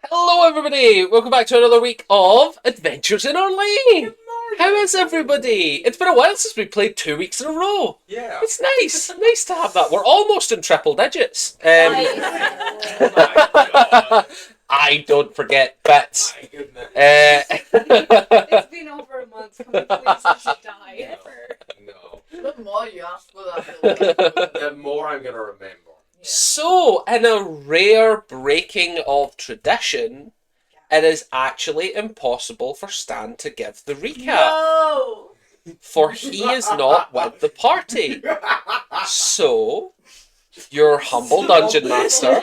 Hello, everybody! Welcome back to another week of Adventures in Orlea! How is everybody? It's been a while since we played 2 weeks in a row. Yeah. It's nice. Nice to have that. We're almost in triple digits. Oh my god. I don't forget bits. My goodness. It's been over a month. Can we please let it die? No. The more you ask for that, The more I'm gonna remember. So, in a rare breaking of tradition, it is actually impossible for Stan to give the recap. No! For he is not with the party. So, your humble dungeon master,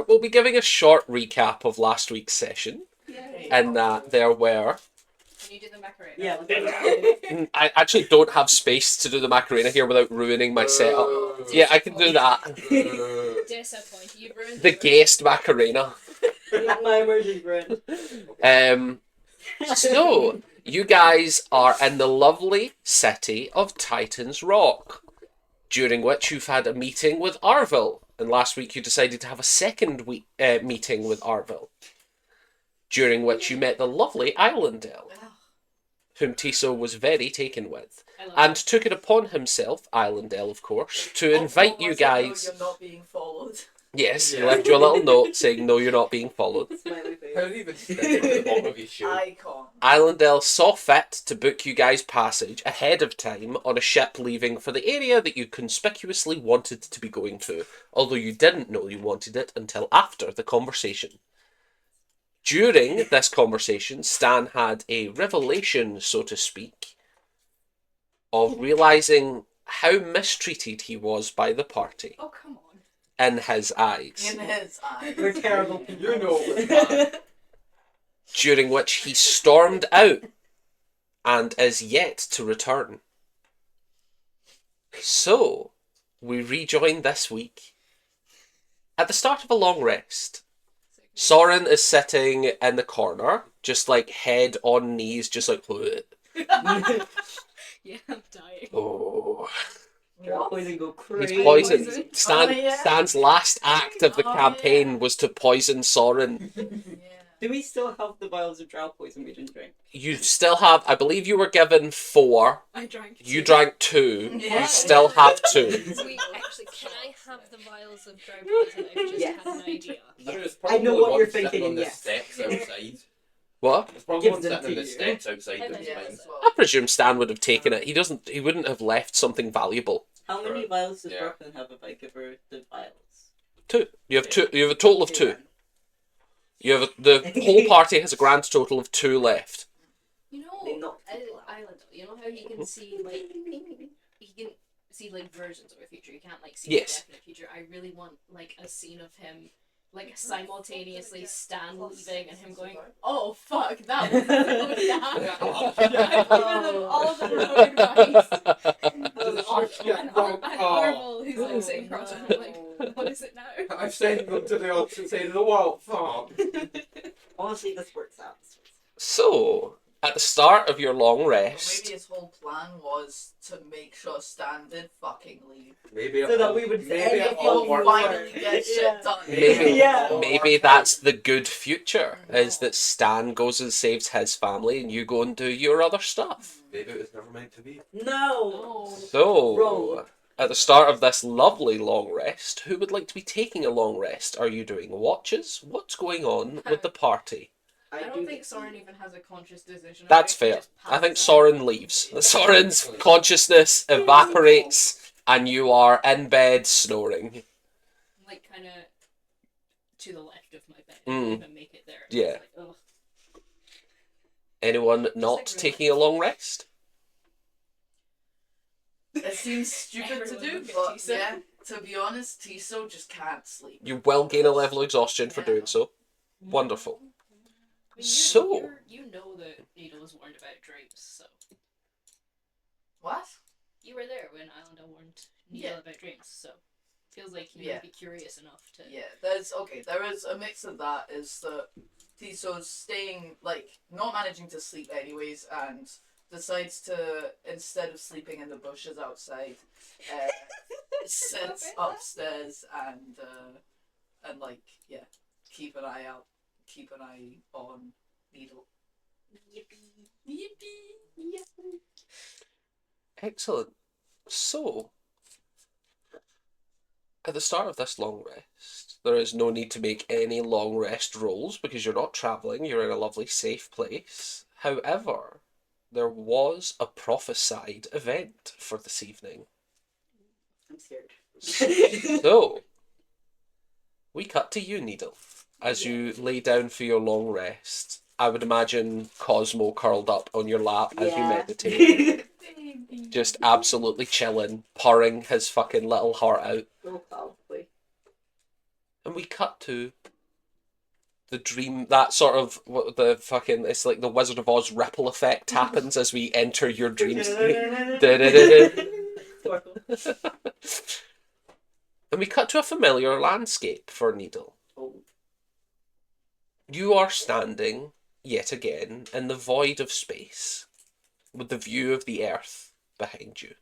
will be giving a short recap of last week's session, and that there were. Can you do the Macarena? Yeah. I actually don't have space to do the Macarena here without ruining my setup. Yeah, I can do that. Disappointed. You ruined The guest Macarena. My emergency friend. So, you guys are in the lovely city of Titan's Rock, during which you've had a meeting with Arville, and last week you decided to have a second meeting with Arville, during which you met the lovely Islandel, whom Tiso was very taken with, and took it upon himself, Islandel of course, to invite you guys. You're not being followed. Yes, he left you a little note saying, "No, you're not being followed." How did he even stick it at the bottom of his shoe? Icon. Islandel saw fit to book you guys passage ahead of time on a ship leaving for the area that you conspicuously wanted to be going to, although you didn't know you wanted it until after the conversation. During this conversation, Stan had a revelation, so to speak, of realising how mistreated he was by the party. Oh, come on. In his eyes. In his eyes. We're terrible people. You know it was bad. During which he stormed out and is yet to return. So, we rejoin this week at the start of a long rest. Soren is sitting in the corner, just like head on knees, just like, Yeah, I'm dying. oh. Poison go crazy. He's poisoned. Poison. Stan's last act of the campaign was to poison Soren. Do we still have the vials of drow poison we didn't drink? You still have, I believe you were given 4. I drank. You drank 2. Yeah. You still have 2. Wait, actually, can I have the vials of dry poison? I've just Yes. had an idea. There's I know probably what you're one sitting thinking, on the yes. steps outside. What? There's probably Give one them sitting on to the you. steps outside I that's bet mine. Yes, well. I presume Stan would have taken it. He wouldn't have left something valuable. How many vials does Yeah. Brooklyn have if I give her the vials? 2. You have 2. You have a total of 2. You have the whole party has a grand total of 2 left. You They know, knocked Island. You know how he can see like versions of a future. You can't like see Yes. the definite future. I really want like a scene of him like simultaneously Stan leaving and him going, "Oh fuck, that was going to happen." I've given them all the wrong advice. And Marvel, who's like sitting across from him, like, "What is it now?" I've sent them to the opposite side of the world. Fuck. Honestly, this works out. So, at the start of your long rest, Maybe his whole plan was to make sure Stan did fucking leave. Maybe So that we would maybe end it it all all worked finally out. get shit done. Maybe- Yeah. maybe that's the good future, is that Stan goes and saves his family and you go and do your other stuff. Maybe it was never meant to be. No! Oh. So, Roll. at the start of this lovely long rest, who would like to be taking a long rest? Are you doing watches? What's going on with the party? I don't think Soren even has a conscious decision. That's He fair. just I think passes Soren leaves. Soren's consciousness evaporates and you are in bed snoring. out, like kind of to the left of my bed. I Mm. don't even make it there. It's Yeah. Like, ugh. Anyone not like taking a long rest? It seems stupid to do, Everyone look at but Tiso. yeah, to be honest, Tiso just can't sleep. You will gain a level of exhaustion for doing so. Wonderful. I mean, So- you know that Needle was warned about dreams, so What? you were there when Islander warned Needle Yeah. about dreams, so feels like he Yeah. would be curious enough to. Yeah, there is a mix of that, is that Tiso's staying, like, not managing to sleep anyways, and decides to, instead of sleeping in the bushes outside, sits upstairs and and like keep an eye on Needle. Yippee! Excellent. So, at the start of this long rest, there is no need to make any long rest rolls because you're not travelling, you're in a lovely safe place. However, there was a prophesied event for this evening. I'm scared. So, we cut to you, Needle, as you lay down for your long rest. I would imagine Cosmo curled up on your lap as you meditate, Baby. just absolutely chilling, purring his fucking little heart out. Oh, probably. And we cut to the dream, that sort of, what the fucking, it's like the Wizard of Oz ripple effect happens as we enter your dream state. And we cut to a familiar landscape for Needle. Oh. You are standing, yet again, in the void of space, with the view of the Earth behind you.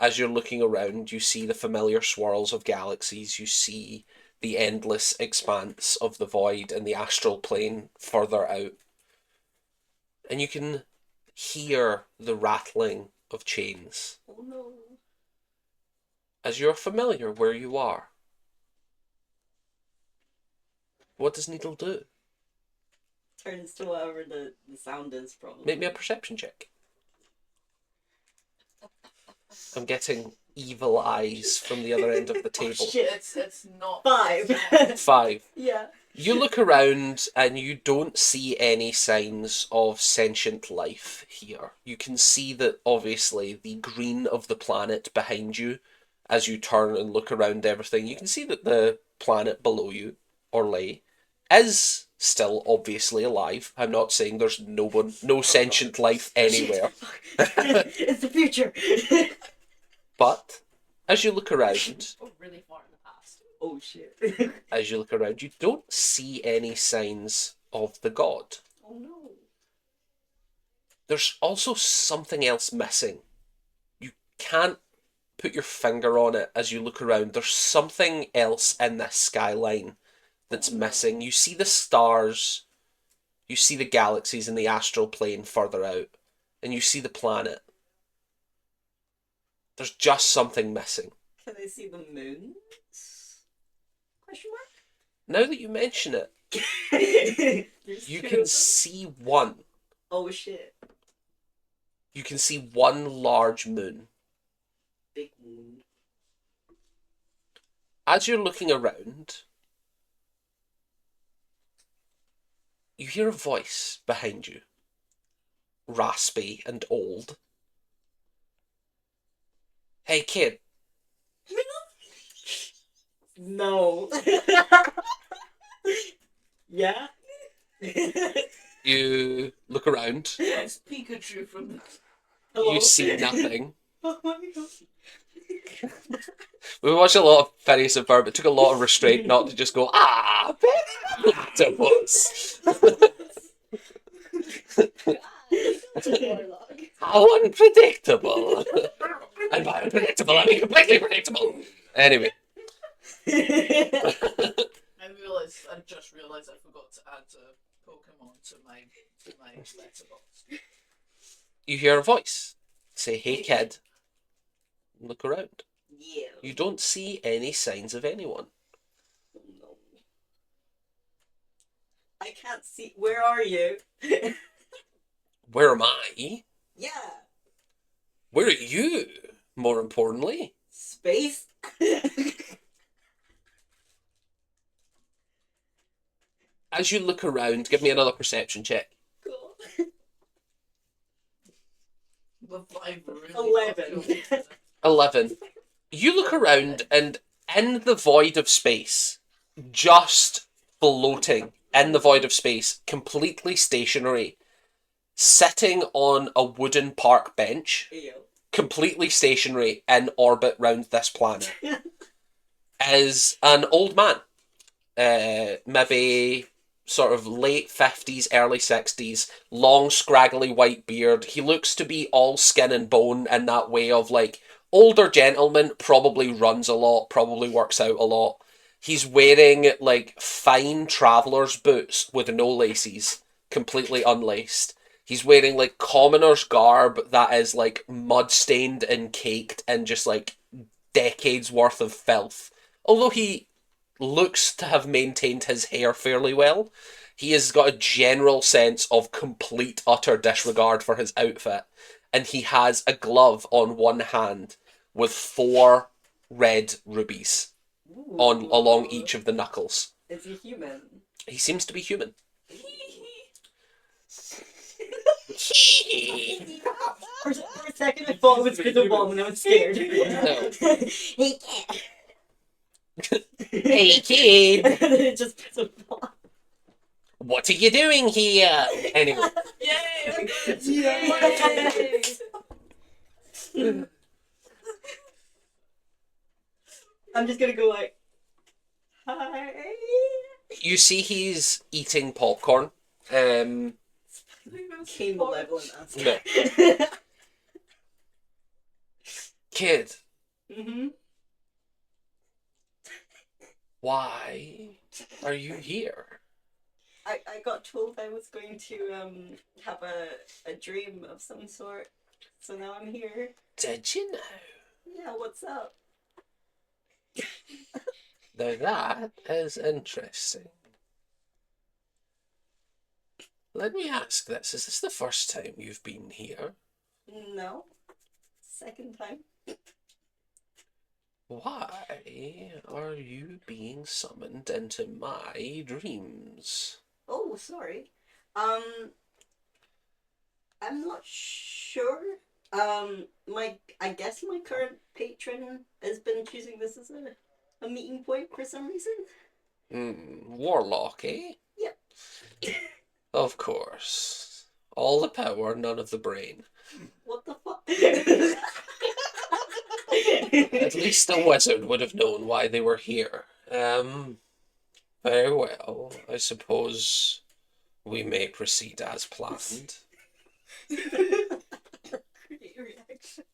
As you're looking around, you see the familiar swirls of galaxies, you see the endless expanse of the void and the astral plane further out. And you can hear the rattling of chains. Oh no. As you're familiar where you are. What does Needle do? Turns to whatever the sound is, probably. Make me a perception check. I'm getting evil eyes from the other end of the table. Oh, shit. It's not 5. 5. Yeah. You look around and you don't see any signs of sentient life here. You can see that obviously the green of the planet behind you, as you turn and look around everything, you can see that the planet below you, Orlea, is still obviously alive. I'm not saying there's no sentient life anywhere. It's the future. But as you look around, Oh, really far in the past. Oh shit. as you look around, you don't see any signs of the god. Oh no. There's also something else missing. You can't put your finger on it as you look around. There's something else in this skyline that's missing. You see the stars, you see the galaxies in the astral plane further out, and you see the planet. There's just something missing. Can I see the moon? Question Now that you mention it, mark? There's you two can of them? see one. Oh shit. You can see one large moon. Big moon. As you're looking around, you hear a voice behind you, raspy and old. Hey kid, No. Yeah? you look around, It's Pikachu from Hello? you see nothing. Oh my god. We watched a lot of Phineas and Ferb. It took a lot of restraint not to just go, octopus. How unpredictable. And by unpredictable, I mean completely predictable. Anyway. I just realised I forgot to add a Pokemon to my letterbox. You hear a voice say, hey kid. Look around. Yeah. You don't see any signs of anyone. Oh, no. I can't see. Where are you? Where am I? Yeah. Where are you? More importantly. Space? As you look around, give me another perception check. Cool. The vibe really 11. fucked you. 11. You look around and in the void of space, just floating in the void of space, completely stationary, sitting on a wooden park bench, Ew. completely stationary in orbit round this planet, is an old man. Maybe sort of late 50s, early 60s, long, scraggly white beard. He looks to be all skin and bone in that way of like older gentleman, probably runs a lot, probably works out a lot. He's wearing like fine traveler's boots with no laces, completely unlaced. He's wearing like commoner's garb that is like mud stained and caked and just like decades worth of filth. Although he looks to have maintained his hair fairly well, he has got a general sense of complete utter disregard for his outfit, and he has a glove on one hand with 4 red rubies on along each of the knuckles. Is he human? He seems to be human. For a second, I thought it was Fiddle Bomb and I was scared. No. Hey, Hey kid, and then it just Fiddle Bomb. what are you doing here? Anyway, Yay! Yay! I'm just gonna go like, hi. you see he's eating popcorn. Um, Came malevolent no. answer. Kid, Mm-hmm. why are you here? I got told I was going to have a dream of some sort, so now I'm here. Did you know? Yeah, what's up? Now that is interesting. Let me ask this. Is this the first time you've been here? No. Second time. Why are you being summoned into my dreams? Oh, sorry. I'm not sure. I guess my current patron has been choosing this as a meeting point for some reason. Warlock, eh? Yep. Of course. All the power, none of the brain. What the fuck? At least a wizard would have known why they were here. Very well. I suppose we may proceed as planned. Great reaction.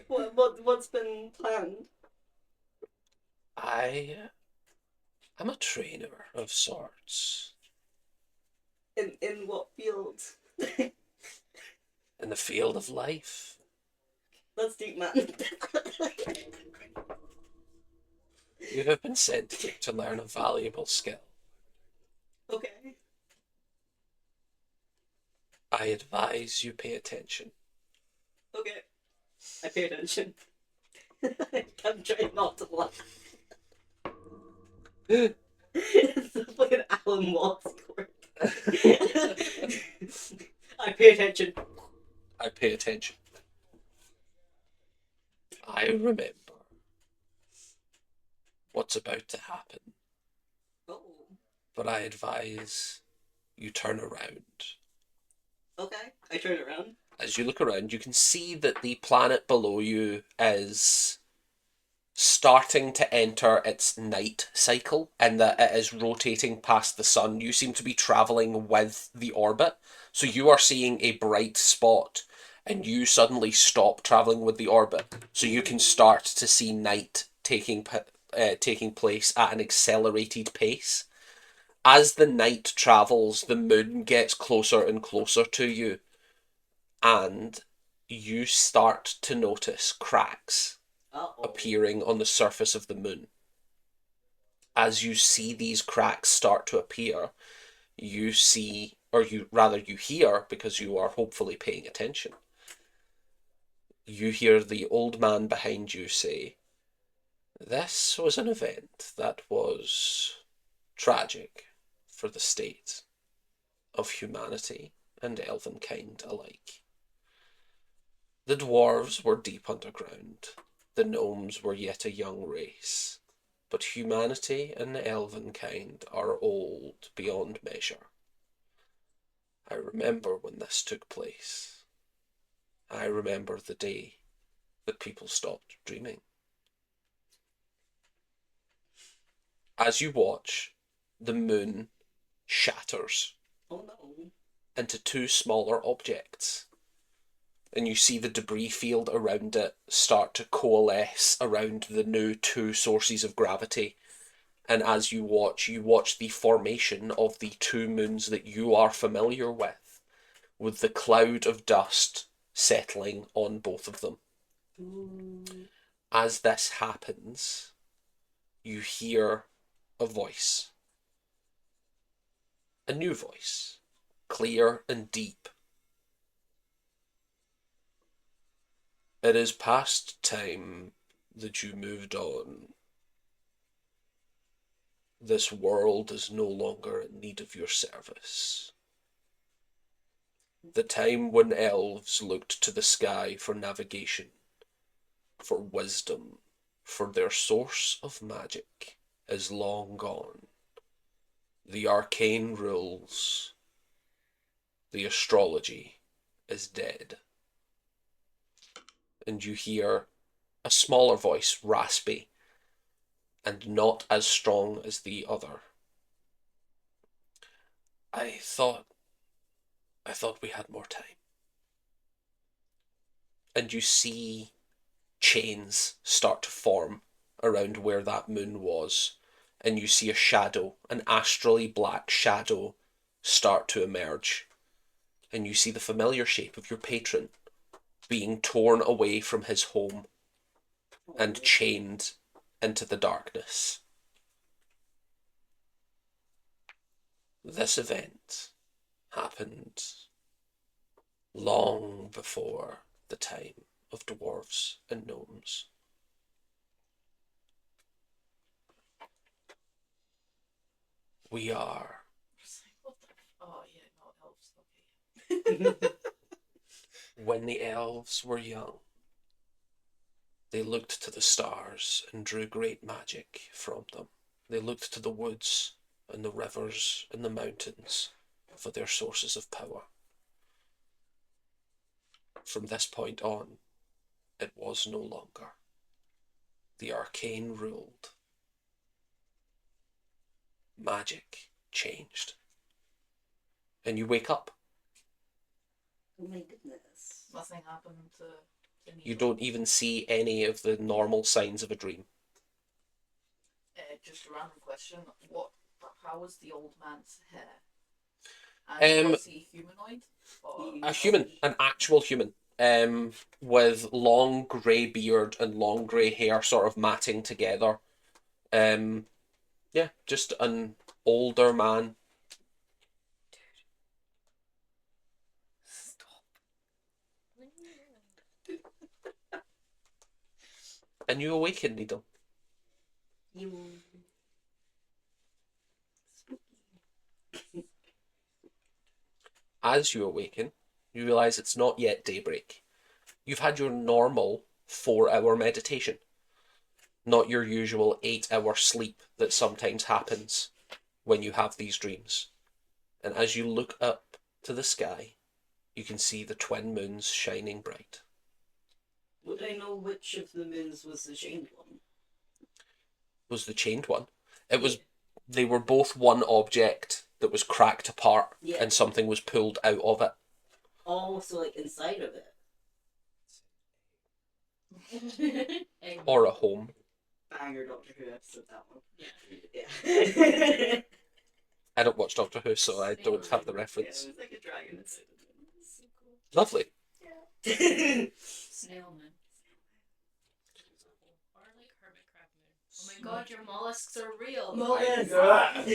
What's been planned? I am a trainer of sorts. In what field? In the field of life. That's deep, man. You have been sent here to learn a valuable skill. Okay. I advise you pay attention. Okay. I pay attention. I'm trying not to laugh. It's like an Alan Watts quirk. I pay attention. I pay attention. I remember what's about to happen, Oh. but I advise you turn around. Okay. I turn around. As you look around, you can see that the planet below you is starting to enter its night cycle and that it is rotating past the sun. You seem to be traveling with the orbit, so you are seeing a bright spot and you suddenly stop traveling with the orbit, so you can start to see night taking place at an accelerated pace. As the night travels, the moon gets closer and closer to you, and you start to notice cracks Uh-oh. appearing on the surface of the moon. As you see these cracks start to appear, you see, or you hear, because you are hopefully paying attention, you hear the old man behind you say, "This was an event that was tragic for the state of humanity and elvenkind alike. The dwarves were deep underground. The gnomes were yet a young race. But humanity and elvenkind are old beyond measure. I remember when this took place. I remember the day that people stopped dreaming." As you watch, the moon shatters Oh no. into 2 smaller objects. and you see the debris field around it start to coalesce around the new two sources of gravity. And as you watch the formation of the two moons that you are familiar with the cloud of dust settling on both of them. As this happens, you hear a voice. A new voice, clear and deep. It is past time that you moved on. This world is no longer in need of your service. The time when elves looked to the sky for navigation, for wisdom, for their source of magic, is long gone. The arcane rules, the astrology is dead. And you hear a smaller voice, raspy, and not as strong as the other. I thought we had more time. And you see chains start to form around where that moon was, and you see a shadow, an astrally black shadow, start to emerge. And you see the familiar shape of your patron being torn away from his home and chained into the darkness. This event happened long before the time of dwarves and gnomes. We are What the oh yeah, not elves, okay. when the elves were young. They looked to the stars and drew great magic from them. They looked to the woods and the rivers and the mountains for their sources of power. From this point on, it was no longer. The arcane ruled. Magic changed. And you wake up. Oh my goodness. Nothing happened to me. You don't even see any of the normal signs of a dream. Just a random question. How was the old man's hair? And was he humanoid? Or... A human, an actual human, with long grey beard and long grey hair sort of matting together. Yeah, just an older man. And you awaken, Needle. You. As you awaken, you realise it's not yet daybreak. You've had your normal 4-hour meditation, not your usual 8-hour sleep that sometimes happens when you have these dreams. And as you look up to the sky, you can see the twin moons shining bright. Would I know which of the moons was the chained one? Was the chained one? It was. They were both one object that was cracked apart, Yeah. and something was pulled out of it. Oh, so like inside of it. Or a home. Banger Doctor Who episode, that one. Yeah. Yeah. I don't watch Doctor Who, so I don't have the Yeah, reference. it was like a dragon inside of it. So cool. Lovely. Yeah. Snail man. Or like hermit crab moon. Oh my god, your mollusks are real. Mollusk. that.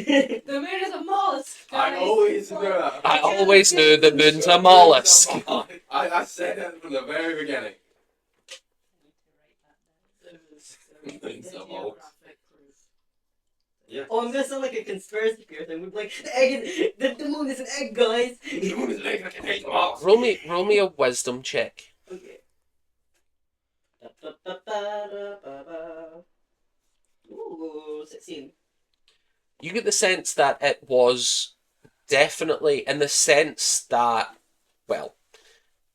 The moon is a mollusk. I Guys. always knew that. I always knew the moon's a mollusk. I said it from the very beginning. It's a mollusk. Geographic proof. Yeah. Oh, I'm gonna sound like a conspiracy theorist. I'm like, the egg is, the moon is an egg, guys. The moon is like a cake box. Roll me a wisdom check. Okay. Ba-ba-ba-da-ba-ba. Ooh, 16. You get the sense that it was definitely, in the sense that, well,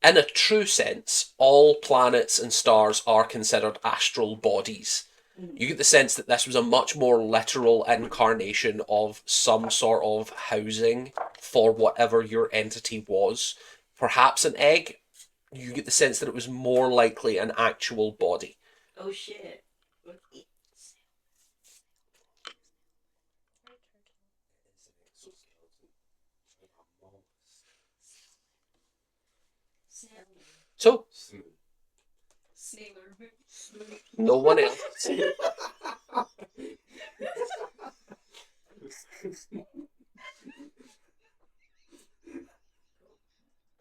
in a true sense, all planets and stars are considered astral bodies. You get the sense that this was a much more literal incarnation of some sort of housing for whatever your entity was. Perhaps an egg. you get the sense that it was more likely an actual body. Oh shit. Okay. So, Sailor Moon. no one else.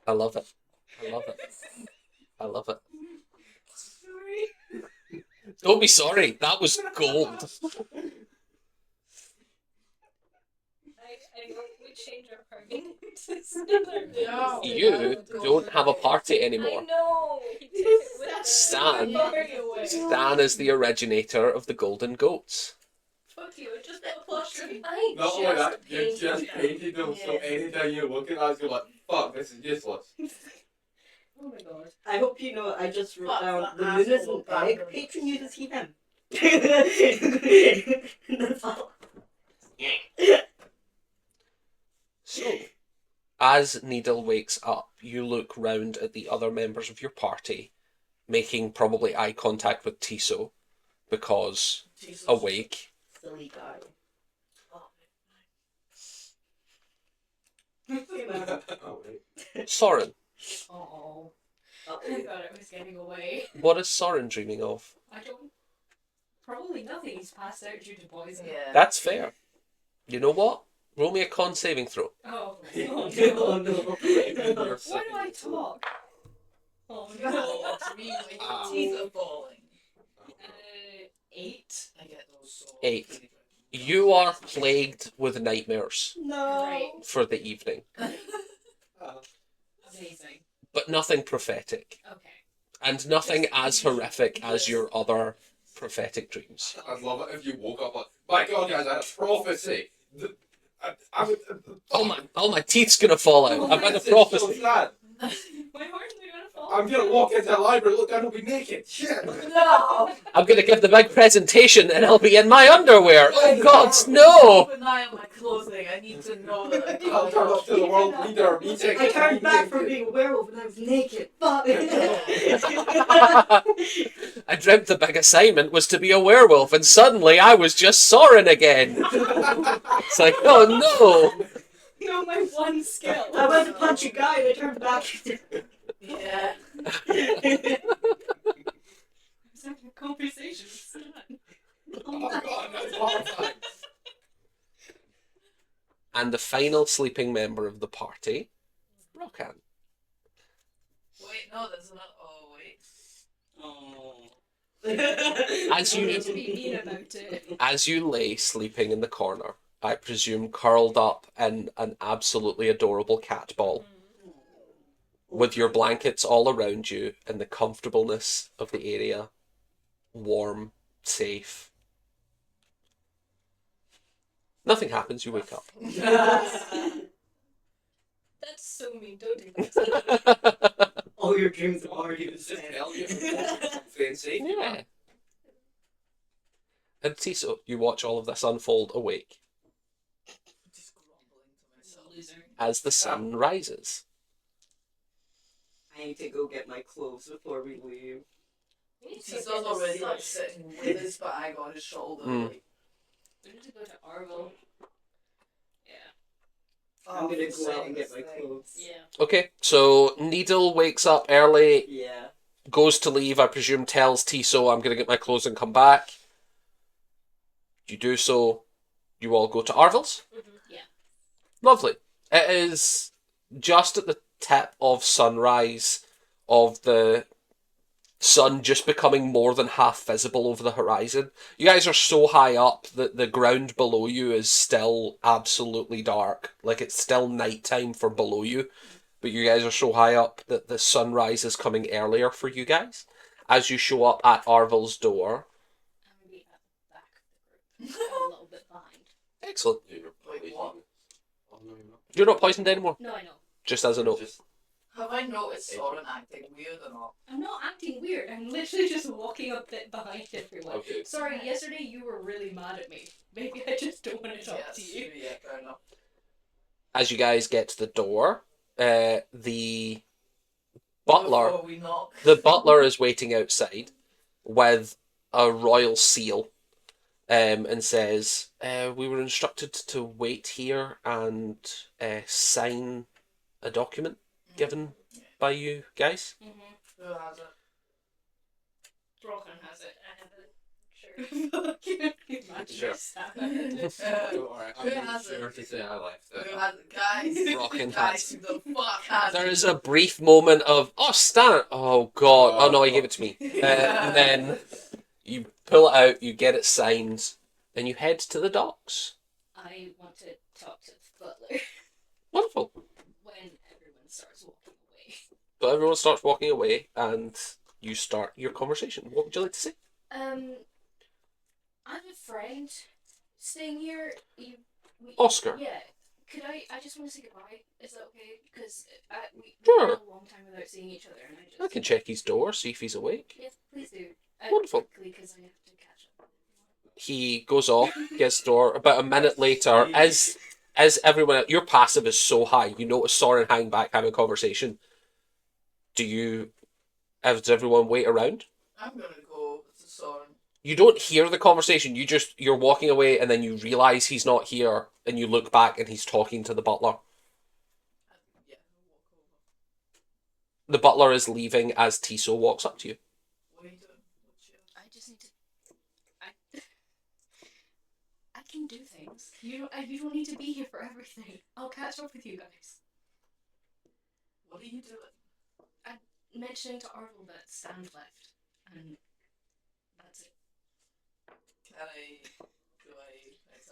I love it. I love it. I love it. Sorry. Don't be sorry. That was gold. I hope we change our party to Sailor Moon. No. You don't have a party I anymore. know. He took it with him. Stan. Very away. Stan is the originator of the golden goats. Fuck you. Just a apostrophe. I Not only that, you painted just them. painted them, so Yeah. anytime you look at us, you're like, fuck, this is useless. Oh my god. I hope you know I just wrote Fuck down that the moon is asshole an egg. bastard. Patron uses he him. That's all. So, as Needle wakes up, you look round at the other members of your party, making probably eye contact with Tiso, because Jesus. awake. Silly guy. Oh, wait. Soren. Oh. Oh, I thought it was getting away. What is Soren dreaming of? I don't. Probably nothing. He's passed out due to poison. Yeah. That's fair. You know what? Roll me a con saving throw. Oh. oh Oh no. no. Why do I talk? Oh no. No, it's me when your teeth are falling. 8. I get those so 8. You are plagued with nightmares No. Great. for the evening, Amazing. but nothing prophetic, Okay. and nothing as horrific as your other prophetic dreams. I'd love it if you woke up like, my god, guys, I had a prophecy. I would. Oh my teeth's gonna fall out. I've had a This is so prophecy. sad. My heart's gonna fall. I'm gonna walk into the library, look down, and be naked. Shit. No! I'm gonna give the big presentation and I'll be in my underwear. Oh God, no! Keep an eye on my clothing. I need to know that I I'll turn up to the world leader meeting. I turned back from being a werewolf and I was naked. Fuck. I dreamt the big assignment was to be a werewolf, and suddenly I was just Soren again. It's like, oh no! No, my one skill. I went to punch a guy and I turned back. Yeah. I was having a conversation with Stan. Oh god, that's horrifying. And the final sleeping member of the party, Rokan. Wait, no, there's another. Oh, wait. Oh. As You you need to be mean about it. As you lay sleeping in the corner, I presume curled up in an absolutely adorable cat ball, with your blankets all around you and the comfortableness of the area, warm, safe. Nothing happens, you wake up. That's so mean. Don't do that. All your dreams have already been Just said. tell you. Fancy. Yeah. And Tiso, you watch all of this unfold awake Just grumbling to myself. Loser. as the sun rises. I need to go get my clothes before we leave. We need to He's go get already the like sun. sitting with his bag on his shoulder. Mm. Like, We need to go to Arville. Yeah. I'm gonna for go out and get saying my this thing. clothes. Yeah. Okay, so Needle wakes up early, Yeah. goes to leave, I presume tells Tiso, I'm going to get my clothes and come back. You do so, you all go to Arville's. Yeah. Lovely. It is just at the tip of sunrise, of the sun just becoming more than half visible over the horizon. You guys are so high up that the ground below you is still absolutely dark. Like, it's still nighttime for below you, but you guys are so high up that the sunrise is coming earlier for you guys. As you show up at Arville's door. I'm gonna be at the back of the group. I'm a little bit behind. Excellent. Wait, what? Oh, no, you're not. You're not poisoned anymore, No, I know. just as a note. Just- Have I noticed Soren acting weird or not? I'm not acting weird. I'm literally just walking a bit behind everyone. Okay. Sorry, yesterday you were really mad at me. Maybe I just don't want to talk to you. Yeah, fair enough. As you guys get to the door, the butler, Before we knock. the butler is waiting outside with a royal seal, and says, "We were instructed to wait here and sign a document given by you guys." Who has it? Broken has it. I have it. Sure. Sure. Don't worry, Who I'm has sure it? to say I left it. Who has it? Guys. Rockin' Guys, has who the fuck has There it? is a brief moment of, "Oh, Stan! Oh, God. Oh, no, he gave it to me." And then you pull it out, you get it signed, and you head to the docks. I want to talk to the butler Wonderful. when everyone starts walking away. So everyone starts walking away, and you start your conversation. What would you like to say? I have a friend staying here. Oscar. Yeah. Could I just want to say goodbye. Is that okay? Because we Sure. went a long time without seeing each other, and I just. I can check his door, see if he's awake. Yes, please do. Wonderful. Quickly, because I have to catch up. He goes off, gets the door. About a minute later, as everyone else, your passive is so high, you notice Soren hang back having a conversation. Does everyone wait around? I'm gonna go to Soren. You don't hear the conversation. You're walking away, and then you realize he's not here, and you look back, and he's talking to the butler. Yeah, I'll walk over. The butler is leaving as Tiso walks up to you. What are you doing? What's your... I just need to. I can do things. You don't need to be here for everything. I'll catch up with you guys. What are you doing? Mentioning to Arvel that Stan left, and that's it. Do I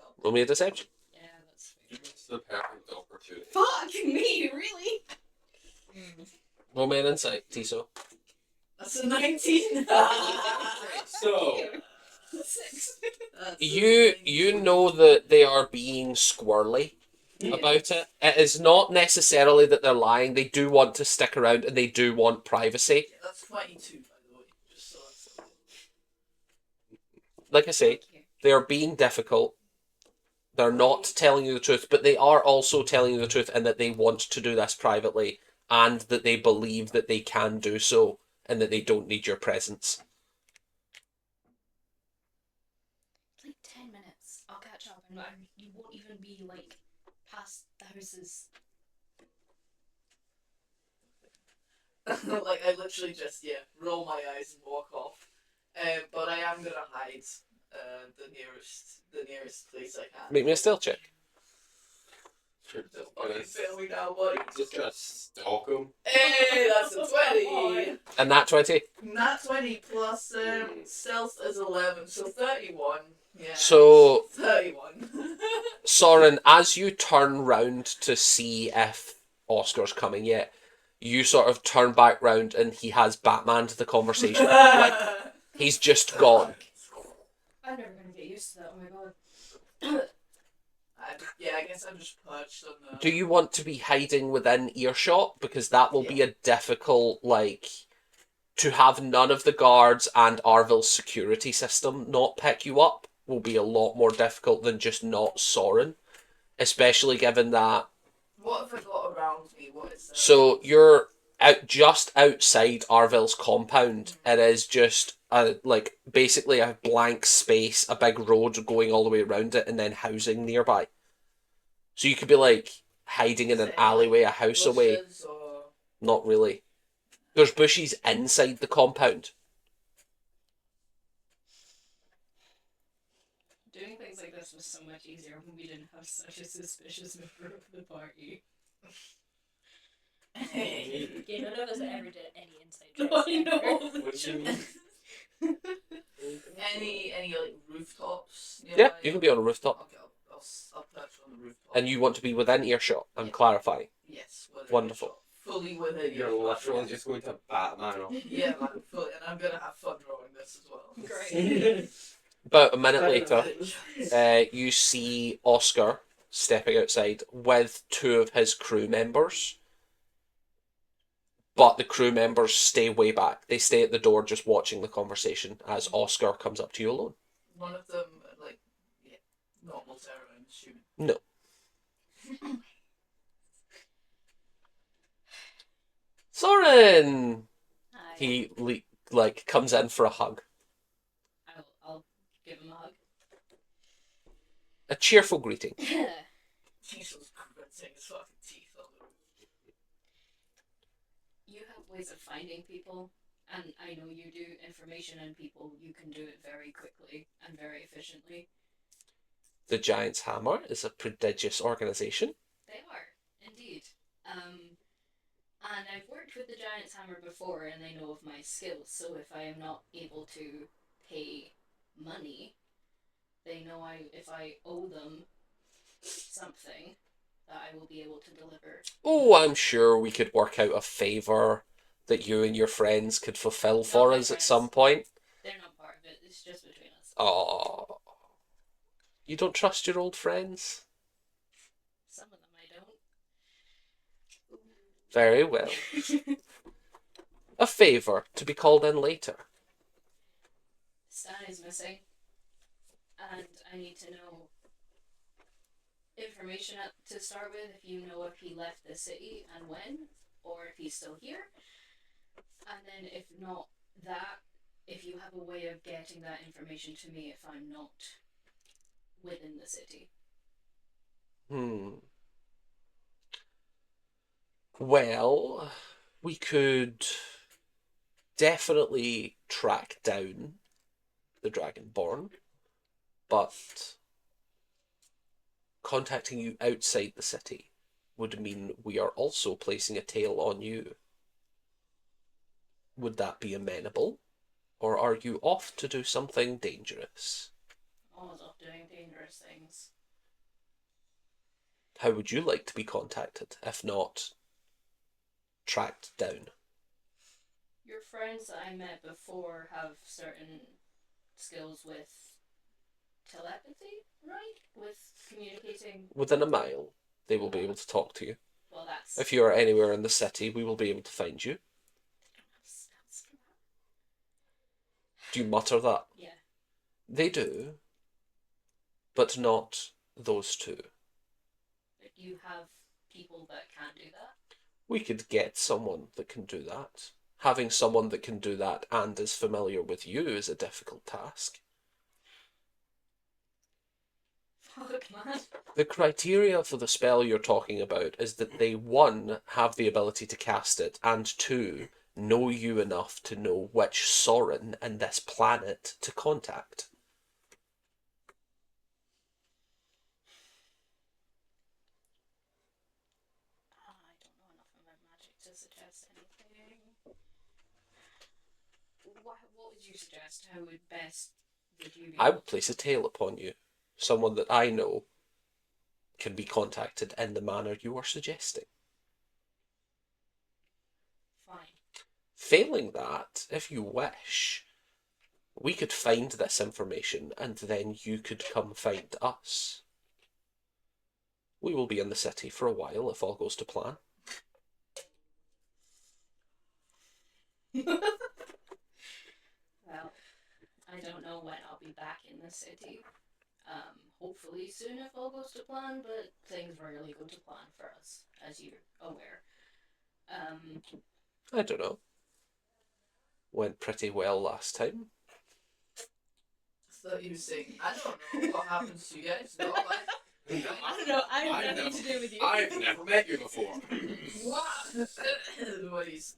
help? Roll me a deception. Yeah, that's You missed the perfect opportunity. Fuck me, really? Roll me an insight, Tiso. That's a 19. So, 6. That's a You 19. know that they are being squirrely about it. It is not necessarily that they're lying. They do want to stick around, and they do want privacy. Yeah, that's 22, by the way. Just so that's Like I say, they are being difficult. They're not telling you the truth, but they are also telling you the truth, and that they want to do this privately, and that they believe that they can do so, and that they don't need your presence. It's like 10 minutes. I'll catch up, and you won't even be like past the houses. like, I literally just, roll my eyes and walk off. But I am gonna hide the nearest place I can. Make me a stealth check. you're just Fucking gonna, fail me now, buddy. just gonna stalk him. Hey, that's a 20! And that 20. Nat 20 plus stealth is 11, so 31. Yeah. So, 31. Soren, as you turn round to see if Oscar's coming yet, you sort of turn back round, and he has Batmaned the conversation. Like, he's just gone. I'm never gonna get used to that. Oh my god. I guess I'm just perched on the... Do you want to be hiding within earshot? Because that will be a difficult, to have none of the guards and Arvil's security system not pick you up will be a lot more difficult than just not Soren. Especially given that... What have I got around me? What is that? So, you're just outside Arvil's compound. It is just, basically a blank space, a big road going all the way around it, and then housing nearby. So you could be, hiding in an alleyway a house away. Bushes or... Not really. There's bushes inside the compound. Doing things like this was so much easier when we didn't have such a suspicious member of the party. Yeah, none of us ever did any inside Oh, jokes. I know. What do you mean? Any like rooftops? Yeah, nearby? you can be on a rooftop. Okay, I'll perch on the rooftop. And you want to be within earshot, I'm Yeah. clarifying. Yes, within Wonderful. earshot. Fully within You're earshot. literally just going to Batman off. Yeah, man, fully, and I'm gonna have fun drawing this as well. Great. About a minute later, you see Oscar stepping outside with two of his crew members. But the crew members stay way back. They stay at the door just watching the conversation as Oscar comes up to you alone. One of them, normal Terra, I'm assuming. No. Soren! Hi. He, like, comes in for a hug. I'll give him a hug. A cheerful greeting. Tiso's gritting his fucking teeth on the You have ways of finding people, and I know you do. Information and people, you can do it very quickly and very efficiently. The Giant's Hammer is a prodigious organisation. They are, indeed. And I've worked with the Giant's Hammer before, and they know of my skills, so if I am not able to pay money, they know if I owe them something, that I will be able to deliver. Oh, I'm sure we could work out a favour that you and your friends could fulfill for my us at friends. some point. They're not part of it, it's just between us. Oh, you don't trust your old friends? Some of them I don't. Very well. A favour to be called in later. Stan is missing, and I need to know information to start with. If you know if he left the city and when, or if he's still here, and then if not that, if you have a way of getting that information to me if I'm not within the city. Well, we could definitely track down the Dragonborn, but contacting you outside the city would mean we are also placing a tail on you. Would that be amenable? Or are you off to do something dangerous? Always off doing dangerous things. How would you like to be contacted, if not tracked down? Your friends that I met before have certain skills with telepathy, right? With communicating. Within a mile, they will be able to talk to you. Well, that's. If you are anywhere in the city, we will be able to find you. Do you mutter that? Yeah. They do, but not those two. But you have people that can do that. We could get someone that can do that. Having someone that can do that and is familiar with you is a difficult task. Fuck, man. The criteria for the spell you're talking about is that they, 1, have the ability to cast it, and 2, know you enough to know which Soren in this planet to contact. I don't know enough about magic to suggest anything. What would you suggest? How would you be? I would place a tail upon you. Someone that I know can be contacted in the manner you are suggesting. Fine. Failing that, if you wish, we could find this information and then you could come find us. We will be in the city for a while if all goes to plan. Well, I don't know when I'll be back in the city. Hopefully soon if all goes to plan, but things rarely go to plan for us, as you're aware. I don't know. Went pretty well last time. I thought you were saying, I don't know what happens to you guys. No, I don't know, I have nothing to do with you. I've never met you before. what? What he's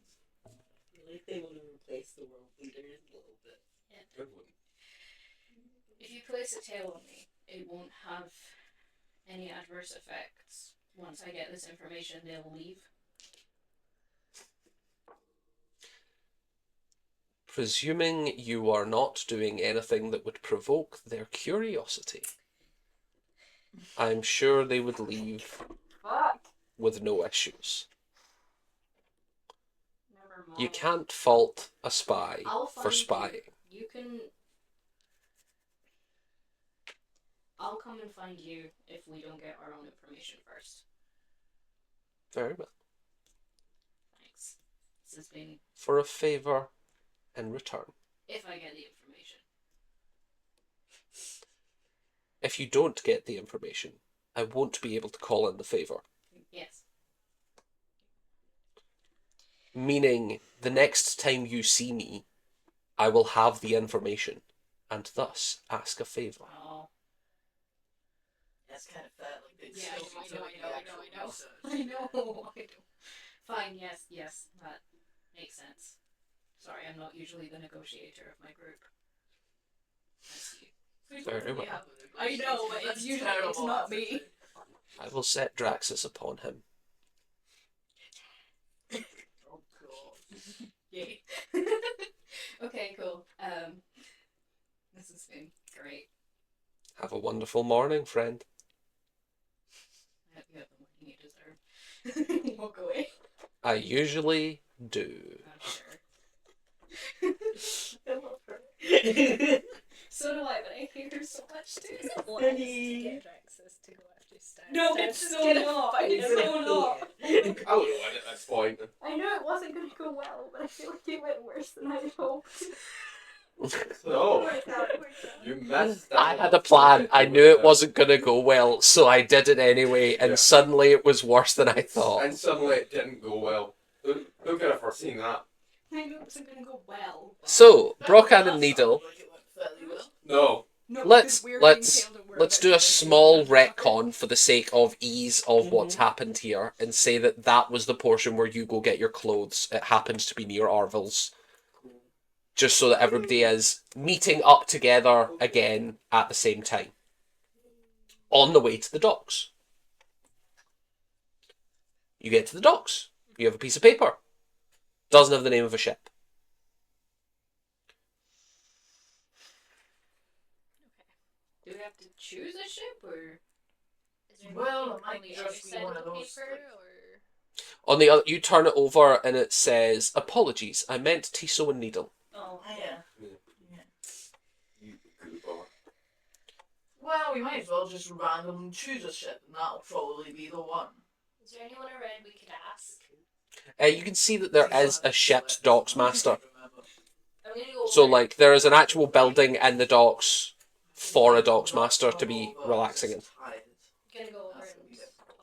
Like they want to replace the world leaders a little bit. Good one. If you place a tail on me, it won't have any adverse effects. Once I get this information, they'll leave. Presuming you are not doing anything that would provoke their curiosity, I'm sure they would leave with no issues. Never mind. You can't fault a spy I'll for find spying. You can. I'll come and find you if we don't get our own information first. Very well. Thanks. This has been. For a favour in return. If I get the information. If you don't get the information, I won't be able to call in the favour. Yes. meaning the next time you see me, I will have the information, and thus ask a favour. Oh. That's kind of fair. Like, they'd Yeah, still be doing the actual research. I know. Fine, yes, that makes sense. Sorry, I'm not usually the negotiator of my group. That's you. Very well. I know, but it's usually it's not me. I will set Draxus upon him. Oh god. Yay. Okay, cool. This has been great. Have a wonderful morning, friend. I hope you have the morning you deserve. Walk away. I usually do. I'm sure. I love her. So do I, but I hate her so much too. Is it wise to get Draxus to go after Stan? No, Stan's it's just so gonna not. fight It's him. so not. I would have won at this point. I knew it wasn't going to go well, but I feel like it went worse than I hoped. So, Worked out. you missed that. I had a plan. I knew it wasn't going to go well, so I did it anyway, and Yeah. suddenly it was worse than I thought. And suddenly it didn't go well. Who could have foreseen that? I knew it wasn't going to go well. but- So, Brocan and Needle, Like it went fairly well. No. No, let's- because we're let's- being tailed and we're let's about do to a go small through that. retcon for the sake of ease of what's happened here, and say that that was the portion where you go get your clothes. It happens to be near Arvil's. Just so that everybody is meeting up together again at the same time. On the way to the docks. You get to the docks. You have a piece of paper. Doesn't have the name of a ship. Do we have to choose a ship, or...? Is there Well, anything it might on the just other be side one of of the those, paper, like- or... On the other, you turn it over and it says, "Apologies, I meant Tiso and Needle." Oh, Yeah. You goofball. Well, we might as well just randomly choose a ship, and that'll probably be the one. Is there anyone around we could ask? You can see that there is a ship's docks master. I'm gonna go So, over like, there is an actual building in the docks for a docks master to be relaxing in. Gonna go over and...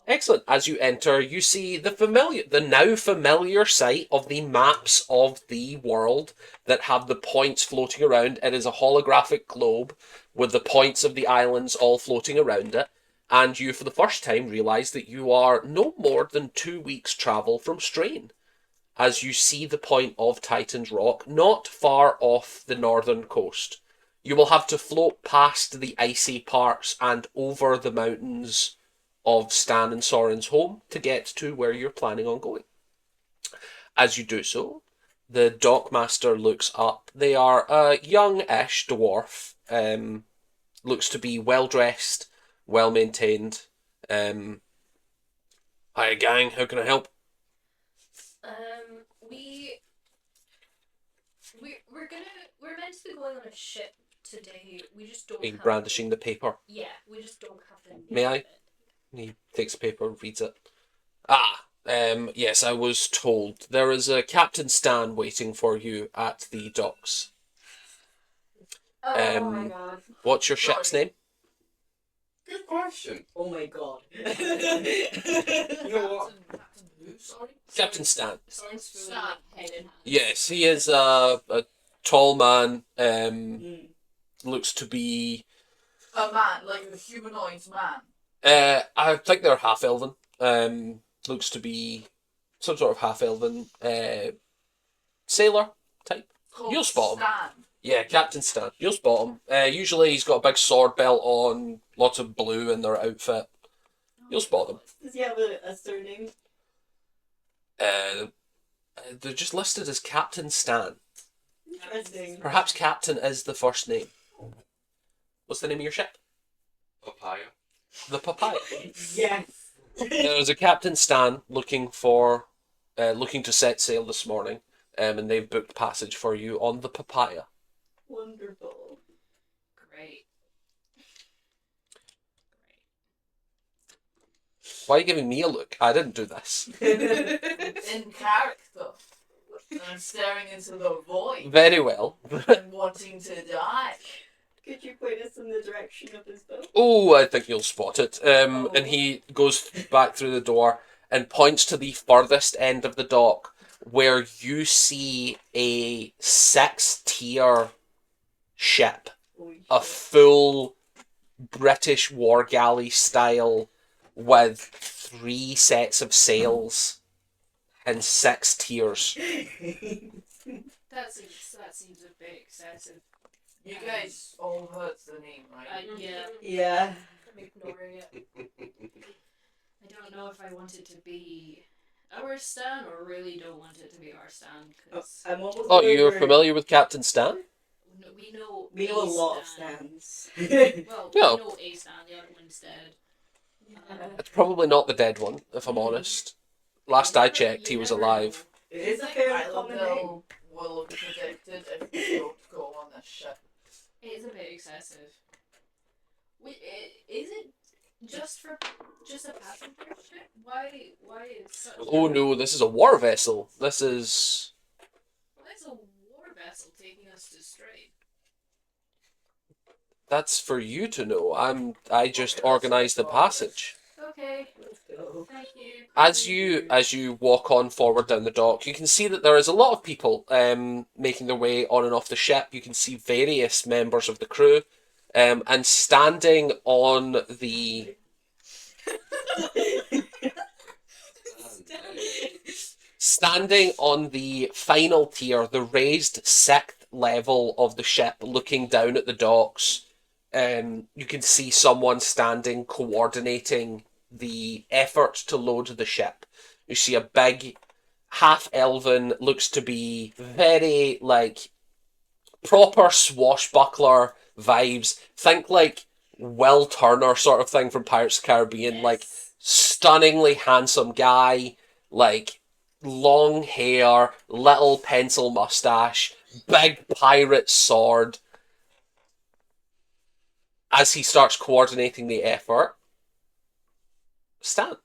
Excellent. As you enter, you see the now familiar sight of the maps of the world that have the points floating around. It is a holographic globe with the points of the islands all floating around it. And you, for the first time, realise that you are no more than 2 weeks' travel from Strain. As you see the point of Titan's Rock, not far off the northern coast. You will have to float past the icy parts and over the mountains of Stan and Soren's home to get to where you're planning on going. As you do so, the dockmaster looks up. They are a young-ish dwarf. Looks to be well-dressed, well-maintained. Hi, gang. How can I help? We're meant to be going on a ship today. We just don't Are you have brandishing the paper? Yeah, we just don't have the name May I? of it. He takes the paper, reads it. Yes, I was told. There is a Captain Stan waiting for you at the docks. Oh Um, my god. What's your ship's name? Good question. Oh my god. You know what? Captain who, sorry? Captain Stan. Soren's fully like, head in hand. Yes, he is a tall man. Mm. Looks to be. A man, like a humanoid man. I think they're half elven. Looks to be some sort of half elven sailor type. Called You'll spot him. Stan. Yeah, Captain Stan. You'll spot him. Usually he's got a big sword belt on, lots of blue in their outfit. You'll spot them. Does he have a surname? They're just listed as Captain Stan. Interesting. Perhaps Captain is the first name. What's the name of your ship? Papaya. The Papaya. Yes. There's a Captain Stan looking to set sail this morning, and they've booked passage for you on the Papaya. Wonderful. Great. Why are you giving me a look? I didn't do this. In character. And I'm staring into the void Very well. and wanting to die. Could you point us in the direction of his boat? Oh, I think you'll spot it. And he goes back through the door and points to the furthest end of the dock, where you see a 6-tier ship, Holy a shit. full British war galley style with 3 sets of sails and 6 tiers. That seems a bit excessive. You guys all heard the name, right? Yeah. Yeah. I'm ignoring it. I don't know if I want it to be our Stan or really don't want it to be our Stan because I'm almost Oh, worried you're we're- familiar with Captain Stan? we know We know a lot of Stan. stands. Well, Yeah. we know a Stan, the other one's dead. It's probably not the dead one, if I'm honest. Last I checked, he was alive. It is a fairly common name. Islandville will have predicted if we don't go on this ship. It is a bit excessive. Is it just a passenger ship? Why is such? Oh no, this is a war vessel. This is... Why is a war vessel taking us to Strait? That's for you to know. I just organised the passage. Okay, Let's go. thank you. As you walk on forward down the dock, you can see that there is a lot of people making their way on and off the ship. You can see various members of the crew, and standing on the final tier, the raised 6th level of the ship, looking down at the docks, you can see someone standing coordinating the effort to load the ship. You see a big, half-elven, looks to be very, like, proper swashbuckler vibes. Think, like, Will Turner sort of thing from Pirates of the Caribbean. Like, stunningly handsome guy, like, long hair, little pencil mustache, big pirate sword. As he starts coordinating the effort, Stan,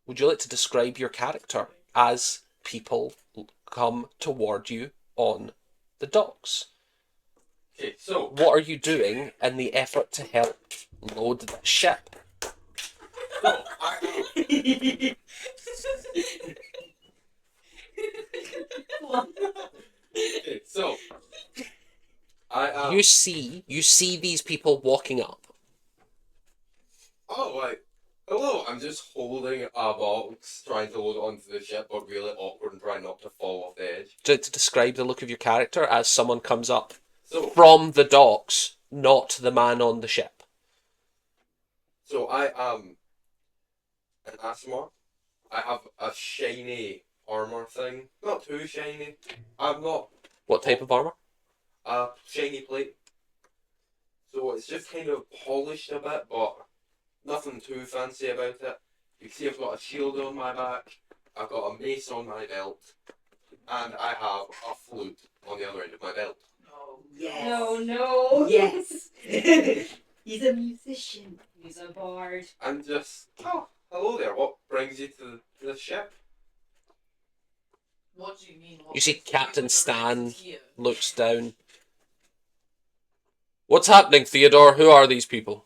would you like to describe your character as people come toward you on the docks? Okay, so What are you doing in the effort to help load the ship? okay, so I You see these people walking up. oh like hello, I'm just holding a box trying to load it onto the ship, but really awkward and trying not to fall off the edge. To describe the look of your character as someone comes up So from the docks, not the man on the ship. so I am an Asmar. I have a shiny armor thing. Not too shiny. I'm not What type of armor? a shiny plate. So it's just kind of polished a bit, but nothing too fancy about it. You can see I've got a shield on my back, I've got a mace on my belt, and I have a flute on the other end of my belt. Oh, Yes. no. Yes. He's a musician. He's a bard. And just, oh, hello there, what brings you to the ship? What do you mean? What You see was- Captain we were Stan directed here. looks down. What's happening, Theodore? Who are these people?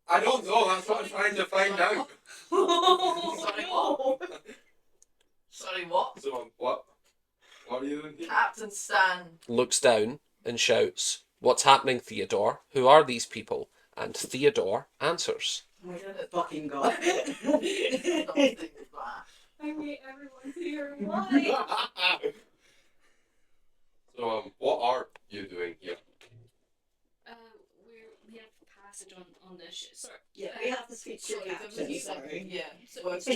I don't know, that's what I'm trying to find out. Sorry, what? Sorry, what? So, what? What are you doing here? Captain Stan. Looks down and shouts, "What's happening, Theodore? Who are these people?" And Theodore answers. Oh my god, fucking god. Don't think that. I hate everyone here. Why? So, what are you doing here? We have passage on this ship. Sorry. Yeah, we have to speak to Sorry, the there was captain. a Sorry. second. Yeah. So- Well, it's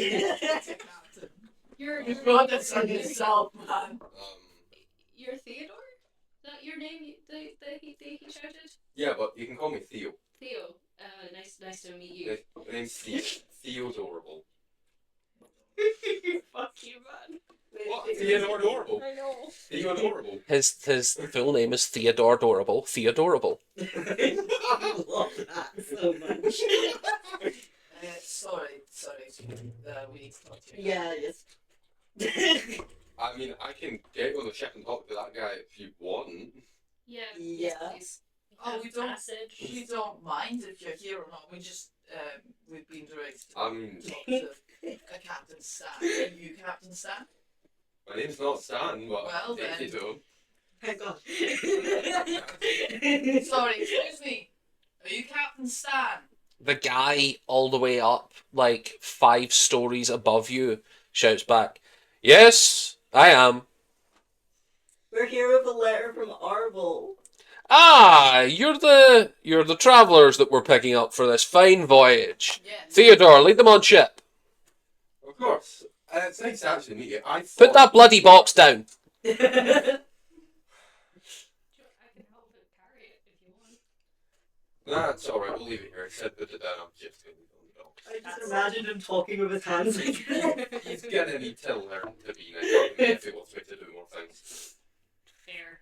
a captain. You're You brought this on yourself, man. You're Theodore? Is that your name that he shouted? Yeah, but you can call me Theo. Theo. Nice to meet you. My name's Theo. Theo's adorable. Fuck you, man. What? Theodore adorable. I know. Theo adorable. His full name is Theodore Dorable. Theodorable. I love that so much. Sorry. We need to talk to you. Yeah, yes. I mean, I can get you on the ship and talk to that guy if you want. Yeah. Yeah. Please. Oh, we don't. Passage. We don't mind if you're here or not. We just we've been directed to I mean, talk to a Captain Stan. Are you Captain Stan? My name's not Stan, but Well, take you then. to him. Hang on. Sorry, excuse me. Are you Captain Stan? The guy all the way up, like 5 stories above you, shouts back, "Yes, I am." We're here with a letter from Arvel. Ah, you're the travellers that we're picking up for this fine voyage. Yes. Theodore, lead them on ship. Of course. It's nice to actually meet you. I Put thought that bloody box down. I can help it carry it if you want. Nah, it's alright, we'll leave it here. He said put it down, I'm just going to leave it I just imagined him talking with his hands like that. He's gonna need to learn to be nice if he wants me to do more things. Fair.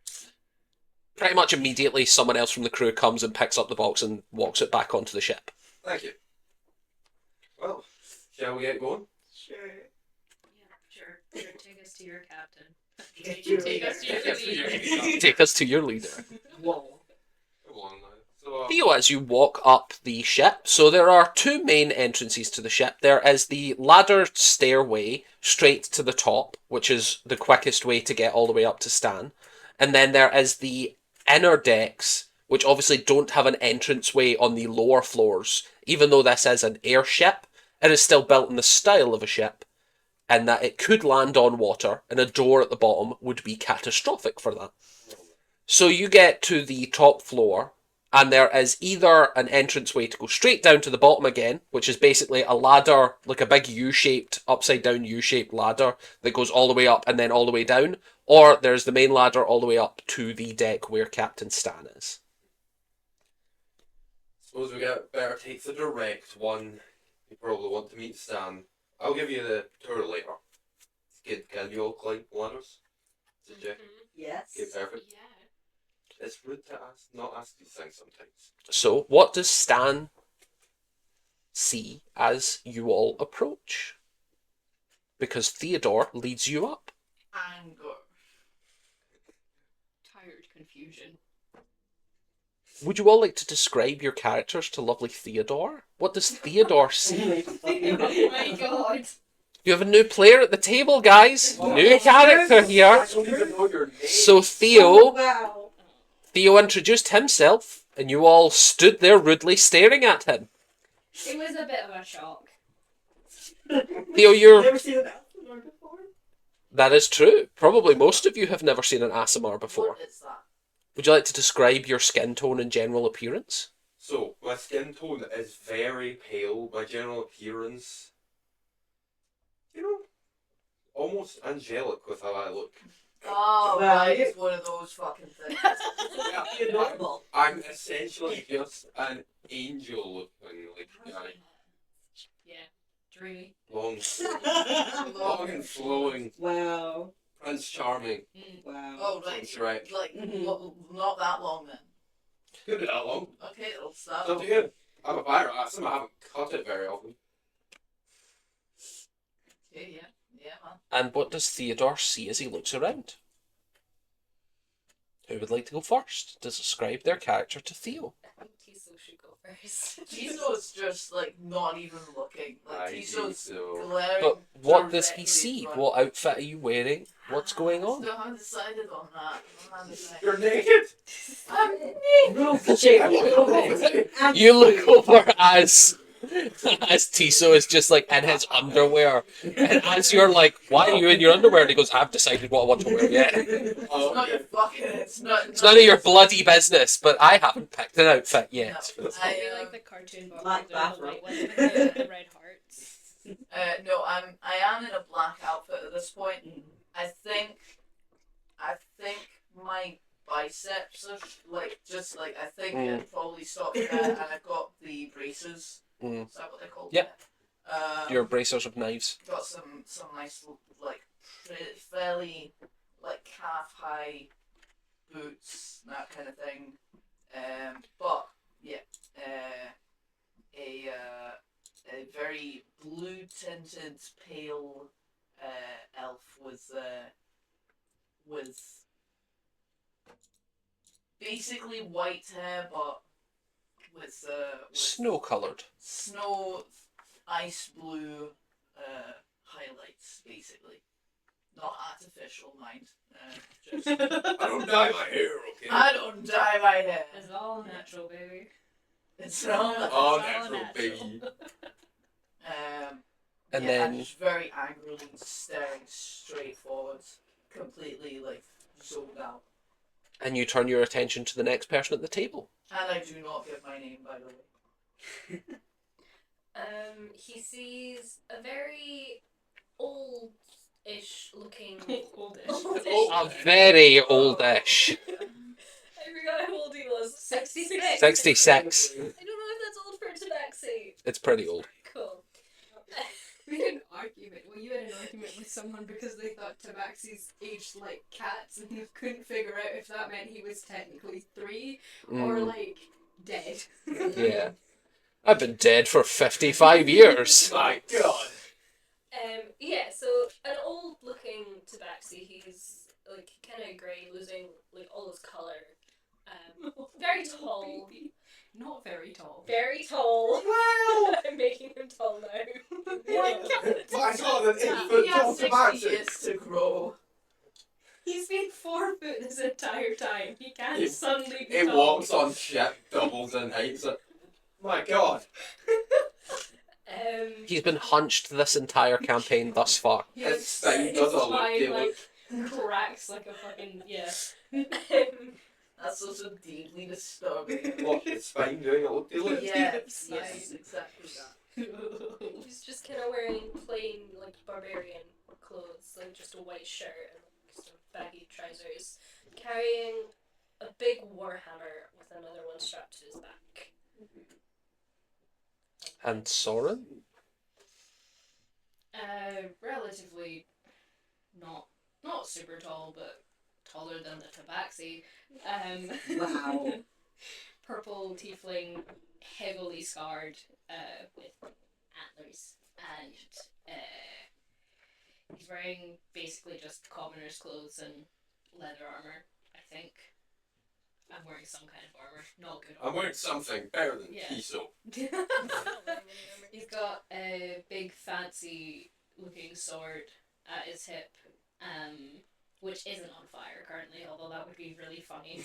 Pretty much immediately, someone else from the crew comes and picks up the box and walks it back onto the ship. Thank you. Well, shall we get going? Sure. Yeah, sure. Sure, take us to your captain. Take us to your leader. Take us to your leader. Whoa. Come on now. So, Theo, as you walk up the ship, so there are 2 main entrances to the ship. There is the ladder stairway straight to the top, which is the quickest way to get all the way up to Stan. And then there is the inner decks, which obviously don't have an entranceway on the lower floors. Even though this is an airship, it is still built in the style of a ship, and that it could land on water, and a door at the bottom would be catastrophic for that. So you get to the top floor, and there is either an entranceway to go straight down to the bottom again, which is basically a ladder, like a big U-shaped, upside down U-shaped ladder that goes all the way up and then all the way down, or there's the main ladder all the way up to the deck where Captain Stan is. suppose we better take the direct one. You probably want to meet Stan. I'll give you the tour later. Can you all climb ladders? Did you? Yes. Okay, perfect. Yeah. It's rude to not ask these things sometimes. So, what does Stan see as you all approach? Because Theodore leads you up. Anger. Tired confusion. Would you all like to describe your characters to lovely Theodore? What does Theodore see? Oh my god. You have a new player at the table, guys. New character here. I don't even know your name. So Oh, Theo wow. introduced himself, and you all stood there rudely staring at him. It was a bit of a shock. Theo, you're... Never seen an Alphamar before? That is true. Probably most of you have never seen an Aasimar before. What is that? Would you like to describe your skin tone and general appearance? So, my skin tone is very pale. My general appearance, you know, almost angelic with how I look. Oh, Well, right, you- it's one of those fucking things. You're normal. I'm essentially just an angel looking, like, guy. Yeah. Dreamy. Long and flowing. Wow. Prince Charming. Wow. Oh, right. That's right. Like, Mhm. not that long then. Could be that long. Okay, it'll It's up start. to you. I'm a pirate. I haven't cut it very often. Okay, yeah. Yeah, man. And what does Theodore see as he looks around? Who would like to go first to describe their character to Theo? I think Tiso should go first. Tiso's just, like, not even looking. Like, I Tiso's think so. glaring. But what does he directly see? in front. What outfit are you wearing? What's going I on? still haven't decided on that. I haven't decided. You're naked. You look over as Tiso is just like in his underwear, and as you're like, "Why are you in your underwear?" And he goes, "I've decided what I want to wear yet." It's not your fucking. It's not. It's none of your bloody business, but I haven't picked an outfit yet. No, It'd be like the cartoon book Black with the bathrobe. white ones with the red hearts. No, I am in a black outfit at this point. I think my biceps are I think it probably stopped there, and I've got the braces. Mm. Is that what they're called? Yep. Your Um, bracers of knives. got some nice fairly calf high boots, that kind of thing. But yeah, a very blue tinted pale elf with basically white hair, but with Snow coloured. snow ice blue highlights, basically. Not artificial, mind. Just, I don't dye my hair, okay? I don't dye my hair. It's all natural, baby. It's all It's all all natural, baby. And yeah, then- I'm just very angrily staring straight forward, completely like zoned out. And you turn your attention to the next person at the table. And I do not give my name, by the way. He sees a very old-ish looking. Oldish. A very oldish. I forgot how old he was. 66. 66. I don't know if that's old for tabaxi. It's pretty old. Cool. We had an argument. Well, you had an argument with someone because they thought tabaxis aged like cats, and you couldn't figure out if that meant he was technically 3 or Mm, like dead. yeah. I've been dead for 55 years. My God. Yeah, so an old looking tabaxi, he's like kind of grey, losing like all his colour. Very tall. Not very tall. Very tall. Well, I'm making him tall now. my God, an 8 He foot tall has 60 tabaxi. years to grow. He's been 4 foot this entire time. He can't He- suddenly be He tall. walks on shit, doubles in height. So, my God. He's been hunched this entire campaign thus far. His spine does a look spine, like cracks like a fucking That's also deeply disturbing. what his spine doing a look like. Yes, Side. yes, exactly that. He's just kind of wearing plain, like, barbarian clothes, like just a white shirt and some baggy trousers, carrying a big warhammer with another one strapped to his back. And Soren? Relatively not super tall, but taller than the tabaxi. Wow. Purple tiefling, heavily scarred, with antlers, and he's wearing basically just commoner's clothes and leather armor, I think. I'm wearing some kind of armor, not good I'm armor. wearing something better than Yeah. Tiso. He's got a big fancy looking sword at his hip, which isn't on fire currently, although that would be really funny.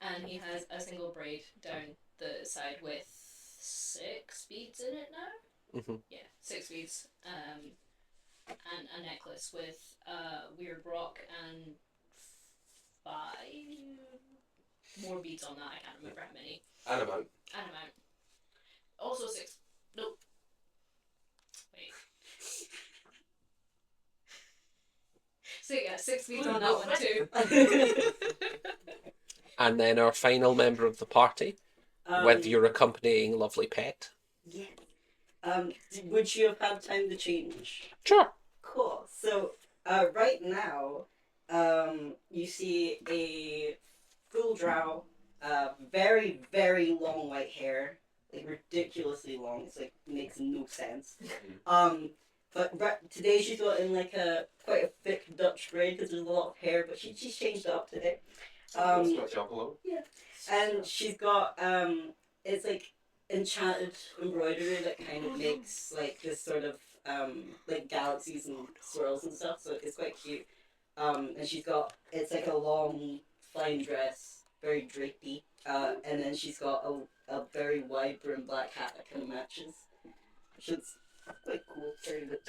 And he has a single braid down the side with 6 beads in it now. Mhm. Yeah, 6 beads. And a necklace with a weird rock and 5 more beads on that. I can't remember how many. Animal. And amount. Also 6. Nope. Wait. So yeah, 6 beads on that one too. And then our final member of the party, with Um, your accompanying lovely pet. Yeah. Would you have had time to change? Sure. Cool. So, right now, you see a full drow, very, very long white hair, like ridiculously long. It's like makes no sense. But today she's got in like a quite a thick Dutch braid because there's a lot of hair, but she's changed it up today. Switch up a little. And she's got it's like enchanted embroidery that kind of makes like this sort of like galaxies and swirls and stuff, so it's quite cute. And she's got it's like a long fine dress, very drapey, and then she's got a very wide brim black hat that kind of matches, which is quite cool. Very good.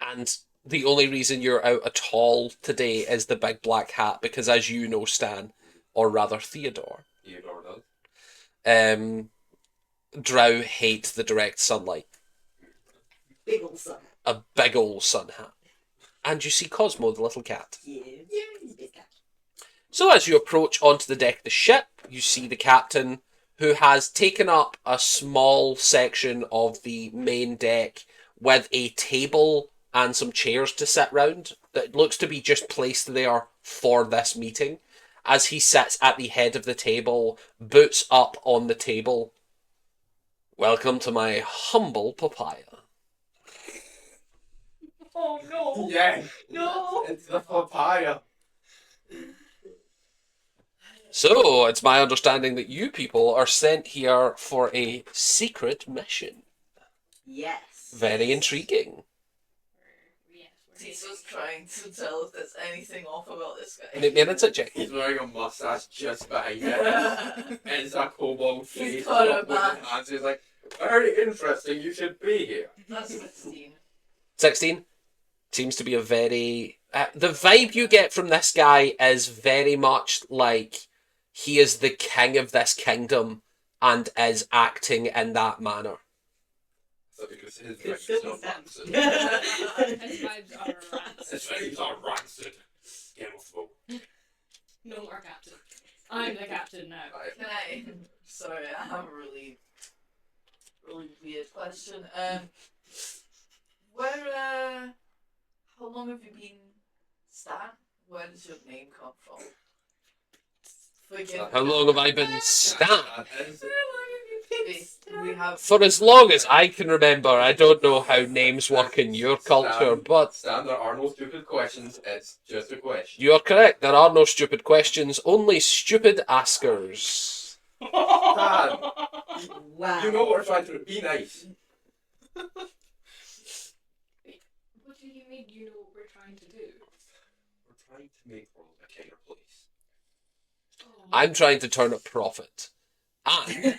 And the only reason you're out at all today is the big black hat, because as you know, Stan, or rather Theodore, Theodore does. drow hate the direct sunlight. Big ol' sun. A big old sun hat. And you see Cosmo, the little cat. Yeah, he's a big cat. So as you approach onto the deck of the ship, you see the captain, who has taken up a small section of the main deck with a table and some chairs to sit round that looks to be just placed there for this meeting. As he sits at the head of the table, boots up on the table. Welcome to my humble papaya. Oh no! Yeah. No! It's the papaya. So, it's my understanding that you people are sent here for a secret mission. Yes. Very intriguing. Tiso's trying to tell if there's anything off about this guy. Make me an insight check. He's wearing a mustache just behind him. And it's a kobold face. He's got a up with his badge. hands. He's like, very interesting, you should be here. That's 16. 16 seems to be a very the vibe you get from this guy is very much like he is the king of this kingdom and is acting in that manner. So because his It's drinks still are the rancid. His vibes are rancid. His drinks are rancid. Game of Thrones. No more captain. I'm the captain now. Can I? Sorry, I have a really weird question. How long have you been Stan? Where does your name come from? Forgive How long have I been Stan? We have. For as long as I can remember. I don't know how names work in your culture, but Stan, there are no stupid questions, it's just a question. you are correct. There are no stupid questions, only stupid askers. Stan, Wow. you know we're trying to be nice. What do you mean you know what we're trying to do? We're trying to make the world a kinder place. I'm trying to turn a profit. And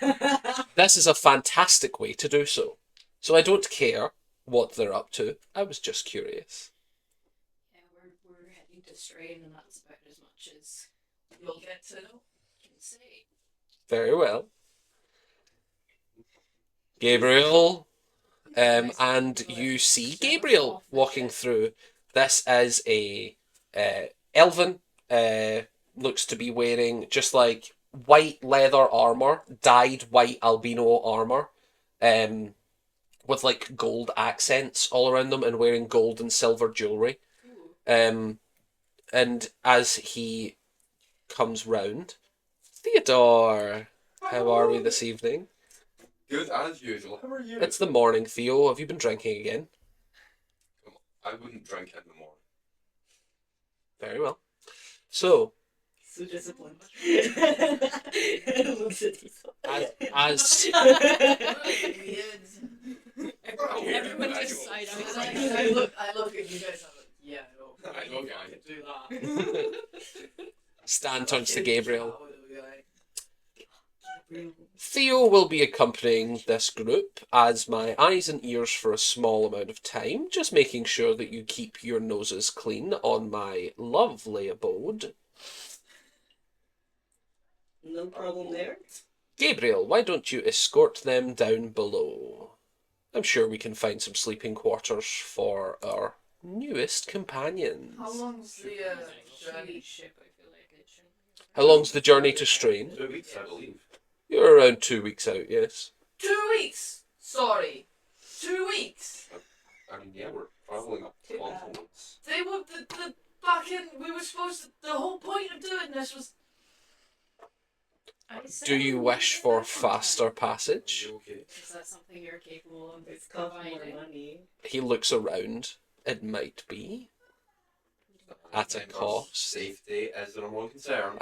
this is a fantastic way to do so. So I don't care what they're up to. I was just curious. Yeah, we're heading to Strain, and that's about as much as You'll get to know. we can say. Very well. Gabriel, and you see Gabriel walking through. This is a elven, looks to be wearing just like white leather armor, dyed white albino armor, with like gold accents all around them, and wearing gold and silver jewelry. Ooh. And as he comes round, Theodore, how are we this evening? Good as usual. How are you? It's the morning, Theo. Have you been drinking again? I wouldn't drink in the morning. Very well. So, So disappointed. as Weird. Everyone just side I look at you guys. I'm like, yeah, I know, I guys. can do that. Stan turns to Gabriel. Gabriel. Theo will be accompanying this group as my eyes and ears for a small amount of time, just making sure that you keep your noses clean on my lovely abode. No problem there. Gabriel, why don't you escort them down below? I'm sure we can find some sleeping quarters for our newest companions. How long's the journey? Ship, I feel like it should. How long's the journey to Strain? 2 weeks, I believe. You're around 2 weeks out, yes. 2 weeks. Sorry, 2 weeks. I mean, yeah, we're traveling up continents. They were the back in. We were supposed to. The whole point of doing this was. I said Do you we wish did for that sometime. faster passage? Okay. Is that something you're capable of It's cost more providing? money. He looks around. It might be. At a And cost. Safety is the number one concern.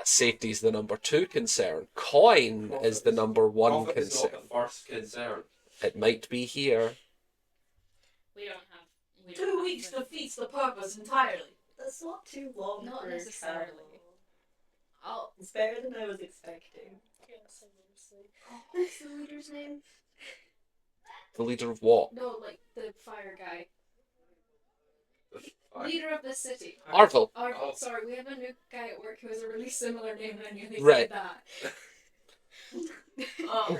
Safety's the number 2 concern. Coin is the number 1 Profit is not concern. the first concern. It might be here. We don't have. We don't 2 have weeks the- defeats the purpose entirely. That's not too long. Not for necessarily. travel. I'll. It's better than I was expecting. Yes, obviously. What's the leader's name? The leader of what? No, like the fire guy. I- Leader of the city. Arville. Oh. Sorry, we have a new guy at work who has a really similar name, and I nearly Right. said that. Oh.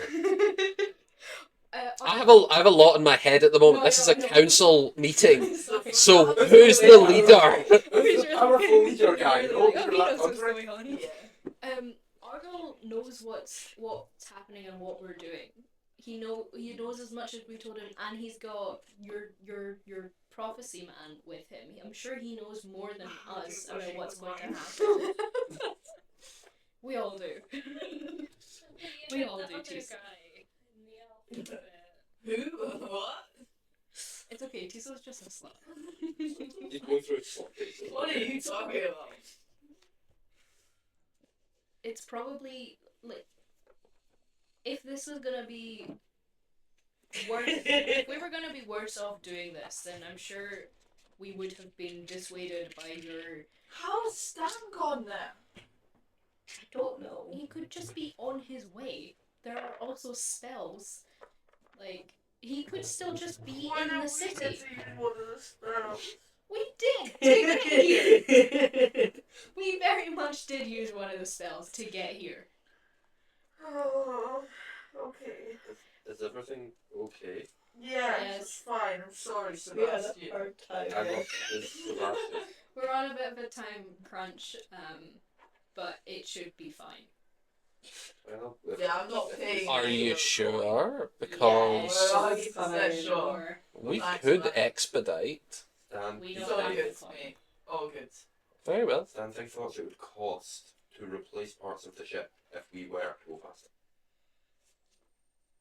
I have a lot in my head at the moment. No, This is no, a no. council meeting. Sorry. So who's the leader? Who's the powerful leader guy? Really Oh, like, oh, you're he that knows what's country? going on. Yeah. Argyle knows what's happening and what we're doing. He knows as much as we told him, and he's got your prophecy man with him. I'm sure he knows more than us about what's going to happen. We all do. We all the do other too. guy in the alphabet. Who? What? It's okay. Tiso's just a slut. He's going through a slot phase. What are you talking about? It's probably like if this was gonna be worse. If we were gonna be worse off doing this, then I'm sure we would have been dissuaded by your. How is Stan gone then? I don't know. He could just be on his way. There are also spells. Like, he could still just be in the city. One of the spells? We did to get here. We very much did use one of the spells to get here. Oh, okay. Is everything okay? Yeah, Yes. it's fine. I'm sorry, We had Sebastian. a hard time. I love this Sebastian. We're on a bit of a time crunch, but it should be fine. Well, Yeah, I'm not paying. Are you Yeah. sure? Yeah, Because Well, Yes. 100% sure. Sure. we Thanks, could man. expedite. Stan, We It's don't all have good, to mate. All good. Very well. Stan, think how much it would cost to replace parts of the ship if we were to go faster.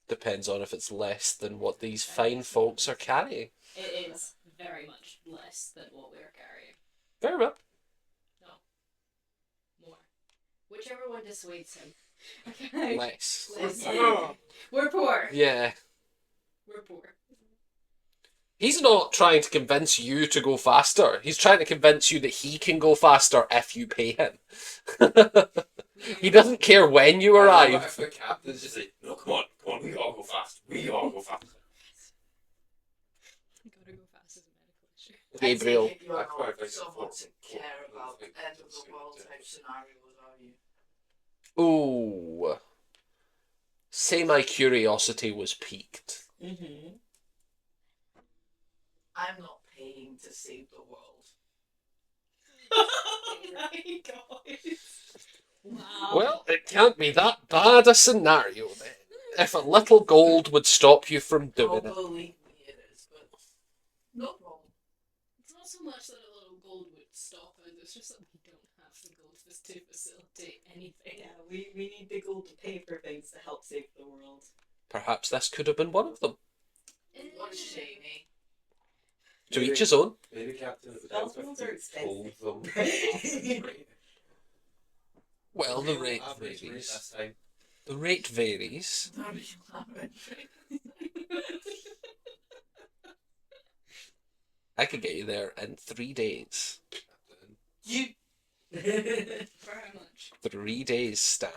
Depends on if it's less than what these fine folks are carrying. It is very much less than what we're carrying. Very well. More. Whichever one dissuades him. Okay. Less. Listen. We're poor. Yeah. We're poor. He's not trying to convince you to go faster. He's trying to convince you that he can go faster if you pay him. He doesn't care when you If arrive. the captain's just like, no, come on, we gotta go fast. We gotta go fast. Gotta go fast as a medical issue. Gabriel. I take it you're That's why I not think someone it's to four- care four- about four- end of the four- world four- type scenarios, are you? Ooh. Say my curiosity was piqued. Mm-hmm. I'm not paying to save the world. Oh my god. Wow. Well, it can't be that bad a scenario then. If a little gold would stop you from doing it. Believe me, it is, but no problem. It's not so much that a little gold would stop us, it's just that we don't have the gold to facilitate anything. Yeah, we need the gold to pay for things to help save the world. Perhaps this could have been one of them. What a shame, eh? To each his own. Maybe Captain, it would Spells help if are we expensive. told them. Well, the rate Average rate varies. this time. The rate varies. I could get you there in 3 days. You. For how much? 3 days, Stan.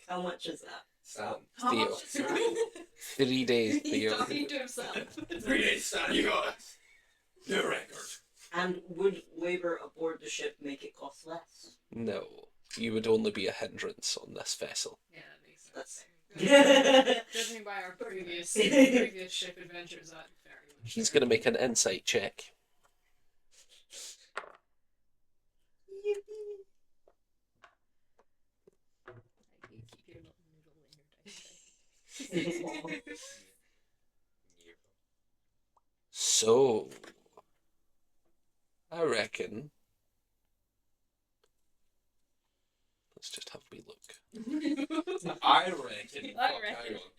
How much is that? Stan. How Theo. much is it? 3 days, He's Theo. talking to himself. 3 days, Stan, you got it. New record. And would labor aboard the ship make it cost less? No, you would only be a hindrance on this vessel. Yeah, that makes That's- sense. Judging by our previous ship adventures, that very much. He's going to make an insight check. You keep your little noodle in your dice tray. So, I reckon. Let's just have a wee look. I reckon. I Fuck, reckon. hang on.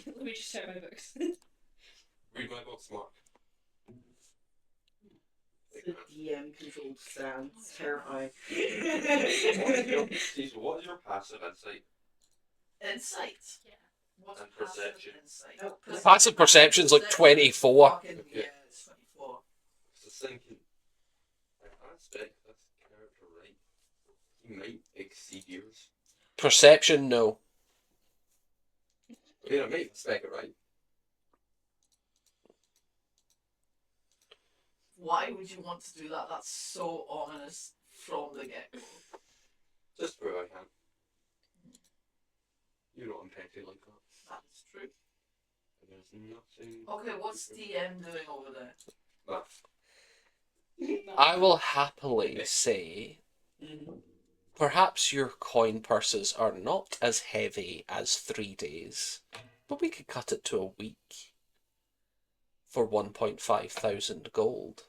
Let me just check my books. Read my books, Mark. The DM controlled Stan. It's terrifying. What is your passive insight? Insight. Yeah. What's And passive perception. insight? Oh, Passive perception's like 24. Fucking, yeah, it's 24. Just thinking. I expect this character right. He might exceed yours. Perception, no. I mean, I might expect it right. Why would you want to do that? That's so ominous from the get-go. Just where I can. You know I'm petty like that. That's true. And there's nothing. Okay, what's DM doing over there? Math. I will happily say Mhm. perhaps your coin purses are not as heavy as 3 days, but we could cut it to a week for 1.5 thousand gold.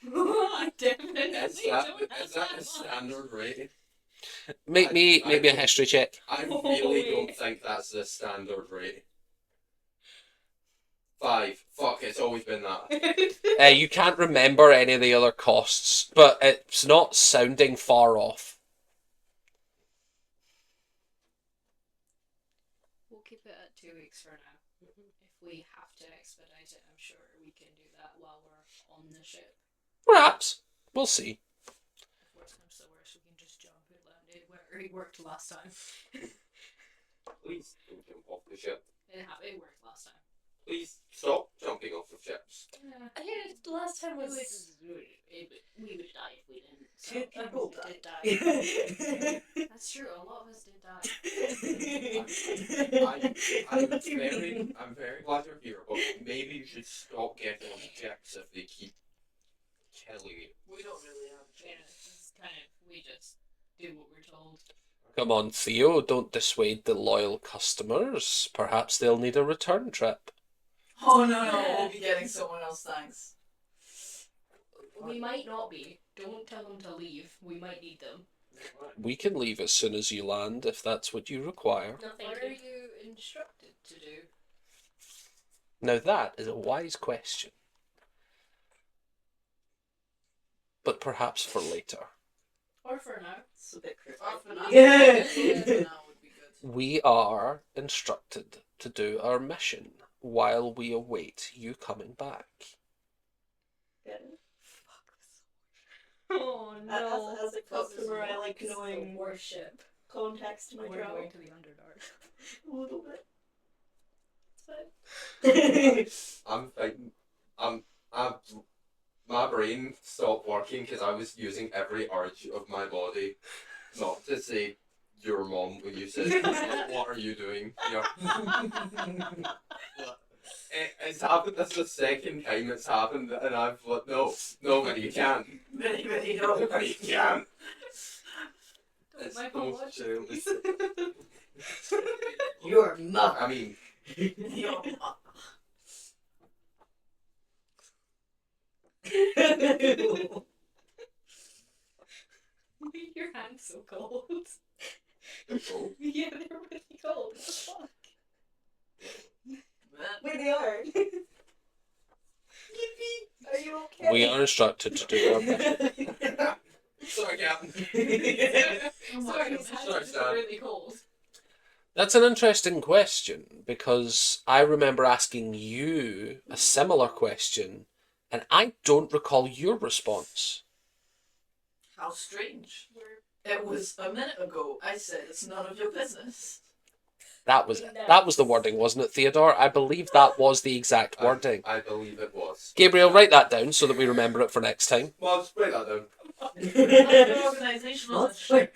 I definitely Is don't that have is that that a much. standard rate? Make me a history check. I really don't think that's the standard rate. 5. Fuck, it's always been that. You can't remember any of the other costs, but it's not sounding far off. We'll keep it at 2 weeks for now. If expedite it, I'm sure we can do that while we're on the ship. Perhaps. We'll see. If worse comes to worse, we can just jump and land it where it worked last time. Please don't jump off the ship. It worked last time. Please stop jumping off of ships. I heard the last time We was. would die if we didn't. So Two people did died. die. That's true. A lot of us did die. I'm very glad you're here, but maybe you should stop getting on ships if they keep killing you. We don't really have a Yeah, choice. it's kind of we just do what we're told. Come on, Theo, don't dissuade the loyal customers. Perhaps they'll need a return trip. Oh no, we'll be getting someone else, thanks. We might not be. Don't tell them to leave. We might need them. We can leave as soon as you land, if that's what you require. No, thank What are you. you instructed to do? Now that is a wise question. But perhaps for later. Or for now. It's a bit cryptic. For now, Yeah. for now would be good. We are instructed to do our mission while we await you coming back. Oh no. As a customer, I like It's the knowing worship. context to my We're travel. going to the Underdark. A little bit. My brain stopped working because I was using every arch of my body, not to say your mom when you said, "What are you doing?" It's happened. That's the second time it's happened, and I've like, no, you can't. Really, Nobody you can't. Don't It's mind the my most watch, childish. Your mother. I mean, Yo, Your hand's so cold. oh, Yeah, they're really cold. What the fuck? Wait, they are. Yippee! Are you okay? We are instructed to do our mission. sorry, Captain. Sorry, his hands Sorry, are Stan. really cold. That's an interesting question, because I remember asking you a similar question, and I don't recall your response. how strange. It was a minute ago. I said it's none of your business. That was the wording, wasn't it, Theodore? I believe that was the exact wording. I believe it was. Gabriel, write that down so that we remember it for next time. Well, just write that down. Organizational shit.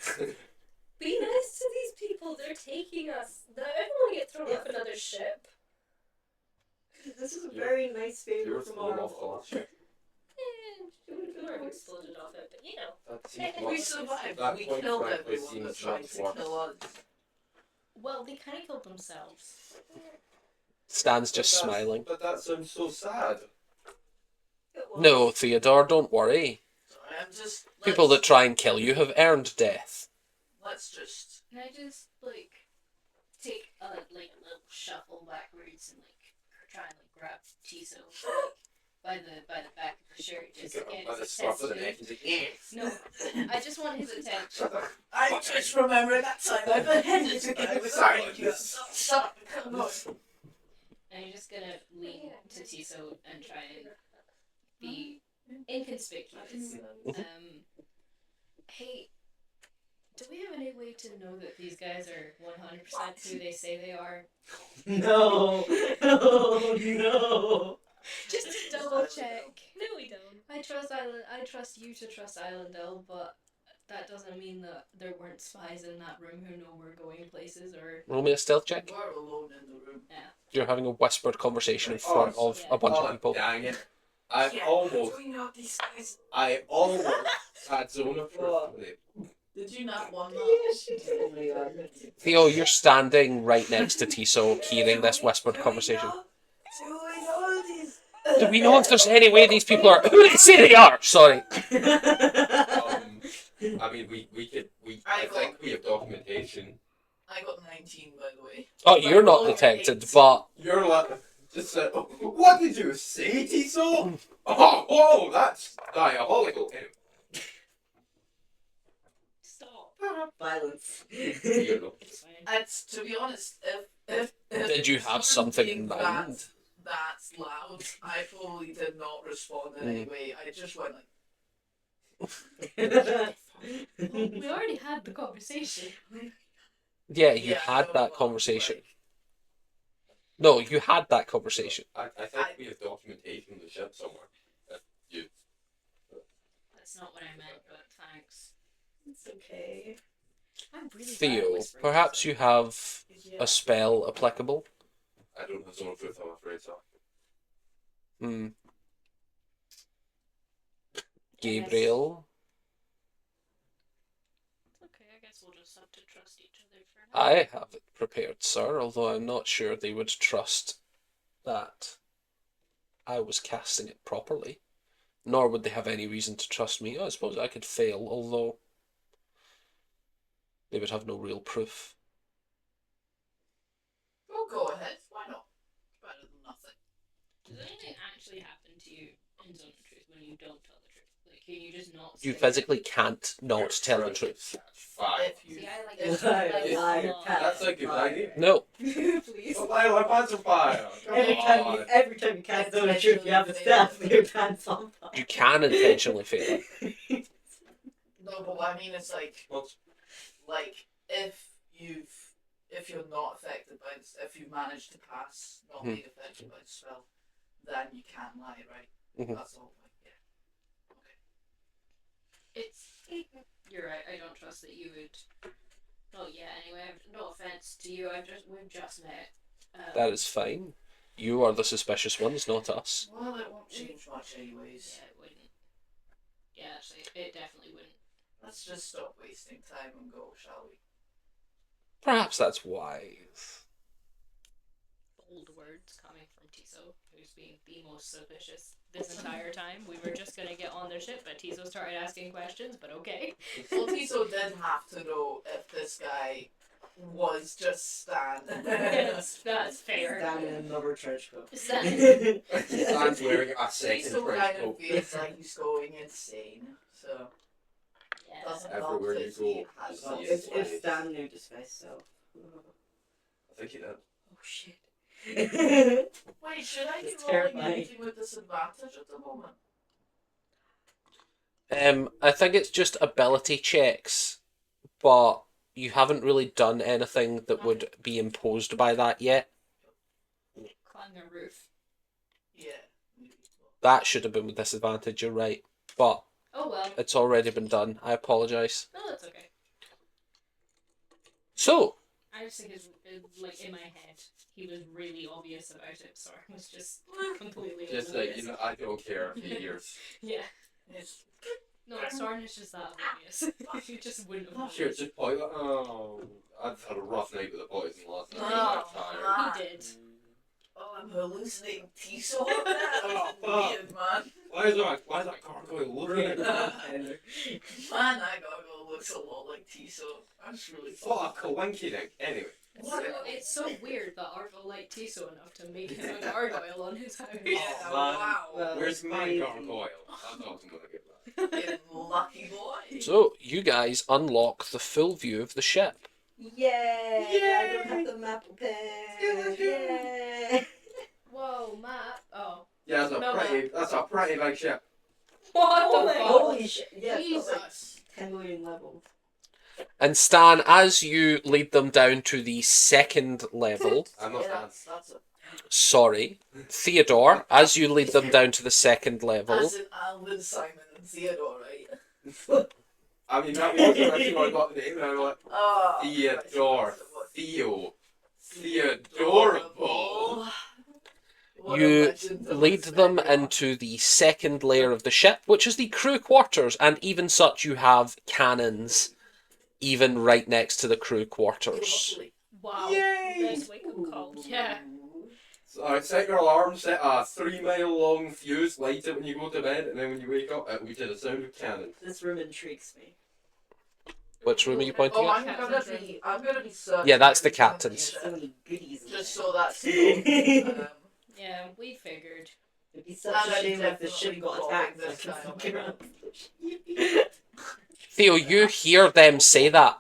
Be nice to these people. They're taking us. Everyone will get thrown off another ship. This is a very nice favor You're from thrown our off the last ship. We would have exploded off it, but you know. That seems We much- survived. that We point killed frankly everyone that seems tried much to worse. kill us. Well, they kind of killed themselves. Stan's just But that's- smiling. But that sounds so sad. No, Theodore, don't worry. Sorry, I'm just. People that try and kill you have earned death. Let's just. Can I just take a little shuffle backwards and try and grab Tiso by the back of the shirt just to get By the his scruff of the neck, attention? he's like, No, I just want his attention. I just remember that time I beheaded you. I was Sorry. Stop. Come on. And I'm just gonna lean to Tiso and try and be inconspicuous. Hey, do we have any way to know that these guys are 100% who they say they are? No. Oh, no. Just to double check. No, we don't. I trust you to trust Islandel, but that doesn't mean that there weren't spies in that room who know we're going places or. Roll me a stealth check. We're alone in the room. Yeah. You're having a whispered conversation in front of a bunch of people. Dang it. I almost had zone of truth. Did you not want that? Theo, you're standing right next to Tiso, hearing this whispered conversation. Do we know if there's any way these people are who they say they are? Sorry. I mean, I think we have documentation. I got 19, by the way. Oh, you're not detected, but You're like, just said, what did you say, Tiso? Oh, that's diabolical. Anyway, Stop. Violence. you know. It's fine. And to be honest, if did you have we're something being in that mind? that's loud. I probably did not respond in any way. I just went like, Well, we already had the conversation. Yeah, you Yeah, had no, that but, conversation. like, No, you had that conversation. I think we have documentation of the ship somewhere. You. That's not what I meant, but thanks. It's okay. I'm really bad at Theo, whispering, perhaps so- you have yeah. a spell applicable? I don't have someone truth, I'm afraid, so. Hmm. Yes. Gabriel? It's okay, I guess we'll just have to trust each other for now. I have it prepared, sir, although I'm not sure they would trust that I was casting it properly. Nor would they have any reason to trust me. I suppose I could fail, although they would have no real proof. Well, go ahead. Why not? Better than nothing. Does anything actually happen to you in Zone of Truth when you don't tell the truth? Like, can you just not say You it? physically can't not tell the truth. Fine. If you, See, I like if, Liar, if, liar, That's a good idea. No. Please. Oh, my pants are fire! Come on. Every time you cast Zone of Truth, you have to staff with your pants on fire. You can intentionally fail it. no, but what I mean is What's- like if you're not affected by this, if you manage to pass not being affected by the spell, then you can lie, right? Mhm. That's all. Like, yeah. It's. You're right. I don't trust that you would. Oh yeah. Anyway, no offense to you. We've just met. That is fine. You are the suspicious ones, not us. Well, it won't change much anyways. Yeah, it wouldn't. Yeah, actually, it definitely wouldn't. Let's just stop wasting time and go, shall we? Perhaps that's wise. Bold words coming from Tiso, who's been the most suspicious this entire time. We were just gonna get on their ship, but Tiso started asking questions. But okay. Well, Tiso did have to know if this guy was just Stan. Yes, that's fair. Down in another trench coat. Stan. Stan's wearing a second Tiso trench kind of coat. feels like he's going insane, so Yeah. doesn't help Everywhere that you he go, has you some see It's Yes. Stan new disguise, so. I think he did. Oh shit. Wait, should I be It's rolling terrifying. anything with disadvantage at the moment? I think it's just ability checks, but you haven't really done anything that would be imposed by that yet. Climb the roof. Yeah. That should have been with disadvantage, you're right. But Oh well. it's already been done. I apologise. No, that's okay. So, I just think it's like in my head, he was really obvious about it. Sorry, was just completely Just like, oblivious. I don't care for years. Yeah. It's, No, Sarn is just that obvious. You just wouldn't have. Sure, just point like, oh, I've had a rough night with the boys last night. Oh, I'm tired. He did. oh, I'm hallucinating Tiso. Oh, That's weird, man. Why is that gargoyle looking at me? Man, that gargoyle looks a lot like Tiso. That's really What a coincidence. Anyway. It's so weird that Arvo liked Tiso enough to make him a gargoyle on his house. Yeah, Oh, man. wow. Well, Where's my amazing. gargoyle? I'm not gonna get that. Getting lucky boy. so you guys unlock the full view of the ship. Yay! Yay! I don't have the map open. Yay! Whoa, map. Oh. Yeah, No, that's a pretty big ship. What Oh the my fuck? holy shit! Yeah, it's got like Jesus. 10 million levels. And Stan, as you lead them down to the second level, I'm not Yeah, standing. that's it. sorry, Theodore, as you lead them down to the second level, As in Alvin, Simon, and Theodore, right? I mean, that was actually when I got the name, and I was like, Oh, Theodore, Theo, Theodorable. What a you legend of lead them Australia. into the second layer of the ship, which is the crew quarters, and even such you have cannons even right next to the crew quarters. Lovely. Wow. Yay! Best wake up call. Yeah. So I set your alarm, set a 3-mile long fuse, light it when you go to bed, and then when you wake up, it will be to the sound of cannon. This room intrigues me. Which room are you pointing Oh, at? I'm gonna be searching. Yeah, that's the every time captain's. There's so many goodies in Just there. so that's known. Yeah, we figured. It'd be such And a I'm shame if the ship definitely got bombing attacked. this I can time. fuck around. Theo, you hear them say that.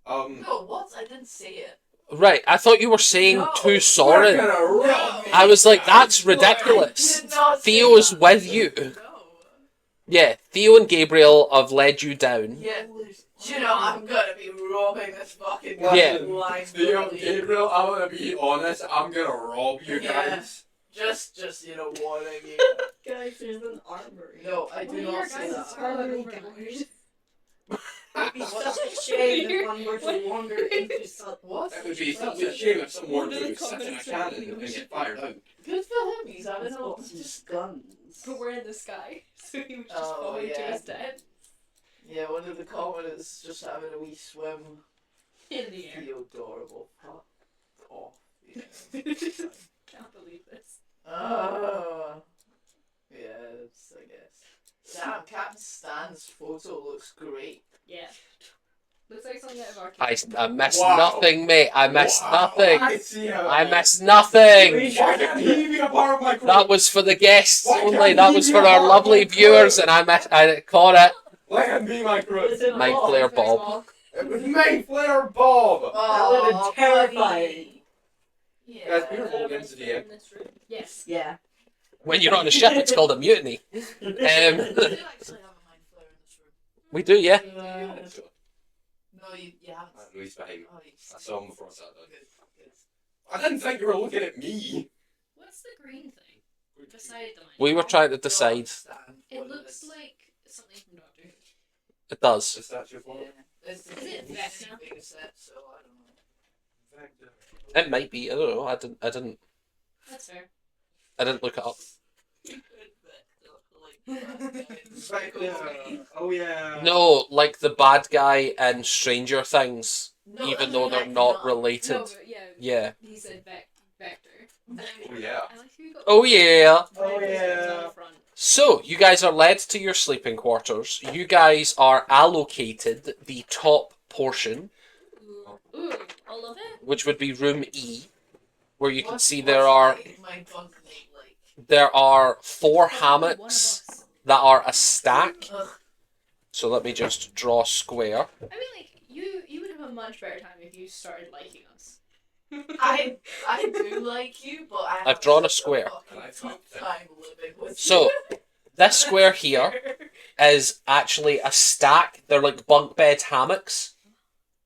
Um, No, what? I didn't say it. Right, I thought you were saying No. to We're Soren. gonna rob I was like, that's I ridiculous. did not say Theo's that. with you. No. Yeah, Theo and Gabriel have led you down. Yeah. You know, I'm gonna be robbing this fucking Yeah. guy blind. Theo, Gabriel, I'm gonna be honest, I'm gonna rob you Yeah. guys. Just warning you. Guys, there's an armory. No, I One do of your not say guys' that. armor Armory overlord. It'd be such a shame if one were to wander into such. What? It would be such a shame if someone One of the were to sit in a comments cannon said- and get fired out. Good for him. He's having It's a not just guns. But we're in the sky, so he was just Oh, falling to yeah. his death Yeah, one of the commoners just having a wee swim. in the air. Feel adorable. Fuck off. Yeah. Can't believe this. Oh. Yes, I guess. Damn, Captain Stan's photo looks great. Yeah. Looks like something out of our I missed Wow. nothing, mate. I missed nothing. I see how I missed nothing. Why can't he be a part of my crew? That was for the guests Why only. can't That he was be for a our part of lovely my viewers, crew? and I caught it. Let him be my crew. Was it Mind Bob? Flayer Thanks, Bob. It was Mind Flayer Bob. That would've been Oh, terrifying. buddy. Yeah. Guys, we're holding into the In this room. Yes. Yeah. When you're on a ship, it's called a mutiny. We do actually have a mind flayer in this room. We do, yeah. No, you haven't. No, he's behind me. Oh, I saw him before I sat down. Good, good. I didn't think you were looking at me. What's the green thing beside the mic? We were trying to decide. It looks like something from Doctor Who. It does. The statue of Yeah. Love. It's Is it Vecna? bigger set, so I don't know. It might be. I don't know. That's fair. I didn't look it up. Oh yeah. No, like the bad guy in Stranger Things, No, even I though mean, they're like, not related. No, but yeah. Yeah. He said Vector. Oh yeah. I like who you got. Oh yeah. Oh, yeah. On the front. So, you guys are led to your sleeping quarters. You guys are allocated the top portion, Ooh, I love it. which would be room E, where you can What's- see what's there are my bunk mate like? 4 One of hammocks us. that are a stack. Ugh. So let me just draw a square. I mean, like you would have a much better time if you started liking us. I do like you, but I I've have drawn a such square. fucking tough time living with So, you. this square here is actually a stack. They're like bunk bed hammocks.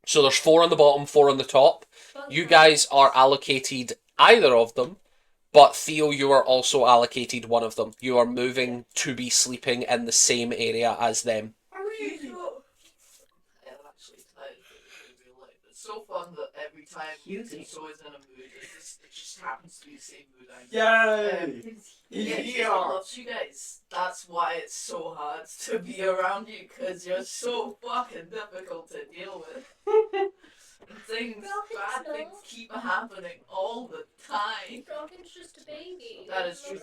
So there's 4 on the bottom, 4 on the top. You guys are allocated either of them, but Theo, you are also allocated one of them. You are moving to be sleeping in the same area as them. I'm actually tired of real life. It's so fun that every time Tiso is in a mood, it just happens to be the same mood I'm in. Yay! Yeah, He's he loves you guys. That's why it's so hard to be around you, because you're so fucking difficult to deal with. Things, bad things keep happening all the time. Robin's just a baby. That is true.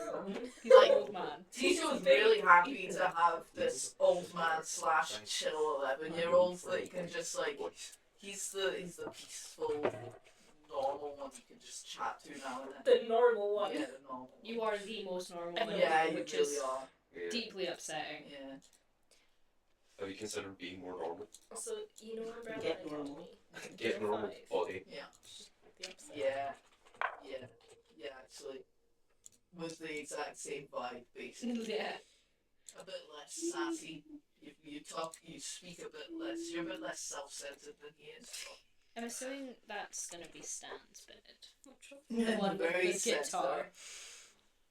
He's an Like, old man. Tiso's really happy to have this old man / chill 11-year-old that he can just like. He's the peaceful, normal one you can just chat to now and then. The normal one. Yeah, the normal. You are the most normal one, Yeah, you which really is are. Yeah. deeply upsetting. Yeah. Have you considered being more normal? Also, you know Umbrella Get told normal. me. Get You're normal 5. body. The upset. Yeah, actually. With the exact same vibe, basically. Yeah. A bit less sassy. You speak a bit less. You're a bit less self-centered than he is. I'm assuming that's gonna be Stan's bed. Yeah, one with very the guitar.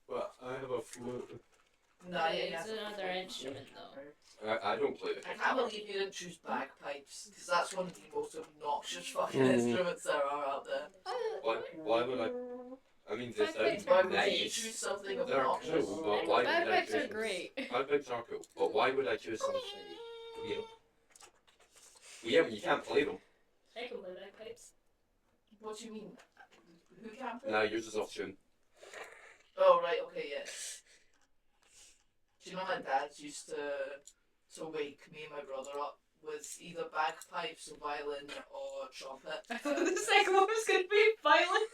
But I have a flute. No, It's another instrument, though. I don't play the I can't believe you didn't choose bagpipes, because that's one of the most obnoxious fucking Mm. instruments there are out there. Why would I? I mean, this Bagpipes sounds Why would you nice. choose something They're obnoxious? cool, but why would I Bagpipes choose are great. Bagpipes are cool, but why would I choose something? You know? Yeah, but you can't play them. I can play bagpipes. What do you mean? Who can't play? Nah, yours is off tune. Oh, right, okay, yeah. Do you know my dad used to wake me and my brother up with either bagpipes, or violin, or trumpet? I thought the second one was gonna be violent.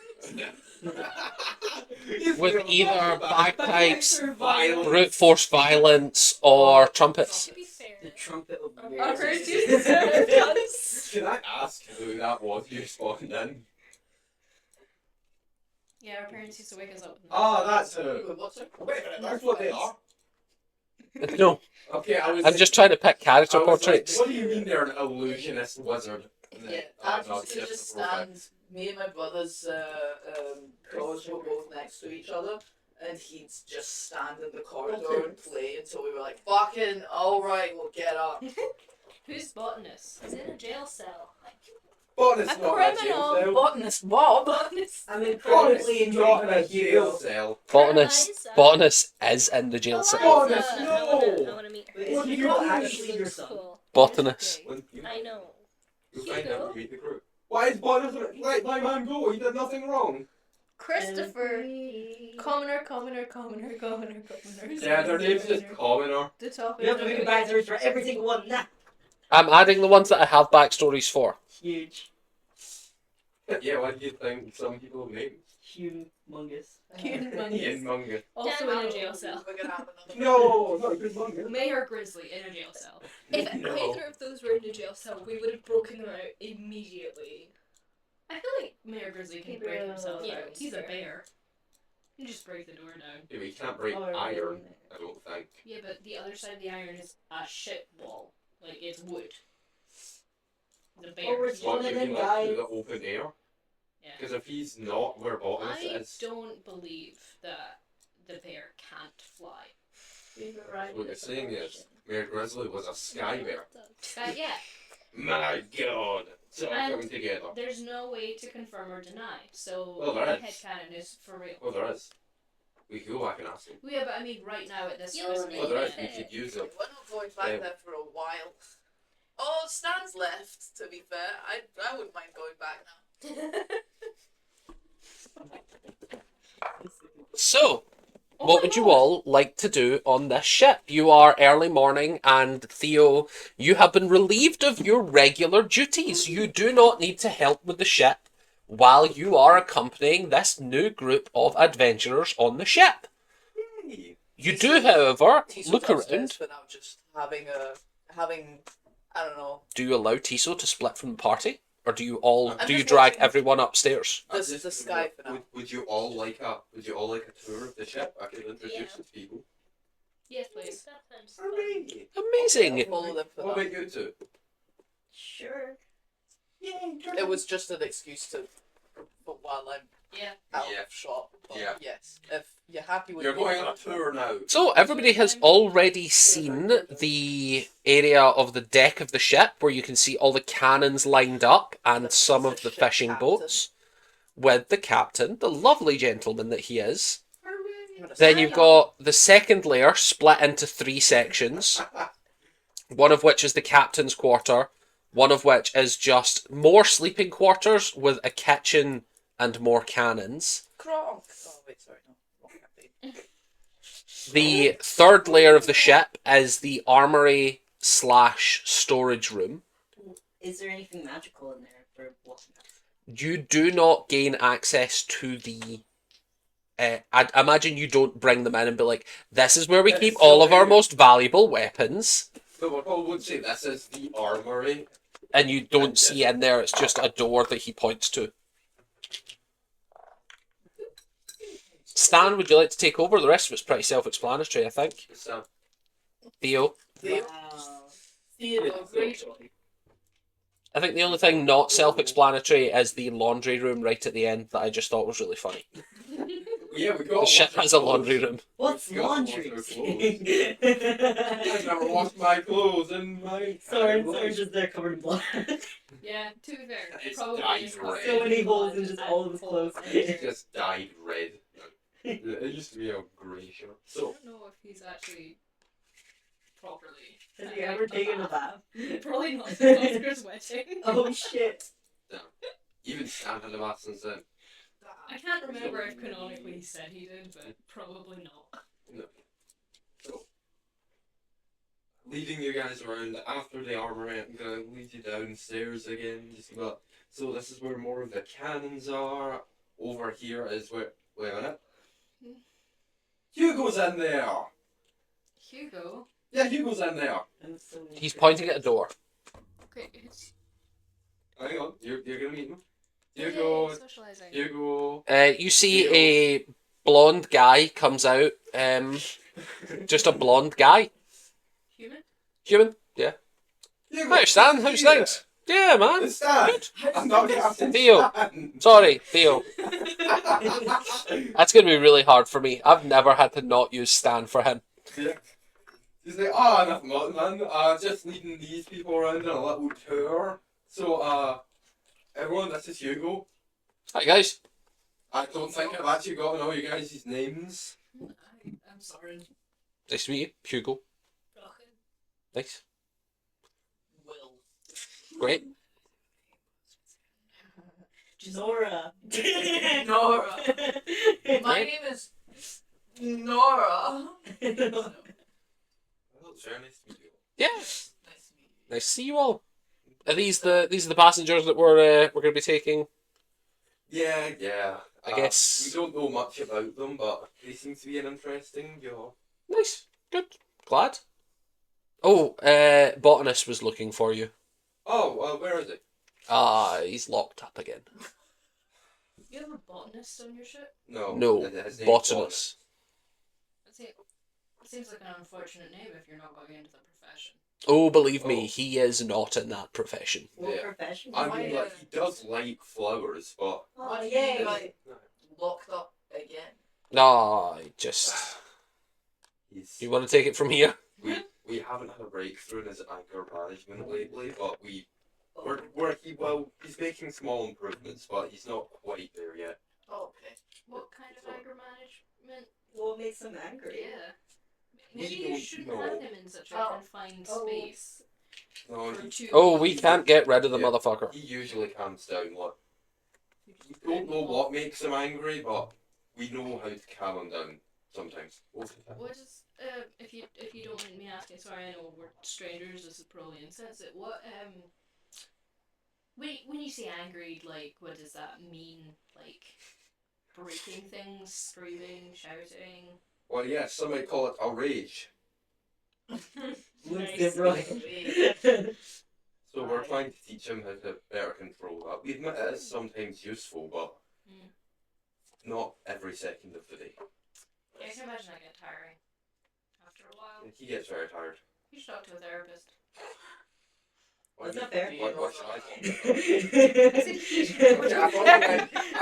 With either bagpipes, or violent. brute force violence, or trumpets. To be fair, The trumpet of I've war. I've heard you say guns. Can I ask who that was you spawned in? Yeah, our parents used to wake us up. Ah, that's Wait, what's it? Wait a minute, that's what they are. No, Okay, I'm just trying to pick character I was like, portraits. what do you mean they're an illusionist wizard? And then, Yeah, oh, Dad no, used it's to just just the prophet. stand. Me and my brother's clothes were both next to each other, and he'd just stand in the corridor and play until we were like, "Fucking all right, we'll get up." Who's botanist? He's in a jail cell. But it's A not criminal. a jail cell. Botanist Bob. Botanist. I'm But incredibly it's not intrigued by a jail Hugo. cell. Botanist is in the jail cell. Botanist, I no! wanna meet Wait, her. is What do Hugo you mean? actually your son? Cool. Botanist. When you I know. you find Hugo? out, you meet the crew. Why is Botanist let my man go? He did nothing wrong. Christopher. Commoner. Yeah, their name's just Commoner. The top We have to make a backstory for every single one. Nah. I'm adding the ones that I have backstories for. Huge. Yeah, what do you think some people name? Humongous. Ian Munger. Also in a jail cell. We're gonna have another. No, not a good Munger. Mayor Grizzly in a jail cell. If No. either of those were in a jail cell, we would have broken them out immediately. I feel like Mayor Grizzly can break himself Yeah, out. He's a fair. bear. You just break the door down. Yeah, but you can't break iron, I don't think. Yeah, but the other side of the iron is a shit wall. Like, it's wood. The bear. we're Yeah. still- What, you then, mean like guys- through the open air? Yeah. Because if he's not where Botanist I is, don't believe that the bear can't fly. what you're saying is Mayor Grizzly was a sky bear. Yeah, My god! It's all And- coming together. there's no way to confirm or deny. So Well, there my is. headcanon is for real. Well, there is. We could go back and ask him. Well, yeah, but I mean, right now at this You specific Well, there is. minute- We could use We're him. not going back there for a while. Oh, Stan's left. To be fair, I wouldn't mind going back now. So, what would you all like to do on this ship? You are early morning, and Theo, you have been relieved of your regular duties. You do not need to help with the ship while you are accompanying this new group of adventurers on the ship. Hey. You do, however, Tiso's look upstairs around. for now, just having I don't know. Do you allow Tiso to split from the party? Or do you all I'm do you just drag watching. everyone upstairs? This is the sky for now. Would you all like a tour of the ship? I could introduce Yeah. the people. Yes, please. That sounds fun. Hooray! Amazing. Follow them for What that. about you two? Sure. It was just an excuse to, but while I'm Yeah. out Yeah. of shot. But Yeah. yes, if you're happy with You're me, going on a tour now. So everybody has already seen the area of the deck of the ship where you can see all the cannons lined up and some of the fishing boats with the captain, the lovely gentleman that he is. I'm gonna Then say- you've got the second layer split into 3 sections, one of which is the captain's quarter, one of which is just more sleeping quarters with a kitchen and more cannons. Kronk. Oh wait, sorry, no, wrong campaign. The third layer of the ship is the armory / storage room. Is there anything magical in there for walking up? You do not gain access to the. I'd imagine you don't bring them in and be like, "This is where we That's keep so all of our weird. most valuable weapons," So what Paul would say, this is the armory. and you don't see in there. It's just a door that he points to. Stan, would you like to take over? The rest of it's pretty self-explanatory, I think. So, Theo, Wow. Theodore, great. I think the only thing not self-explanatory is the laundry room right at the end that I just thought was really funny. yeah, we got The ship has a laundry room. What's We've got laundry? water I've never washed my clothes in my Sorry, entire sorry, life. just there covered in blood. Yeah, to be fair, It's probably dyed just red. So many holes in just all of his clothes. It's just dyed red. It used to be a grey shirt. I So, don't know if he's actually properly. Has he ever taken a bath? Probably not since Oscar's wedding. Oh shit. even Stan had a bath since then. I can't remember if canonically he said he did, but probably not. No. So, leading you guys around after the armory, I'm gonna lead you downstairs again. Just about. So this is where more of the cannons are. Over here is where. Wait a minute. Hugo's in there. Hugo? Yeah, Hugo's in there. He's pointing at a door. Okay, it's. Hang on, you're gonna meet him. Hugo, Yay, socializing. Hugo. You see a blonde guy comes out. Just a blonde guy. Human? Human. Yeah. Hugo, Hi, Stan. How's things? Yeah, man. It's Stan. I'm not Captain Theo. Stan. Sorry, Theo. That's gonna be really hard for me. I've never had to not use Stan for him. Yeah. He's like, oh, nothing much, man. Just leading these people around on a little tour. So, everyone, this is Hugo. Hi, guys. I don't think I've actually gotten all you guys' names. I'm sorry. Nice to meet you, Hugo. Rochen. Nice. Will. Great. Nora. Nora. My Right. name is Nora. Well, it's very nice to meet you. Yeah. Nice to meet you. Nice to see you all. Are these the passengers that we're going to be taking? Yeah. I guess- We don't know much about them, but they seem to be an interesting job. Nice. Good. Glad. Oh, Botanist was looking for you. Oh, where is it? He's locked up again. You have a botanist on your ship? No. No, his name's Botanist. It seems like an unfortunate name if you're not going into the profession. Oh, believe me, Oh. he is not in that profession. What Yeah. profession? I mean, like, he does like flowers, but... Oh, But yay. he, like, locked up again. Nah, just... He's... You want to take it from here? We haven't had a breakthrough in his anger management lately, but he's making small improvements, but he's not quite there yet. Oh, okay. What kind of anger management? What makes him angry? Yeah. We Maybe you don't shouldn't know. have him in such a Oh. confined Oh. space. No, For 2 Oh, we weeks. can't get rid of the Yeah. motherfucker. he usually calms down. Like, we don't know what makes him angry, but we know how to calm him down sometimes. Most of the time. What is if you don't mind me asking, sorry, I know we're strangers, this is probably insensitive. What when you say angry, like what does that mean? Like breaking things, screaming, shouting? Well, yes, some might call it a rage. Nice. Right. So we're trying to teach him how to better control that. We admit it is sometimes useful, but Mm. not every second of the day. Yeah, I can imagine that get tiring after a while. He gets very tired. You should talk to a therapist. That's not fair. What should I talk I about? said he should Okay, talk to a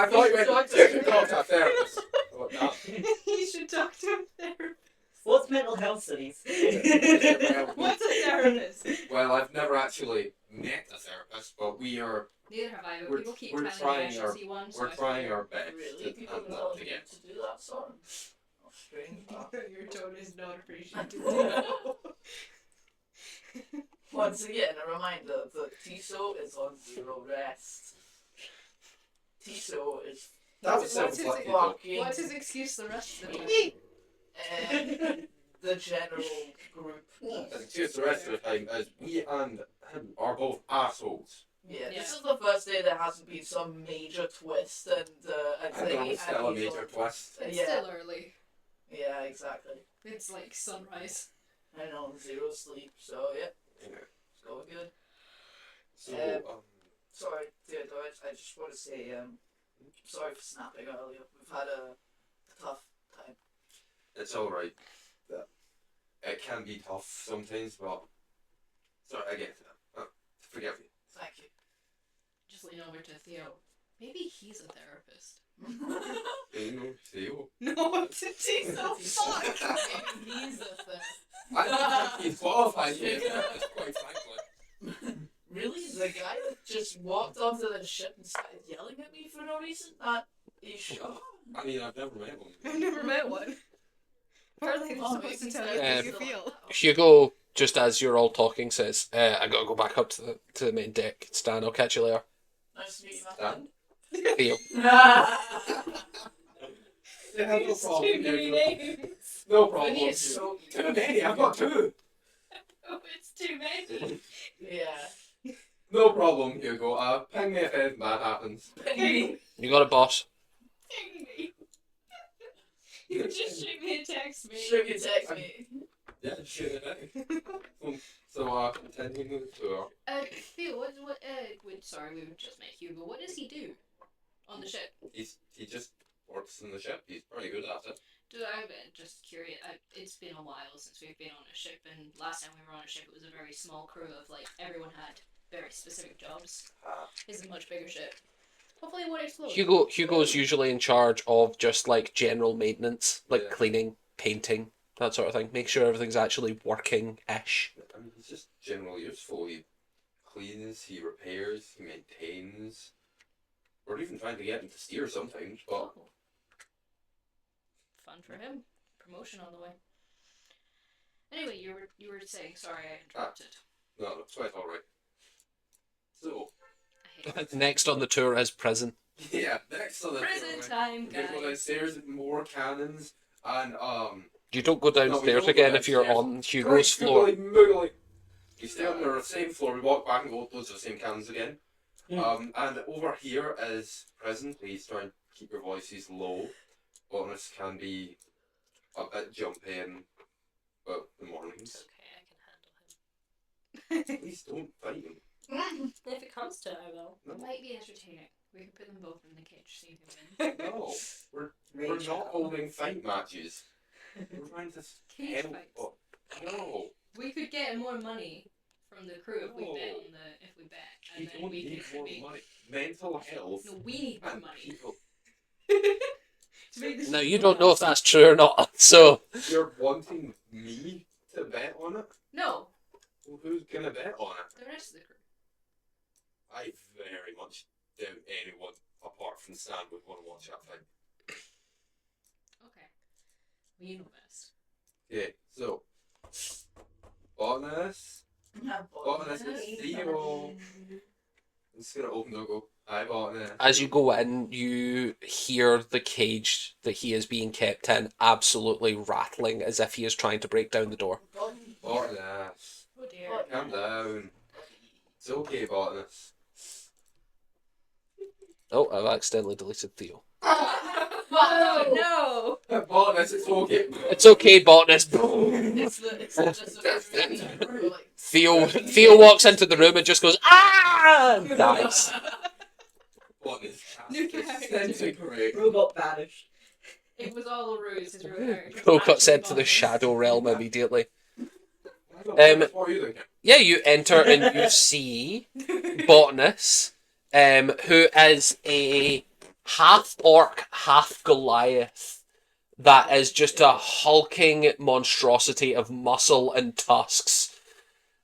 I thought you meant you should talk to a therapist. What, that? You should talk to a therapist. What's mental health studies? What's a therapist? Well, I've never actually met a therapist, but we are Neither have I, but We're- people keep we're telling me I trying should see one. So we're I trying figure- our best Really? to People handle tell that you again. to do that sort? Oh, strange. Your tone is not appreciated. Once again, a reminder that Tiso is on 0 rest. Tiso is That was What's his- self-inflicted, though. fucking What's his excuse the rest of the time? the general group. And just the rest of the time is we and him are both assholes. Yeah, Yeah. this is the first day there hasn't been some major twist and I thingy, think it's still a and he's major on- twist. It's Yeah. still early. Yeah, exactly. It's like sunrise. I know, 0 sleep, so yeah, You know. it's going good. So Sorry, Theodore, I just want to say, sorry for snapping earlier. We've had a tough time. it's alright. It can be tough sometimes, but sorry, I get that. Forgive you. Thank Just lean over to Theo. Maybe he's a therapist. You. Theo. No, it's a Tiso. Fuck. Maybe he's a therapist. I don't think he's qualified yet, quite frankly. Really? The guy that just walked onto the ship and started yelling at me for no reason? Are you sure? I mean, I've never met one. I've never met one. Apparently, they're Oh, supposed to maybe tell he's you how got you still feel. out. Hugo, just as you're all talking, says, I gotta go back up to the main deck. Stan, I'll catch you later. Nice to meet you, my Stan? friend. Theo. Yeah, no problem. Too many Hugo. names. No But problem. he is so Too many, I've got 2. Oh, it's too many. Yeah. No problem, Hugo. Ping me if anything bad happens. Penny. You got it, boss. Dang me. You just shoot me and text me. Should you text me? Yeah, shoot it. So, continuing with the tour. Theo, what, sorry, we just met Hugo. What does he do? On the ship. He just works in the ship. He's pretty good at it. I'm just curious. It's been a while since we've been on a ship, and last time we were on a ship, it was a very small crew of like everyone had very specific jobs. This is a much bigger ship. Hopefully, it won't explode. Hugo's usually in charge of just like general maintenance, like Yeah. cleaning, painting, that sort of thing. Make sure everything's actually working-ish. I mean, he's just generally useful. He cleans, he repairs, he maintains. We're even trying to get him to steer sometimes, but Oh. Fun for him. Promotion on the way. Anyway, you were saying. Sorry, I interrupted. no, it's quite alright. So, I hate it. Next on the tour is prison. yeah, next on the Prison time, we go guys. downstairs, more cannons, and You don't go downstairs go again if you're downstairs. on Hugo's floor. Moogly. We stay on the same floor, we walk back and go those are the same cannons again. Hmm. And over here is prison. Please try and keep your voices low. Bonus can be a bit jumpy in the It's mornings. okay, I can handle him. Please don't fight him. If it comes to it, I will. It might be entertaining. We could put them both in the cage, see who wins. No, we're Rage not battle. holding fight matches. We're trying to Cage help. fights. Oh, no, We could get more money from the crew if we bet No. on the if we bet, we and then don't we need could more make. money. Mental health No, we need more and money people. to make this. Now, you don't know if that's true or not, so... You're wanting me to bet on it? No, Well, who's gonna bet on it? the rest of the crew. I very much doubt anyone apart from Stan would want to watch that fight. Okay, well, you know best. Okay, so Bonus is 0. I'm just gonna open the go. Hi, Bonus. As you go in, you hear the cage that he is being kept in absolutely rattling as if he is trying to break down the door. Bonus, Oh dear. calm down. It's okay, Bonus. Oh, I've accidentally deleted Theo. Oh no! Bonus, it's okay. It's okay, botness. It's just a really like, Theo walks into the room and just goes, ah! And dies. Bonus. New character. Disintegrate. Robot banished. It was all a ruse. His real character. Pro got sent to the Shadow Realm immediately. What are you thinking? Yeah, you enter and you see Botnus, who is a half-orc, half-Goliath that is just a hulking monstrosity of muscle and tusks.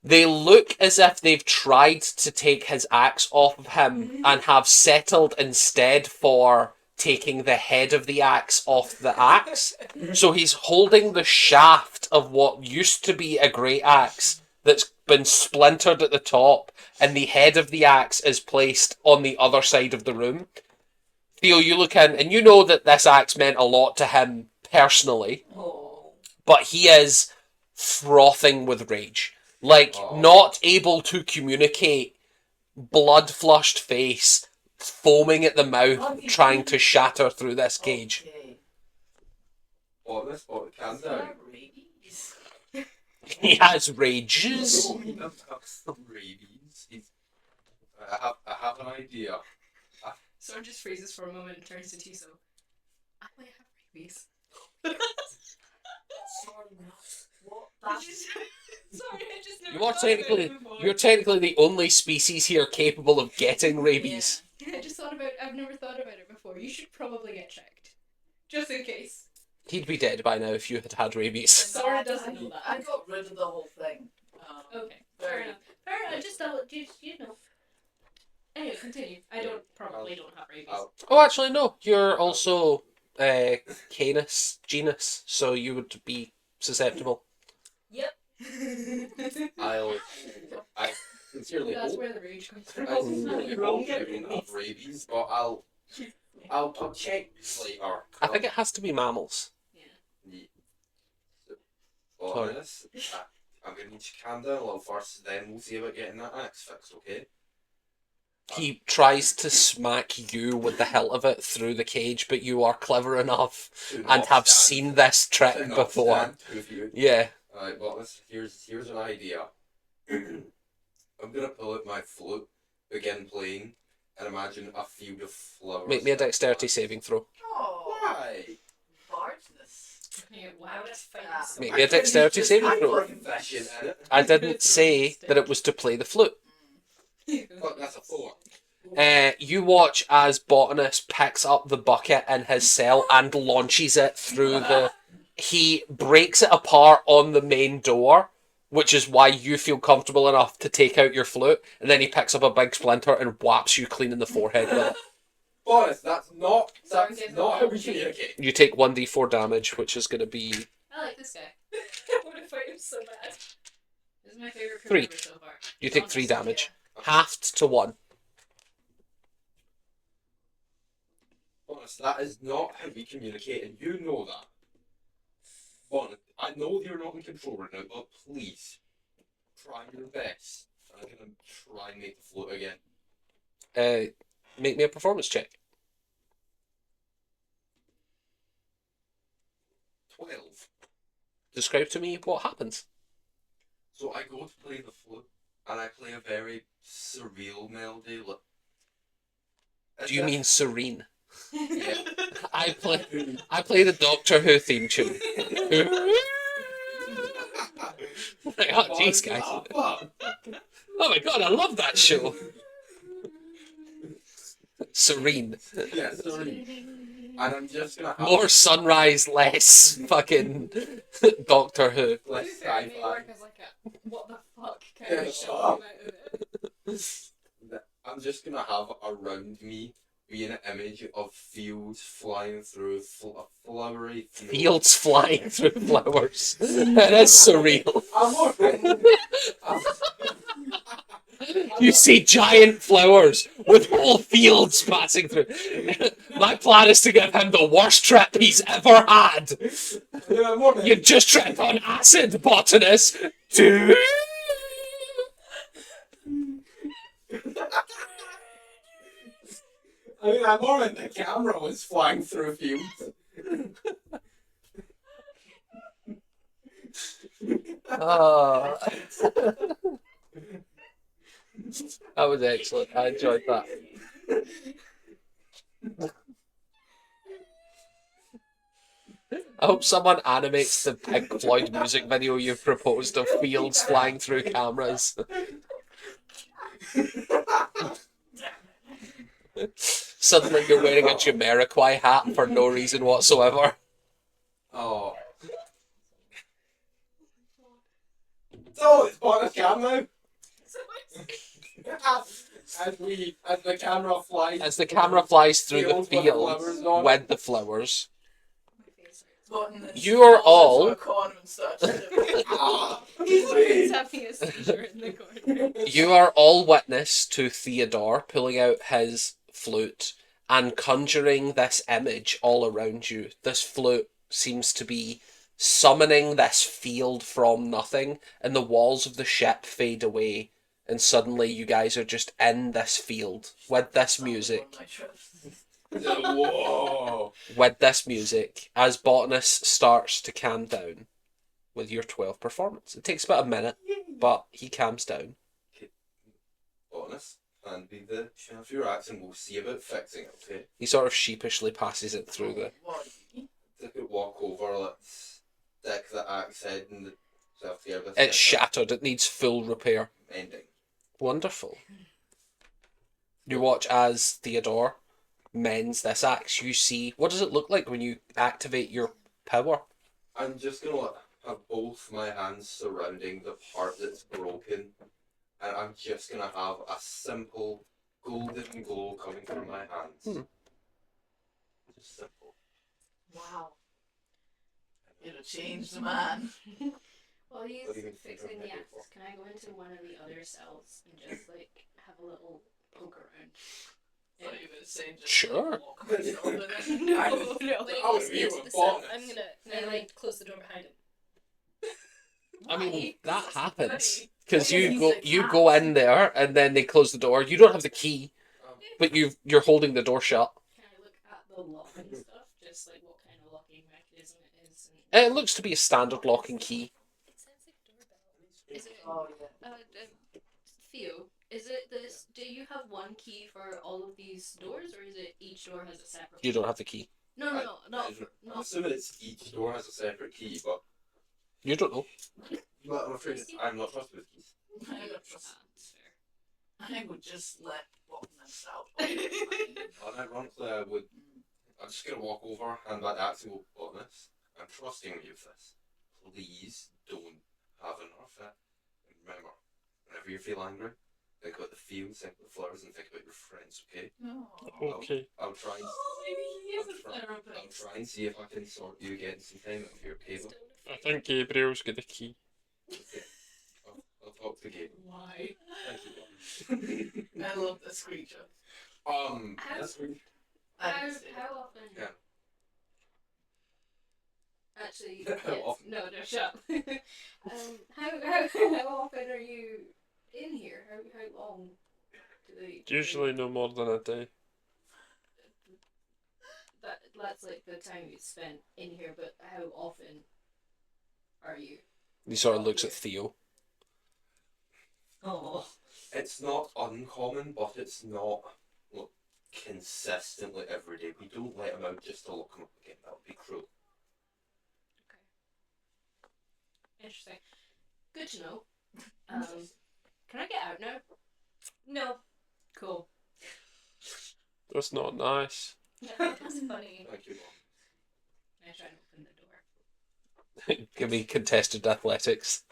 They look as if they've tried to take his axe off of him and have settled instead for taking the head of the axe off the axe. So he's holding the shaft of what used to be a great axe that's been splintered at the top, and the head of the axe is placed on the other side of the room. Theo, you look in, and you know that this axe meant a lot to him personally, but he is frothing with rage. Like, not able to communicate, blood-flushed face, foaming at the mouth, trying to shatter through this cage. okay. Bonus, calm Is down. that rabies? He has rages. Oh, he does have some rabies. I have an idea. Someone just freezes for a moment and turns to Tiso. I might have rabies. What? I just- Sorry, I just never You are thought about technically, it before. you're technically the only species here capable of getting rabies. I just thought about. I've never thought about it before. You should probably get checked, just in case. He'd be dead by now if you had rabies. Sora doesn't know that. I got rid of the whole thing. Okay, fair Very- enough. Fair enough. Just you know. Anyway, continue. I don't have rabies. Oh, actually, no. You're also Canis genus, so you would be susceptible. I sincerely That's hope where the rage comes I from. sincerely hope I don't have rabies, but I'll check later. I think it has to be mammals. Bonus. I'm gonna need you to calm down a little first, then we'll see about getting that axe fixed, okay? He tries to smack you with the hilt of it through the cage, but you are clever enough To and not have stand- seen this to trick not before. stand two of you. Yeah. Alright, Bonus, here's an idea. I'm gonna pull out my flute, begin playing, and imagine a field of flowers. Make me a dexterity saving throw. Oh, Why? bardness. Yeah, Wow, wow. that's fine. Ah. Make me a dexterity saving I'm throw. proficient in it. I didn't say that it was to play the flute. But that's a 4. You watch as Botanist picks up the bucket in his cell and launches it through the... He breaks it apart on the main door, which is why you feel comfortable enough to take out your flute, and then he picks up a big splinter and whaps you clean in the forehead with it. Boris, that's not Sorry, give how them we all communicate. You take 1d4 damage, which is going to be... I like this guy. I want to fight him so bad. This is my favorite crew 3. member so far. You take Honestly, 3 damage. Halved to 1. Boris, that is not how we communicate, and you know that. Boris, I know you're not in control right now, but please, try your best. And I'm going to try and make the float again. Make me a performance check. 12. Describe to me what happens. So I go to play the flute, and I play a very surreal melody. Do you mean serene? Yeah. I play the Doctor Who theme tune. Like, oh jeez, guys. Oh my god, I love that show. Serene. Yeah, serene. And I'm just gonna have More sunrise, less fucking Doctor Who. less To be fair, it may sci-fi. work as like a what the fuck kind Yeah, of show shut up. out of it. I'm just gonna have around me be an image of fields flying through flowery Fields flying through flowers. It is surreal. You see giant flowers with whole fields passing through. My plan is to give him the worst trip he's ever had. You just tripped on acid, Botanist. I mean, I'm more in the camera was flying through fields. Oh. That was excellent. I enjoyed that. I hope someone animates the Pink Floyd music video you've proposed of fields flying through cameras. Suddenly you're wearing a Jamiroquai hat for no reason whatsoever. Oh. So it's on the camera. As the camera flies. As the camera flies through the Fields with fields flowers on it. with the flowers, Botanist You are falls into all- a corner and starts to- He's having a seizure in the corner. you are all witness to Theodore pulling out his flute and conjuring this image all around you. This flute seems to be summoning this field from nothing, and the walls of the ship fade away, and suddenly you guys are just in this field with this music. My trips. Whoa. With this music, as Botanist starts to calm down with your 12 performance. It takes about a minute, but he calms down. Honest, and be the chef of your accent. We'll see about fixing it, okay? He sort of sheepishly passes it through the... What? Take it, walk over, let's stick the axe head in the self-care. It's shattered. It needs full repair. Ending. Wonderful. You watch as Theodore mends this axe. You see... What does it look like when you activate your power? I'm just gonna have both my hands surrounding the part that's broken, and I'm just gonna have a simple golden glow coming from my hands. Just simple. Wow. You'd have changed the man. While he's What do you think fixing you're the gonna axes, do? can I go into one of the other cells and just like have a little poke around? I thought you were saying just Sure. walk myself in it. No, no. When he I goes would be into with the cell, Botanist. I'm gonna like close the door behind him. I mean, that happens. Funny. Because I you guess go he's a you cat. go in there and then they close the door. You don't have the key, but you're holding the door shut. Can I look at the lock and stuff? Just like what kind of locking mechanism it is? It looks to be a standard lock and key. It sounds like a doorbell. Is it? Oh, yeah. Theo, Is it this? Do you have one key for all of these doors, or is it each door has a separate? You don't have the key. No, no, no, not I'm not. assuming it's each door has a separate key, but You don't know. I'm afraid I'm not trusted with keys. I don't trust. That's fair. I would just let botanists out. And ironically, I'm just gonna walk over, hand back the actual botanist. I'm trusting you with this. Please don't have enough. And remember, whenever you feel angry, think about the fields, think about the flowers, and think about your friends. Okay? No. Okay. I'll try and Maybe he is a I'll therapist. try and see if I can sort you again some time if you're okay. But I think Gabriel's got the key. okay. I'll talk to Gabe. Why? Thank you. I love this creature. That's weird. How often? Yeah. Actually, How yes. often? No, shut up. How often are you in here? How long do they? Usually no more than a day. That's like the time you spent in here, but how often are you? He sort of looks at Theo. Oh. It's not uncommon, but it's not consistently every day. We don't let him out just to look him up again. That would be cruel. Interesting. Good to know. Can I get out now? No. Cool. That's not nice. That's funny. Thank you, Mom. I try and open the door. Give me contested athletics.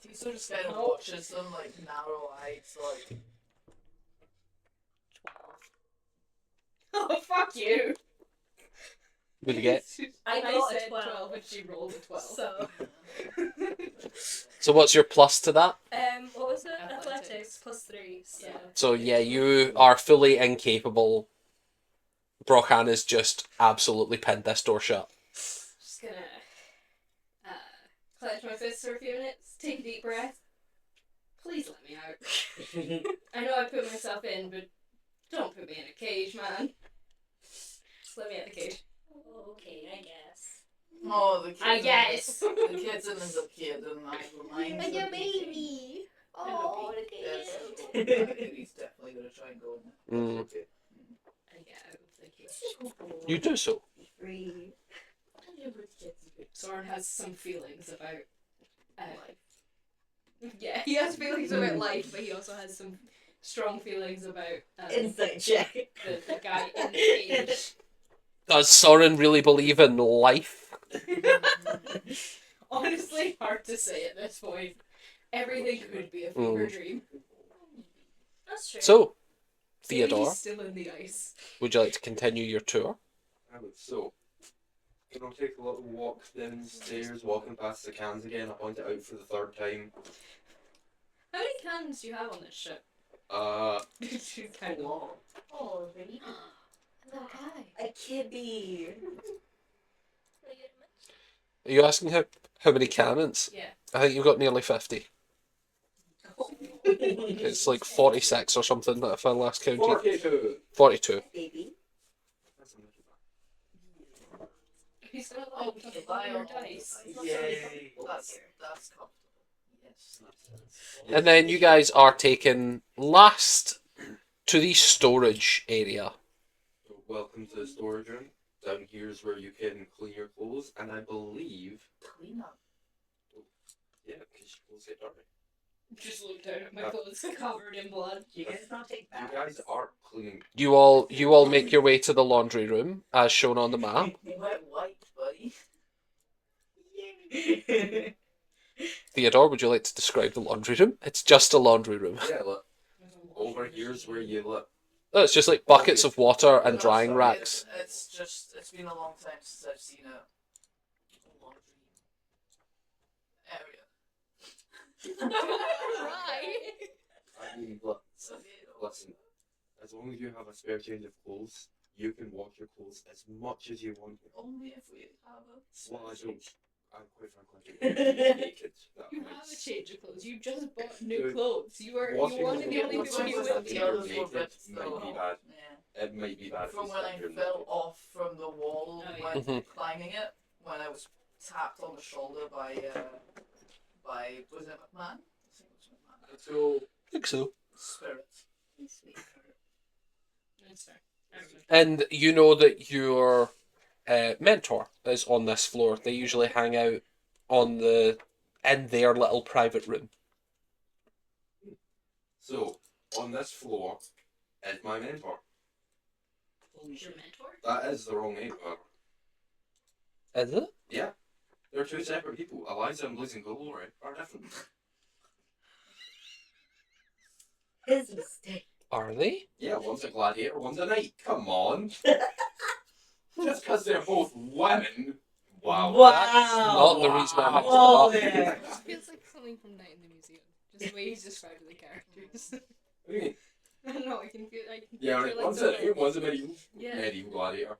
Tiso just kind of watches them like narrow-eyed, like. 12. Oh, fuck you! What do you get? I I got a said 12. 12 and she rolled a 12. So, So what's your plus to that? what was it? Athletics. Athletics +3. So. Yeah. So yeah, you are fully incapable. Brochan is just absolutely pinned this door shut. Just gonna clench my fists for a few minutes, take a deep breath. Please let me out. I know I put myself in, but don't put me in a cage, man. Just let me out of the cage. Okay, I guess. Oh, the kid. I guess. The kid's in as a kid, and I remind him. baby. Oh, look He's definitely gonna try and go in there. Mm. Okay. I get out of the cage. You do so. Free. Soren has some feelings about life. Yeah, he has feelings about life, but he also has some strong feelings about Insight check. the guy in the cage. Does Soren really believe in life? Honestly, hard to say at this point. Everything could be a fever dream. That's true. So, Maybe Theodore, he's still in the ice. would you like to continue your tour? So, take a little walk downstairs, walking past the cans again. I point it out for the third time. How many cans do you have on this ship? Kind of long. Oh, really? Little guy. A kiddie. Are you asking how many cannons? Yeah. I think you've got nearly 50. It's like 46 or something if I last counted. 42. 42. Baby. That's a little He's got Oh, like we can a buy fire our dice. Yay. That's comfortable. Yes. And then you guys are taken last to the storage area. So welcome to the storage room. Down here is where you can clean your clothes, and I believe, Clean up. yeah, because your clothes get dirty. Just looked down at my clothes covered in blood. You guys not take You baths? guys are cleaning. You all make your way to the laundry room as shown on the map. You went white, buddy. Theodore, would you like to describe the laundry room? It's just a laundry room. Yeah, look. Over here's where you look. Oh, it's just like buckets of water and No, drying sorry, racks. It's been a long time since I've seen a laundry area. Right. I mean, look, So, listen. As long as you have a spare change of clothes, you can wash your clothes as much as you want. only if we have a. Well, I don't. I'm quite frankly naked. You have a change of clothes. You just bought new Dude, clothes. You were washing one of the only clothes people who is went something to you're others were naked bits might be though. bad. Yeah. It might be bad. From if you when step I your fell naked. off from the wall Oh, when Mhm. climbing it, when I was tapped on the shoulder by was it McMahon? I think it was McMahon. So think so. Spirit. Sweet. That's fair. I don't know. And you know that your mentor is on this floor. They usually hang out in their little private room. So, on this floor is my mentor. Holy Your shit. mentor? That is the wrong name, however. Is it? Yeah. They're two separate people. Eliza and Blazing Glory are different. His mistake. Are they? Yeah, one's a gladiator, one's a knight. Come on. Just because they're both women. Wow. That's not the reason I mixed it Whoa up. there. It feels like something from Night in the Museum. Just the way he's described the characters. What do you mean? I don't know, I can picture Yeah, right. like One's the a little- one's a medieval Yeah. medieval gladiator.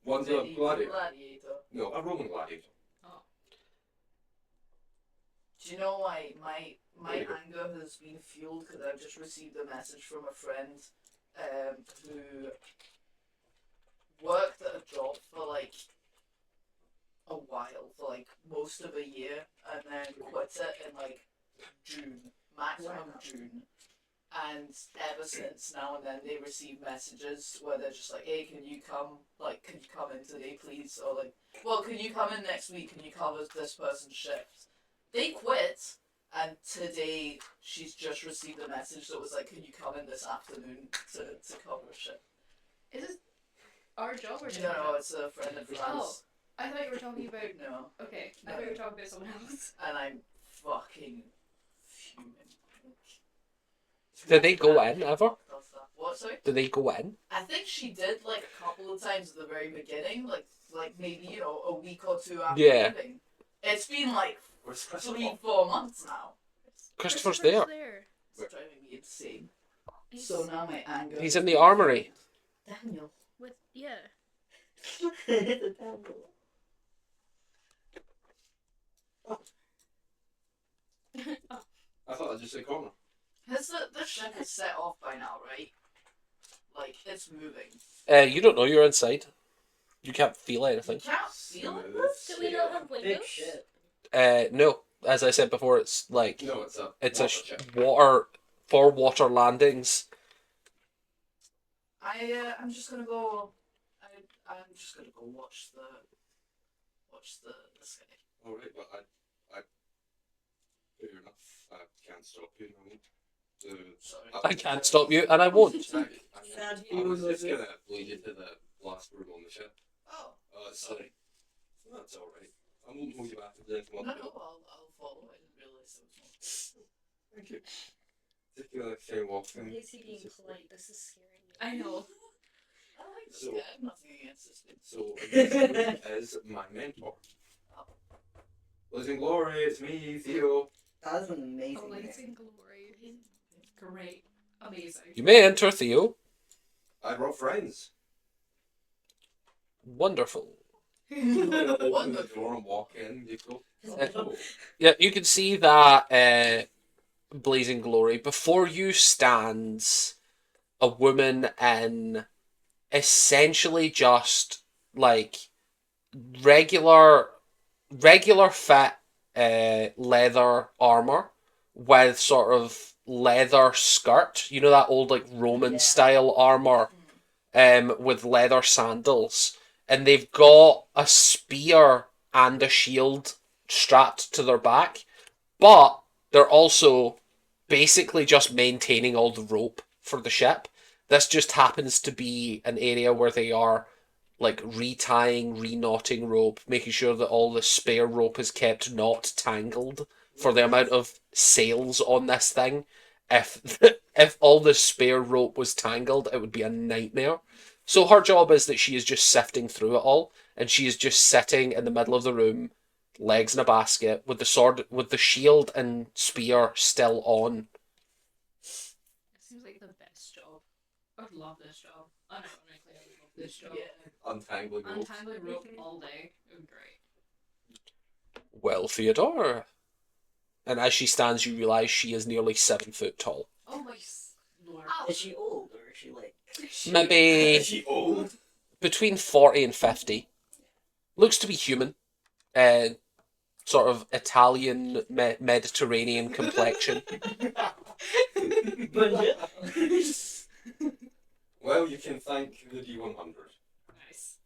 One's a Medieval gladiator. gladiator. No, a Roman gladiator. Do you know why my anger has been fueled? Because I've just received a message from a friend who worked at a job for like a while, for like most of a year, and then quit it in like June, maximum June. And ever since now and then, they receive messages where they're just like, "Hey, can you come? Like, can you come in today, please?" Or like, "Well, can you come in next week? Can you cover this person's shift?" They quit, and today she's just received a message that was like, "Can you come in this afternoon to cover a shift?" Is this our job or No, different no, job? it's a friend of Oh. France. I thought you were talking about. No, Okay, I thought you were talking about someone else. and I'm fucking fuming. Did they go in ever? What, sorry? Do they go in? I think she did like a couple of times at the very beginning, like maybe a week or two after Yeah. leaving. It's been like Where's Christopher? 3-4 months now. Christopher's there. It's driving me insane. So now my anger. He's in the armory. Daniel. With yeah. It's a Daniel. I thought I'd just say corner. Has the ship is set off by now, right? Like it's moving. You don't know. You're inside. You can't feel You anything. can't feel it. Do we not have Big windows? shit. No. As I said before, it's like No, it's a it's water ship. water for water landings. I'm just gonna go. I'm just gonna go watch the sky. Alright, but I fair enough. I can't stop you now. Sorry. I can't stop you, and I won't. Sad I was view just of gonna lead you to the last room on the ship. Oh, Sorry. That's alright. I won't hold you back if there's anything no, more to do. I'll follow. I didn't realize it was Thank you. Just gonna kind of walk in. Why is he being polite? This is scaring me. I know. I like this So- guy. I have nothing against this dude. So, this is my mentor. Losing Glory, it's me, Theo. That was an amazing. Oh, name. Blazing Glory. Great. Amazing. You may enter, Theo. I brought friends. Wonderful. Open the door and walk in, you go. Oh, Yeah, you can see that blazing glory. Before you stands a woman in essentially just like regular fit leather armor with sort of leather skirt. You know that old like Roman Yeah. style armor with leather sandals. And they've got a spear and a shield strapped to their back, but they're also basically just maintaining all the rope for the ship. This just happens to be an area where they are like retying, reknotting rope, making sure that all the spare rope is kept not tangled for the amount of sails on this thing. If all the spare rope was tangled, it would be a nightmare. So her job is that she is just sifting through it all, and she is just sitting in the middle of the room, legs in a basket, with the sword, with the shield and spear still on. It seems like the best job. I would love this job. Unironically, I would love this job. Yeah. untangling ropes. Untangling rope all day. It would be great. Well, Theodora. And as she stands, you realise she is nearly 7 foot tall. Oh my lord. Is she old or is she like? Maybe Is she old? between 40 and 50. Looks to be human. Sort of Italian Mediterranean complexion. Bonjour. Well, you can thank the D100. Nice.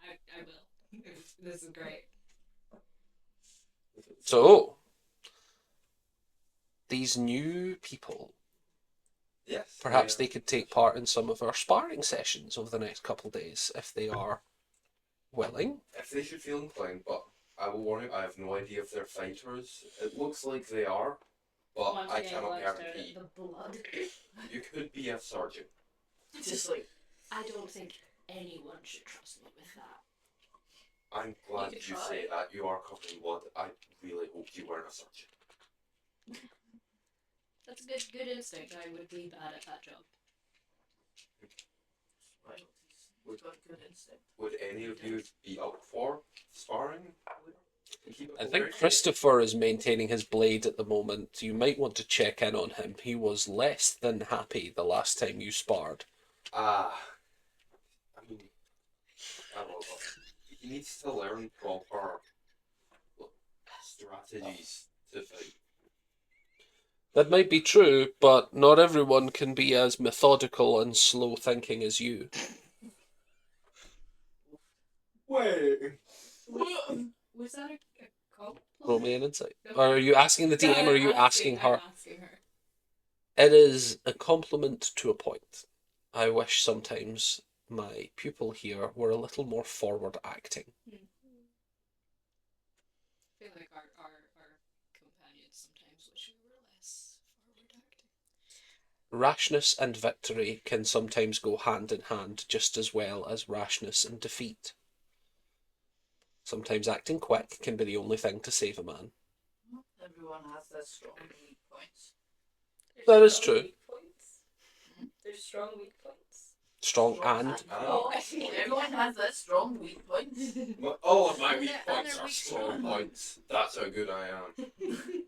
I will. This is great. So, these new people, Yes. perhaps they could take part in some of our sparring sessions over the next couple of days if they are willing. If they should feel inclined, but I will warn you, I have no idea if they're fighters. It looks like they are, but Once I again, cannot glanced down guarantee. at the blood. You could be a sergeant. Just like, I don't think anyone should trust me with that. I'm glad could you try. say that. You are covered in blood. I really hope you weren't a sergeant. That's a good instinct. I would be bad at that job. right, we've got good instinct. Would any of you be up for sparring? Keep it I very think Christopher is maintaining his blade at the moment. You might want to check in on him. He was less than happy the last time you sparred. I mean, I don't know. He needs to learn proper strategies to fight. That might be true, but not everyone can be as methodical and slow thinking as you. Wait. Was that a compliment? Roll me an insight. Or are you asking the DM or are you asking her? I'm asking her. It is a compliment to a point. I wish sometimes my pupil here were a little more forward acting. I feel like our companions sometimes wish we were less forward acting. Rashness and victory can sometimes go hand in hand just as well as rashness and defeat. Sometimes acting quick can be the only thing to save a man. Everyone has their strong and weak points. That is true. Weak points. There's strong weak points. Strong and Oh, everyone has their strong weak points. All of my And weak they're- and points they're are weak strong points. That's how good I am.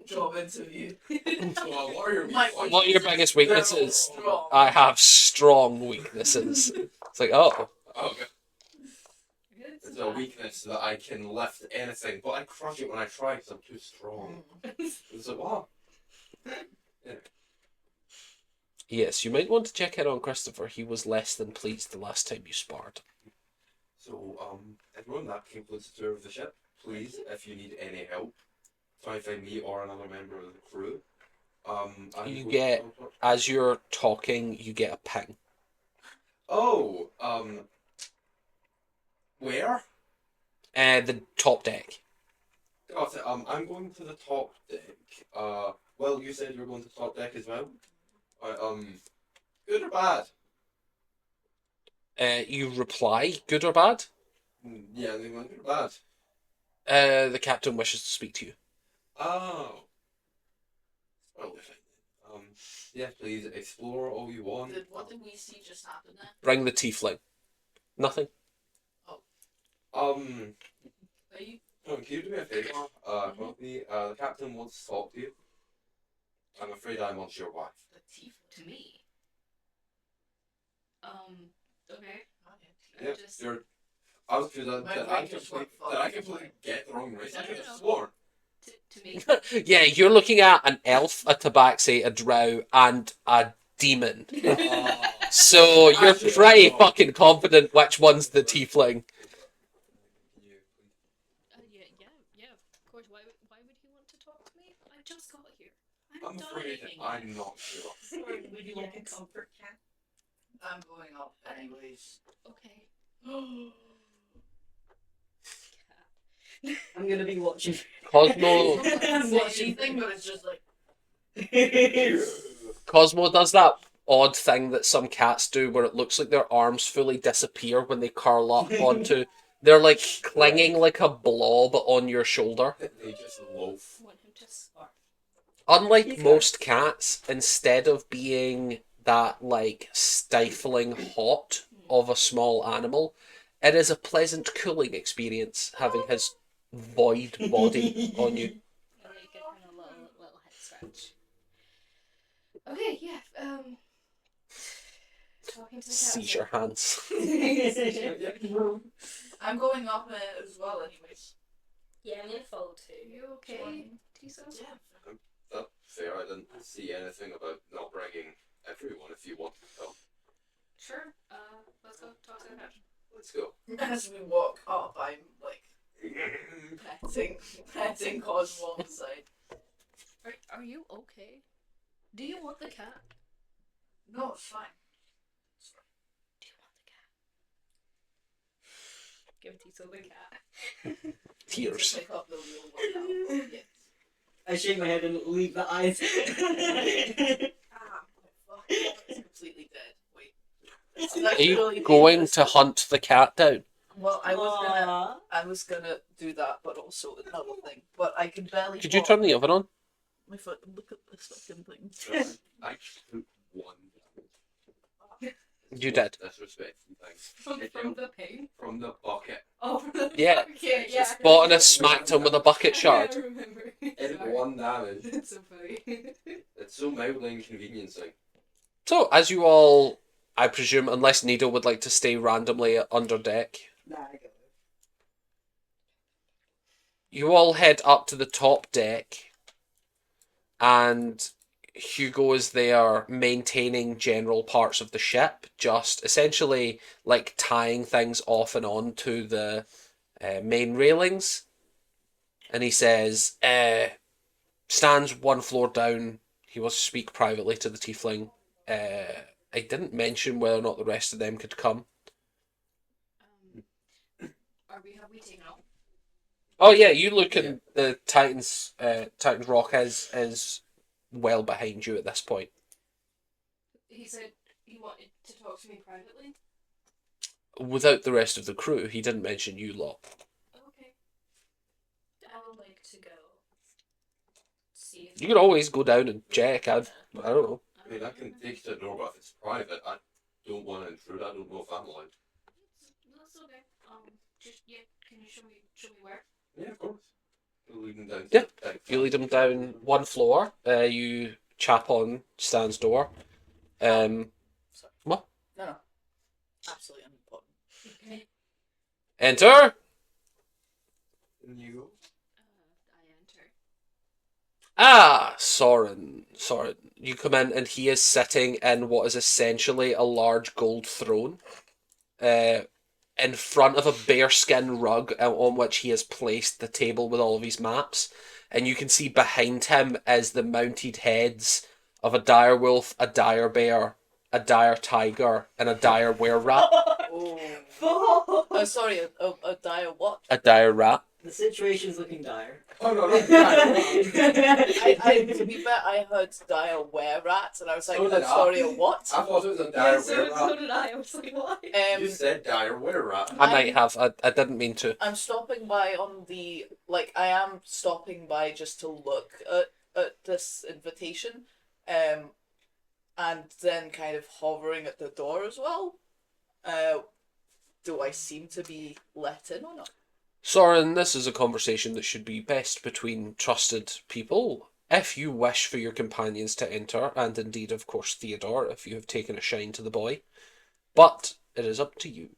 Job interview. So, what are your weak My points? what are your biggest They're all weaknesses? strong. I have strong weaknesses. It's like, oh, Okay. It's a weakness that I can lift anything, but I crush it when I try because I'm too strong. It's like, wow. yes, you might want to check in on Christopher. He was less than pleased the last time you sparred. So, everyone, that concludes the tour of the ship. Please, if you need any help, try and find me or another member of the crew. I'm You going get- to- As you're talking, you get a ping. Oh, where? The top deck. Got it. I'm going to the top deck. Well, you said you were going to the top deck as well. Good or bad? You reply, good or bad? Yeah, they went good or bad. The captain wishes to speak to you. Oh. Well, if yes, please explore all you want. What did we see just happen there? Bring the tiefling. Nothing. Are you? can you do me a favour? Come with me. The captain wants to talk to you. I'm afraid I'm unsure why. The teeth. To me. Okay. Yeah, Just- you're. I was confused. My Did brain just went I fuck. completely get the wrong race? I No, could no, have no. sworn. To me. Yeah, you're looking at an elf, a tabaxi, a drow, and a demon. So you're pretty fucking confident which one's the tiefling. Yeah, of course. Why would he want to talk to me? I just got here. I'm afraid I'm not sure. Sorry, would you like a comfort cat? I'm going up anyways. Okay. I'm gonna be watching. Cosmo I'm watching. Thing, but it's just like Cosmo does that odd thing that some cats do where it looks like their arms fully disappear when they curl up onto. They're like clinging like a blob on your shoulder. They just loaf. Want him to spark. Unlike He's most cats, instead of being that like stifling hot of a small animal, it is a pleasant cooling experience having his void body on you. I like it kind of little head scratch. Okay, yeah. Talking to the cat. Seize your hands. I'm going up as well anyways. Yeah, I'm gonna follow too. Are you okay, Tiso? Yeah. fair, I didn't see anything about not bringing everyone if you want to come. Sure. Let's go talk to the cat. Let's go. As we walk up, I'm like petting Cosmo on the side. Are you okay? Do you want the cat? No, it's fine. Do you want the cat? Give Tiso the cat. Tears. Pick up the real one now. Yes. I shake my head and leave the eyes. Ah, fuck. It's completely dead. Wait. It's Are actually you really going dangerous. to hunt the cat down? Well, I Aw. was gonna do that, but also another thing. But I can barely. Could you walk. turn the oven on? My foot. Look at this fucking thing. I took one. You did. Disrespectful thing. From the pig? From the bucket. Oh, from the Yeah. okay, yeah. Botanist smacked him with a bucket shard. Yeah, I remember. It Sorry. one damage. It's so funny. It's so mildly inconveniencing. So, as you all, I presume, unless Needle would like to stay randomly under deck, Nah, I go. you all head up to the top deck, and Hugo is there maintaining general parts of the ship, just essentially like tying things off and on to the main railings. And he says, stands one floor down. He wants to speak privately to the tiefling. I didn't mention whether or not the rest of them could come. Have we taken off? Oh yeah, you look and the Titan's Rock is well behind you at this point. He said he wanted to talk to me privately. Without the rest of the crew, he didn't mention you lot. Okay. I would like to go see if You could always go down and check. I don't know. I mean, I can take you to the door, but if it's private, I don't want to intrude. I don't know if I'm allowed. That's okay. Just can you show me where? Yeah, of course. We'll lead them down to Yeah. the big You lead him down one floor. You chap on Stan's door. What? No. Absolutely unimportant. Okay. Enter. And you go. I enter. Ah, Soren. You come in and he is sitting in what is essentially a large gold throne. In front of a bearskin rug on which he has placed the table with all of his maps. And you can see behind him is the mounted heads of a dire wolf, a dire bear, a dire tiger, and a dire were-rat. Oh. Sorry, a dire what? A dire rat. The situation's looking dire. Oh no, no, To be fair, I heard dire were-rats, and I was like, So did I. sorry, a what? I thought it was a dire Yeah, so were-rat. did I. I was like, why? You said dire were-rat. I might have. I didn't mean to. I'm stopping by on the I am stopping by just to look at this invitation, and then kind of hovering at the door as well. Do I seem to be let in or not? Soren, this is a conversation that should be best between trusted people. If you wish for your companions to enter, and indeed, of course, Theodore, if you have taken a shine to the boy. But it is up to you.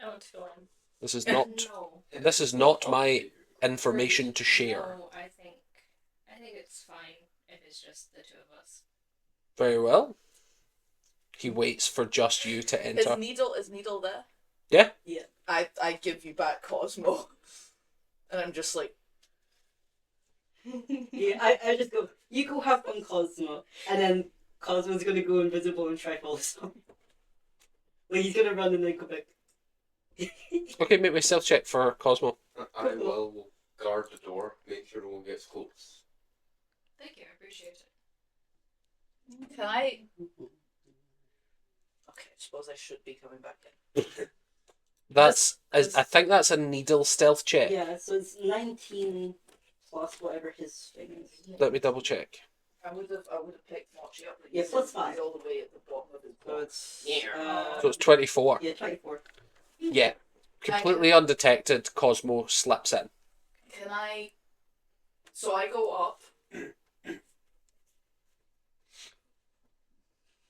I want to go in. This is not. No. This is not my information to share. No, I think it's fine if it's just the two of us. Very well. He waits for just you to enter. Is Needle there? Yeah. Yeah. I give you back Cosmo, and I'm just like, Yeah, I just go, you go have fun, Cosmo. And then Cosmo's gonna go invisible and try follow some. Like, he's gonna run and then go back. Okay, make me a stealth check for Cosmo. I will guard the door, make sure no one gets close. Thank you, I appreciate it. can I? Okay, I suppose I should be coming back in. I think that's a needle stealth check. Yeah, so it's 19 plus whatever his thing is. Let me double check. I would have picked Mochi up. But Yeah, you said plus 5. he's all the way at the bottom of his So box. it's, So it's 24. yeah, 24. Yeah. Completely undetected, Cosmo slips in. Can I? So I go up.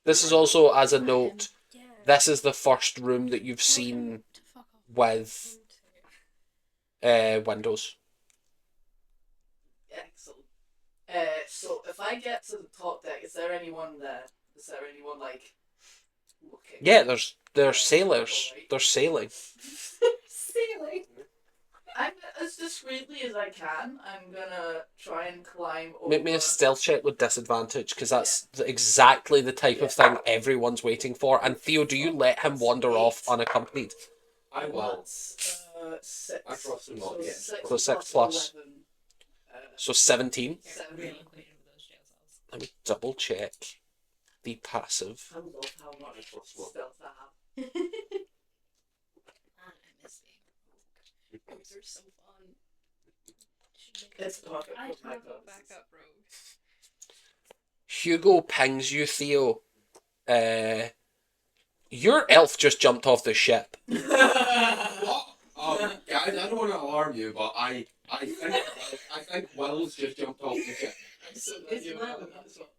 This is also, as a note, Yeah. this is the first room that you've seen To fuck off. with windows. Excellent. So if I get to the top deck, is there anyone there? Is there anyone like looking? Yeah, there's sailors. They're sailing. Sailing. I'm as discreetly as I can. I'm gonna try and climb over. Make me a stealth check with disadvantage, because that's exactly the type of thing everyone's waiting for. And Theo, do you let him wander off unaccompanied? I will. That's 6. I trust him not So yet. 6 So 6 plus. 11. So 17. 7. Really acquainted with those jail cells. Let me double check the passive. I love how much stealth I have. Man, I miss being rogue. Rogues are so fun. It's perfect I for my have a purposes. backup rogue. Hugo pings you, Theo. Your elf just jumped off the ship. What? Guys, I don't want to alarm you, but I think Will's just jumped off the ship. So It's you well. know that as well.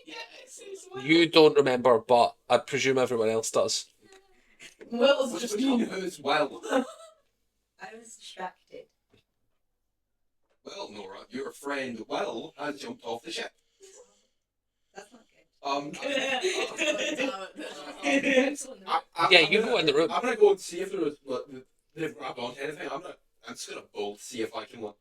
Yeah, it's well. You don't remember, but I presume everyone else does. Will's What just do you mean, who's Will? I was distracted. Well, Nora, your friend Will has jumped off the ship. That's not good. Yeah, you go in the room. I'm gonna go and see if they've grabbed onto anything. I'm just gonna bolt, see if I can like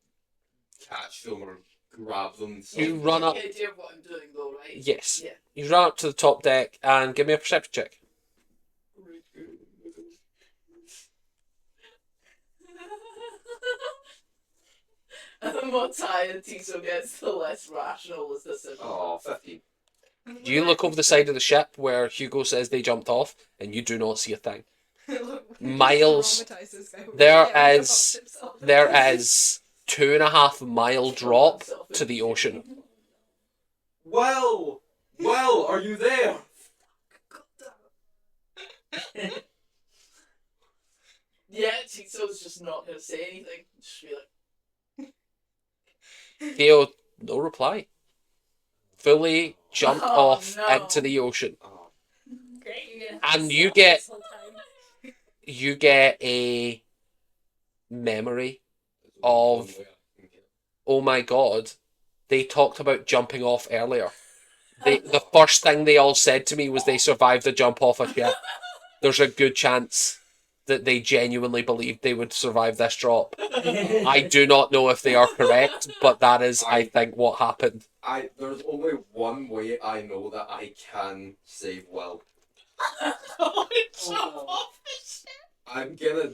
catch them or grab them. You run up. The idea of what I'm doing though, right? Yes. Yeah. You run up to the top deck and give me a perception check. And the more tired Tiso gets, the less rational is this. Oh, 15. You look over the side of the ship where Hugo says they jumped off, and you do not see a thing. Miles. There is 2.5 mile drop to the ocean. Will, are you there? Yeah, Tiso's just not gonna say anything. Just be like, Theo, no reply. Fully jumped Oh, off no. into the ocean. Oh, Great, you're gonna And have you sex get- this whole time. You get a memory of, oh my god, they talked about jumping off earlier. The first thing they all said to me was they survived a jump off a ship. There's a good chance that they genuinely believed they would survive this drop. I do not know if they are correct, but that is, I think, what happened. There's only one way I know that I can save Will. "Oh, jump off I'm gonna,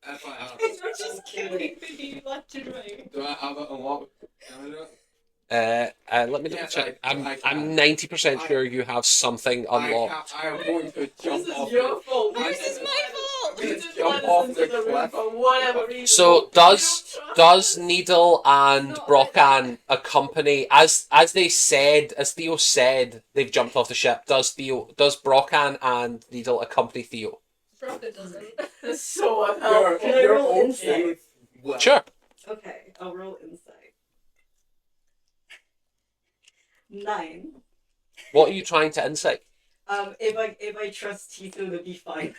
if I have it, You're just killing me left and right. do I have it unlocked? Can I do it? Let me double Yes, check. I I'm can. 90% I- sure you have something unlocked. I am going to jump This off is your fault. I'm This is gonna- my fault. I'm You gonna didn't jump let us off into the the room cliff. for whatever reason. So You does don't does trust us. Needle and Not Brocan accompany, as they said, as Theo said, they've jumped off the ship. Does Brocan and Needle accompany Theo? Broca doesn't. It's so You're, unhelpful. Can I you're roll okay insight? with Will. Sure. Okay, I'll roll insight. 9. What are you trying to insight? If I trust Tiso to be fine.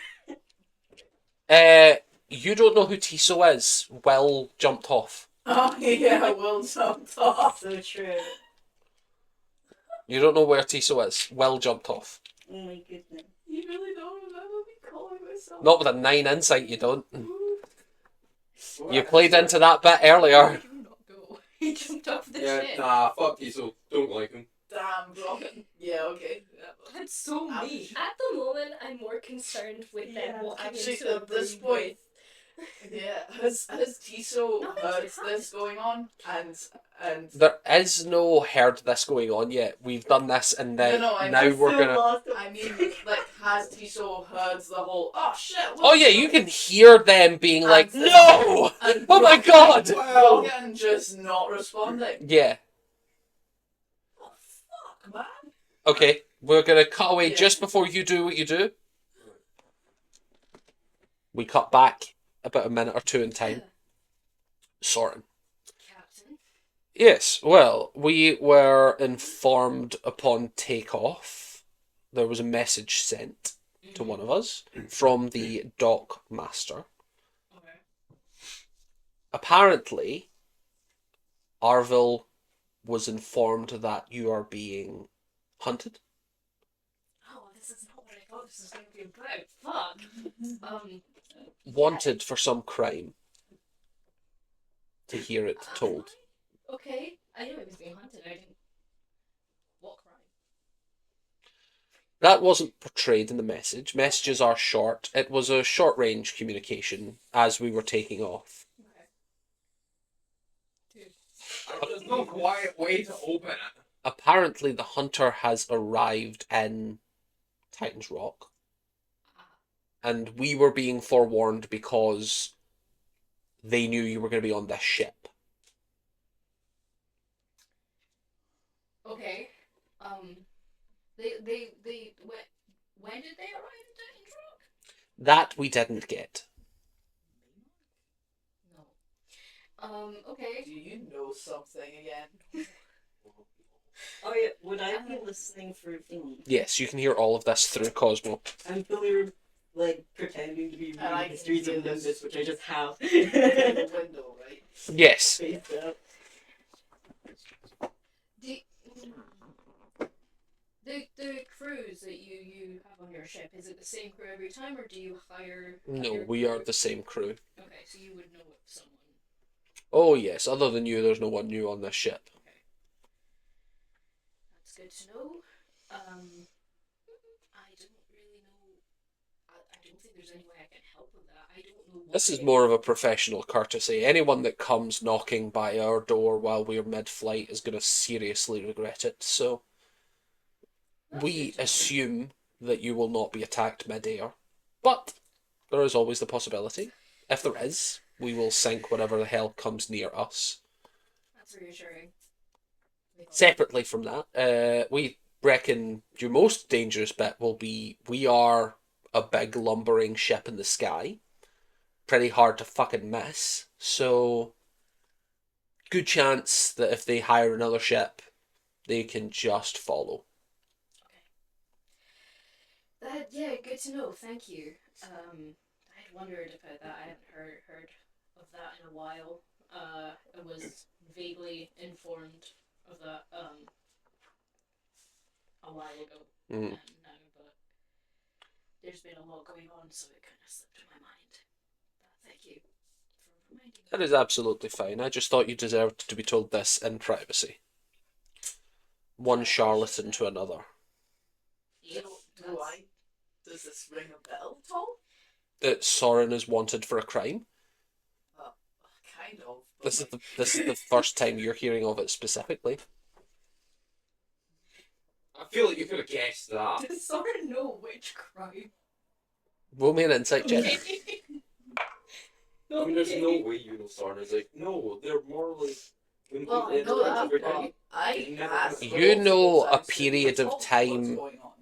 You don't know who Tiso is. Will jumped off. Oh yeah, Will jumped off. So true. You don't know where Tiso is. Will jumped off. Oh my goodness. You really don't remember me calling myself? Not with a 9 insight, you don't. Well, You played into that bit earlier. Do not go. He jumped off the Yeah, ship. nah, fuck Tiso. Don't like him. Damn, Brocken. Yeah, okay. That's so Ouch. mean. At the moment, I'm more concerned with them Yeah, walking Actually, into a at this room point, with- yeah, has Tiso Nothing's heard happened. this going on? And There is no heard this going on yet. We've done this, and then No, I now I'm we're so gonna. lost. I mean, like, has Tiso heard the whole? Oh shit! Oh yeah, you can hear them being like, And- "No! And Oh my god!" Brocken just not responding. Yeah. Oh fuck, man. Okay, we're gonna cut away Yeah. just before you do what you do. We cut back about a minute or two in time. Sorting. Captain. Yes, well, we were informed upon takeoff. There was a message sent to one of us from the dock master. Okay. Apparently, Arville was informed that you are being hunted. Oh, this is not what I thought this was going to be about. Fuck. Wanted for some crime. To hear it told. Okay. I knew it was being hunted. I didn't. What crime? That wasn't portrayed in the message. Messages are short. It was a short-range communication as we were taking off. Okay. There's no quiet way to open it. Apparently, the hunter has arrived in Titan's Rock. And we were being forewarned because they knew you were going to be on this ship. Okay. When did they arrive in Titan's Rock? That we didn't get. No. Okay. Do you know something again? Oh yeah, would I be listening for things? Yes, you can hear all of this through Cosmo. I'm fully like pretending to be And I reading can Histories hear of this. Nimbus, which I just have. Through the window, right? Yes. Faced up. The crews that you have on your ship, is it the same crew every time, or do you hire? No, we are the same crew. Okay, so you would know if someone. Oh yes, other than you, there's no one new on this ship. Okay. That's good to know. I don't really know. I don't think there's any way I can help with that. I don't know. This is more of a professional courtesy. Anyone that comes knocking by our door while we're mid-flight is going to seriously regret it, so we assume that you will not be attacked mid-air. But there is always the possibility. If there is, we will sink whatever the hell comes near us. That's reassuring. Separately from that, we reckon your most dangerous bit will be we are a big lumbering ship in the sky. Pretty hard to fucking miss. So, good chance that if they hire another ship, they can just follow. Yeah, good to know. Thank you. I had wondered about that. I hadn't heard of that in a while. I was vaguely informed of that a while ago. Mm. Now, but there's been a lot going on, so it kind of slipped my mind. But thank you for reminding me. That is absolutely fine. I just thought you deserved to be told this in privacy. One charlatan to another. Do I? Does this ring a bell at all? That Soren is wanted for a crime. Kind of. This is the first time you're hearing of it specifically. I feel like you could have guessed that. Does Soren know which crime? Roll me an insight check. I mean, there's no way you know Sarn is like, no, they're more like. Well, I know that, but I asked You know a multiple times period to of talk time what's going on.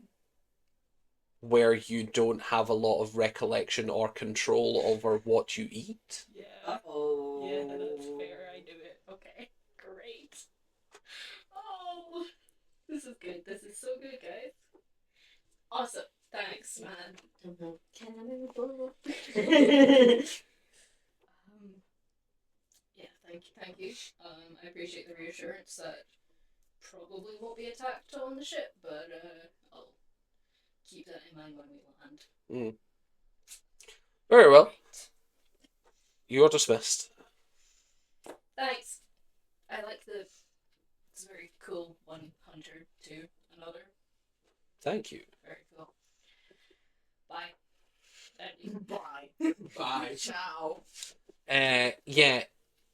where you don't have a lot of recollection or control over what you eat. Yeah. Uh-oh. Yeah, that's fair. I knew it. Okay, great. Oh, this is good. This is so good, guys. Awesome. Thanks, man. Cannibal. Yeah, thank you. I appreciate the reassurance that probably won't be attacked on the ship, but I'll keep that in mind when we land. Very well. You are dismissed. Thanks. I like the. It's very cool. One hunter to another. Thank you. Very cool. Bye. Bye. Bye. Ciao. Yeah.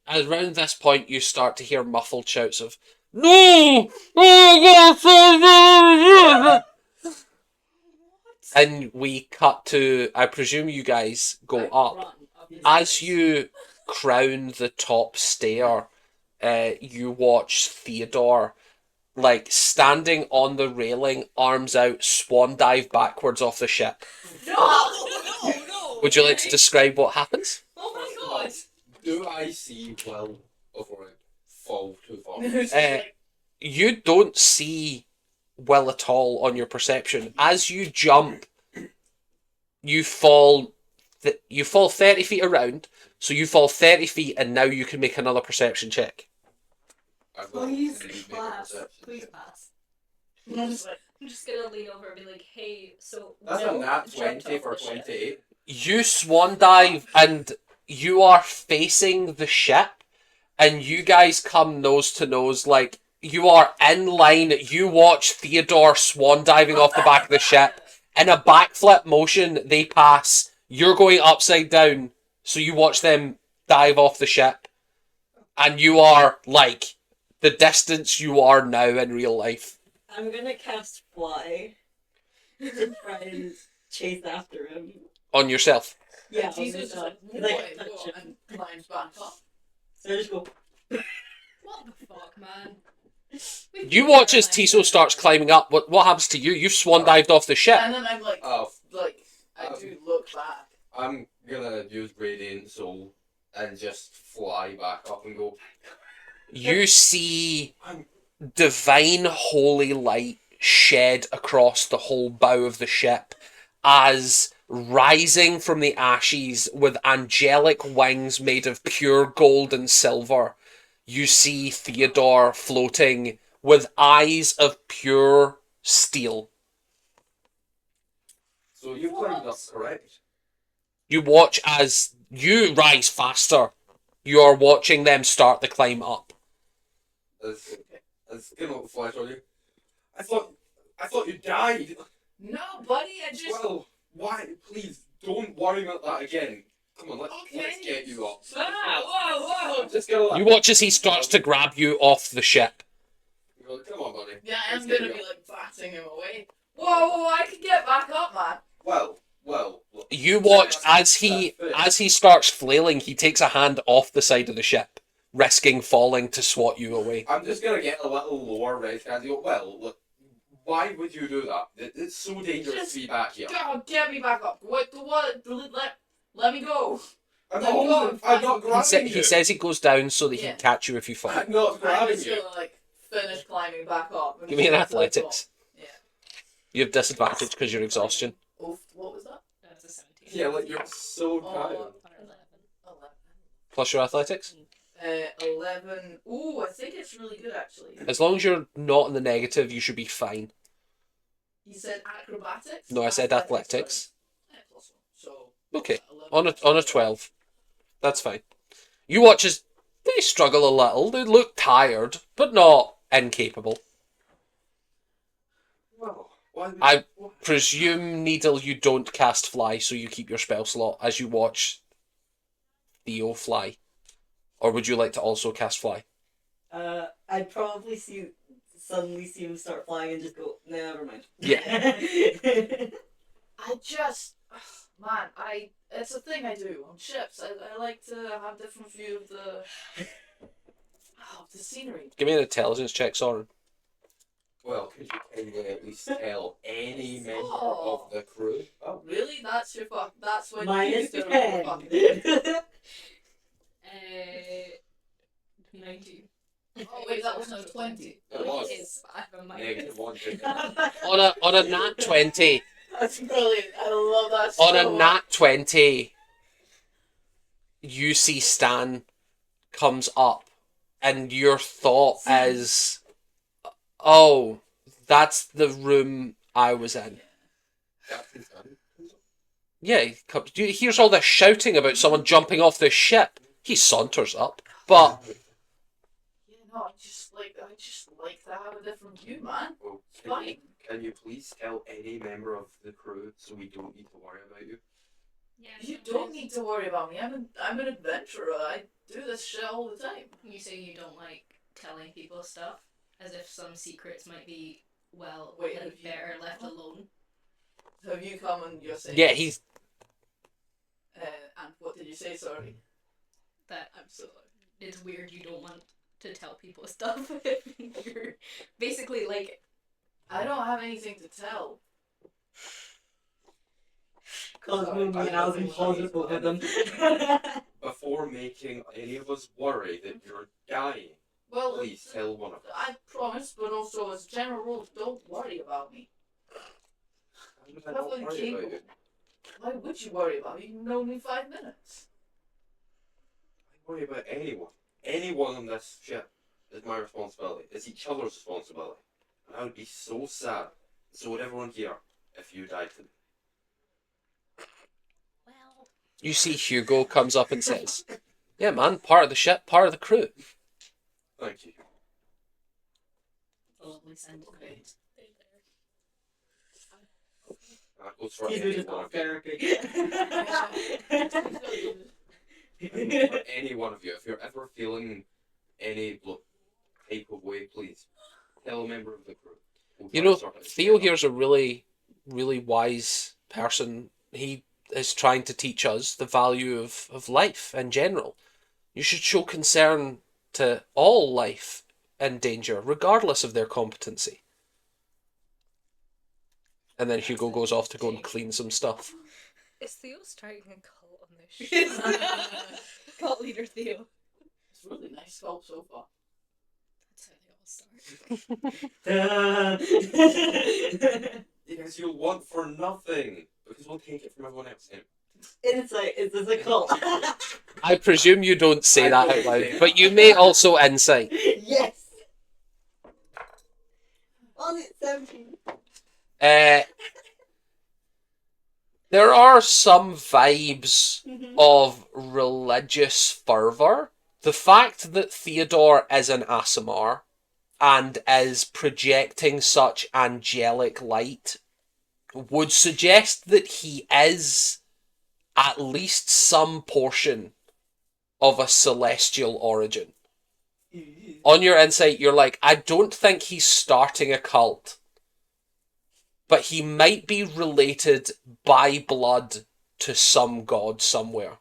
Around this point, you start to hear muffled shouts of "No! Oh, and we cut to. I presume you guys go up. Run these As stairs. you crown the top stair, you watch Theodore, like, standing on the railing, arms out, swan dive backwards off the ship. No! Would you like to describe what happens? Oh my god! Do I see Will over it fall too far? You don't see Will at all on your perception. As you jump, you fall 30 feet around, so you fall 30 feet and now you can make another perception check. I've got Please to make a pass. perception Please check. pass. I'm just gonna lean over and be like, hey, so That's no, a nat jumped 20 off for the ship. 28. You swan dive and you are facing the ship, and you guys come nose to nose. Like, you are in line. You watch Theodore swan diving off the back of the ship. In a backflip motion, they pass. You're going upside down, so you watch them dive off the ship. And you are, like, the distance you are now in real life. I'm gonna cast fly to try and chase after him. On yourself. Yeah, on Jesus just myself. like, 'Cause I what? can touch What? him. And climbs back up. So I just go. What the fuck, man? You watch as Tiso starts climbing up. What happens to you? You've swan dived off the ship. And then I'm like, Oh, I do look back. I'm gonna use Radiant Soul and just fly back up and go. You see divine holy light shed across the whole bow of the ship as, rising from the ashes with angelic wings made of pure gold and silver, you see Theodore floating with eyes of pure steel. So you climbed up, correct? You watch as you rise faster. You are watching them start the climb up. It's gonna flash on you. I thought you died. No, buddy, I just. Well, why? Please don't worry about that again. Come on, let's Okay. get you up. Ah, whoa, whoa. Just gonna. You watch as he starts to grab you off the ship. Come on, buddy. Yeah, Let's I'm get gonna you be up. like batting him away. Whoa, I can get back up, man. Well. You watch as he starts flailing, he takes a hand off the side of the ship, risking falling to swat you away. I'm just gonna get a little lower, right? And you go, well, look, why would you do that? It's so dangerous to be back here. God, get me back up. What? Let me go. I'm Let me go. not grabbing you. He says he goes down so that he Yeah. can catch you if you fall. I'm not I'm grabbing just you. gonna like finish climbing back up. and Give me an just go to the top. athletics. Yeah. You have disadvantage because you're exhaustion. Oh, what was that? That's a 17. Yeah, like you're so Oh, tired. 11. Plus your athletics. 11. Ooh, I think it's really good actually. As long as you're not in the negative, you should be fine. You said acrobatics? No, I said athletics. Yeah, plus 1. So. Okay. 11. On a 12. That's fine. You watch as they struggle a little. They look tired, but not incapable. Well, why I presume, Needle, you don't cast fly, so you keep your spell slot as you watch Theo fly. Or would you like to also cast fly? I'd probably suddenly see him start flying and just go, nah, never mind. Yeah. I just. Man, it's a thing I do on ships. I like to have different view of the scenery. Give me an intelligence check, Soren. Well, could you at least tell any member Oh. of the crew? Oh, Really? That's your fuck. That's when Mine you is still 10. fucking. 19. Oh wait, that was no 20. It was. It's 5 of my negative 1. On a nat 20, That's brilliant. I love that. on so a much. nat 20, you see Stan comes up, and your thought is, oh, that's the room I was in. Yeah, he hears all this shouting about someone jumping off the ship. He saunters up, but Yeah, no, I just like to have a different view, man. Well, Fine. can you please tell any member of the crew so we don't need to worry about you? Yeah, You don't need to worry about me. I'm an adventurer. I do this shit all the time. You say you don't like telling people stuff, as if some secrets might be, well, Wait, like have you- better left alone. Have you come and you're saying? yeah, he's And what did you say? Sorry. That I'm so. it's weird you don't want to tell people stuff. You're basically like, I don't have anything to tell. Cause Sorry, me I and I was don't impossible with them. Before making any of us worry that you're dying, Well, please tell one of us. I promise, but also as general rules, don't worry about me. How would I not Perfectly worry about you? capable. Why would you worry about me? You've known me 5 minutes. I worry about anyone. Anyone on this ship. is my responsibility. It's each other's responsibility. And I would be so sad, so would everyone here, if you died today. Well, You see Hugo comes up and says, "Yeah, man, part of the ship, part of the crew." Thank you. A lovely sentiment. there. And that goes for He's any just one got of you. therapy. For any one of you, if you're ever feeling any type of way, please tell a member of the crew. We'll You try to know, sort this Theo together. here's a really, really wise person. He is trying to teach us the value of life in general. You should show concern to all life in danger, regardless of their competency. And then Hugo goes off to go and clean some stuff. Is Theo starting a cult on this show? Cult leader Theo. It's really nice sculpt so far. That's how they all start. Because you'll want for nothing. Because we'll take it from everyone else. Anyway. It's just a cult. I presume you don't say I that don't out loud, say but that. you may also insight. Yes. Only at 17. There are some vibes Mhm. of religious fervour. The fact that Theodore is an Aasimar and is projecting such angelic light would suggest that he is at least some portion of a celestial origin. On your insight, you're like, I don't think he's starting a cult, but he might be related by blood to some god somewhere.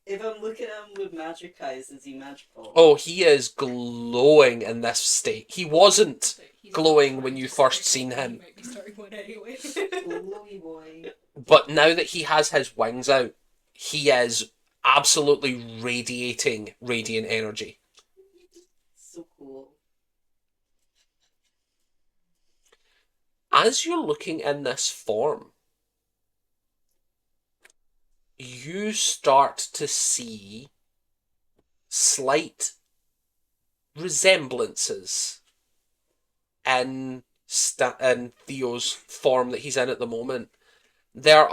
If I'm looking at him with magic eyes, is he magical? Oh, he is glowing in this state. He wasn't He's glowing not when trying you to first start seen one, him. He might be starting one anyway. Glowy boy. But now that he has his wings out, he is absolutely radiating radiant energy. So cool. As you're looking in this form, you start to see slight resemblances in Theo's form that he's in at the moment. There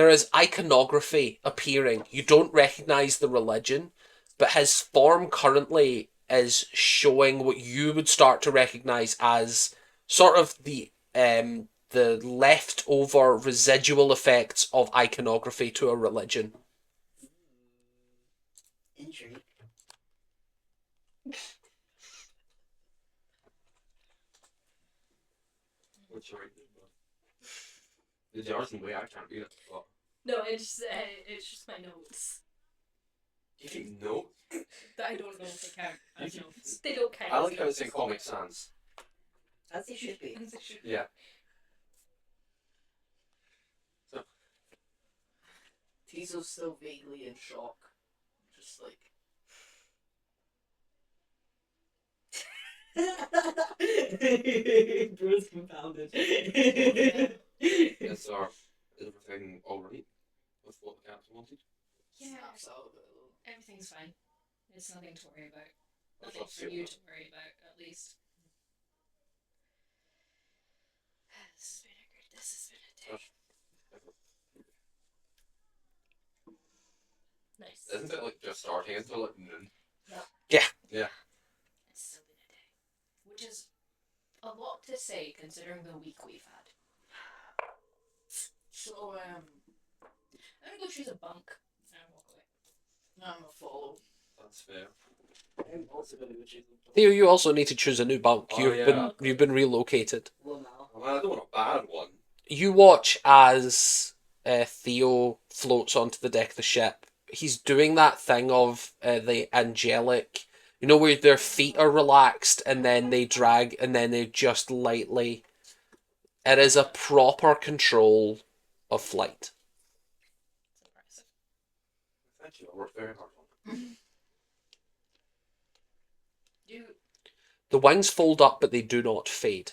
is iconography appearing. You don't recognize the religion, but his form currently is showing what you would start to recognize as sort of the leftover residual effects of iconography to a religion. Intrigue. Which are the jars in the way I can't read it. But No, it's just my notes. you keep notes. That I don't know if they count as You- notes. They don't count. I as like how it's in notes. Comic Sans. As he should be. As it should be. Yeah. Tiso's still vaguely in shock. Just like, Bro's confounded. Is everything alright with what the cats wanted? Yeah, snaps out of it a little. everything's fine. There's nothing to worry about. That's Nothing not for you super. to worry about, at least. This has been a day. Nice. Isn't it like just starting until like noon? It's still been a day. Which is a lot to say considering the week we've had. So, I'm gonna go choose a bunk and walk away. I'm gonna follow. That's fair. I'm also going to go choose him. Theo, you also need to choose a new bunk. Oh, You've been relocated. Well, now. Well, I don't want a bad one. You watch as Theo floats onto the deck of the ship. He's doing that thing of the angelic, you know, where their feet are relaxed and then they drag and then they just lightly. It is a proper control of flight. It's impressive. Thank you. I worked very hard on it. The wings fold up, but they do not fade.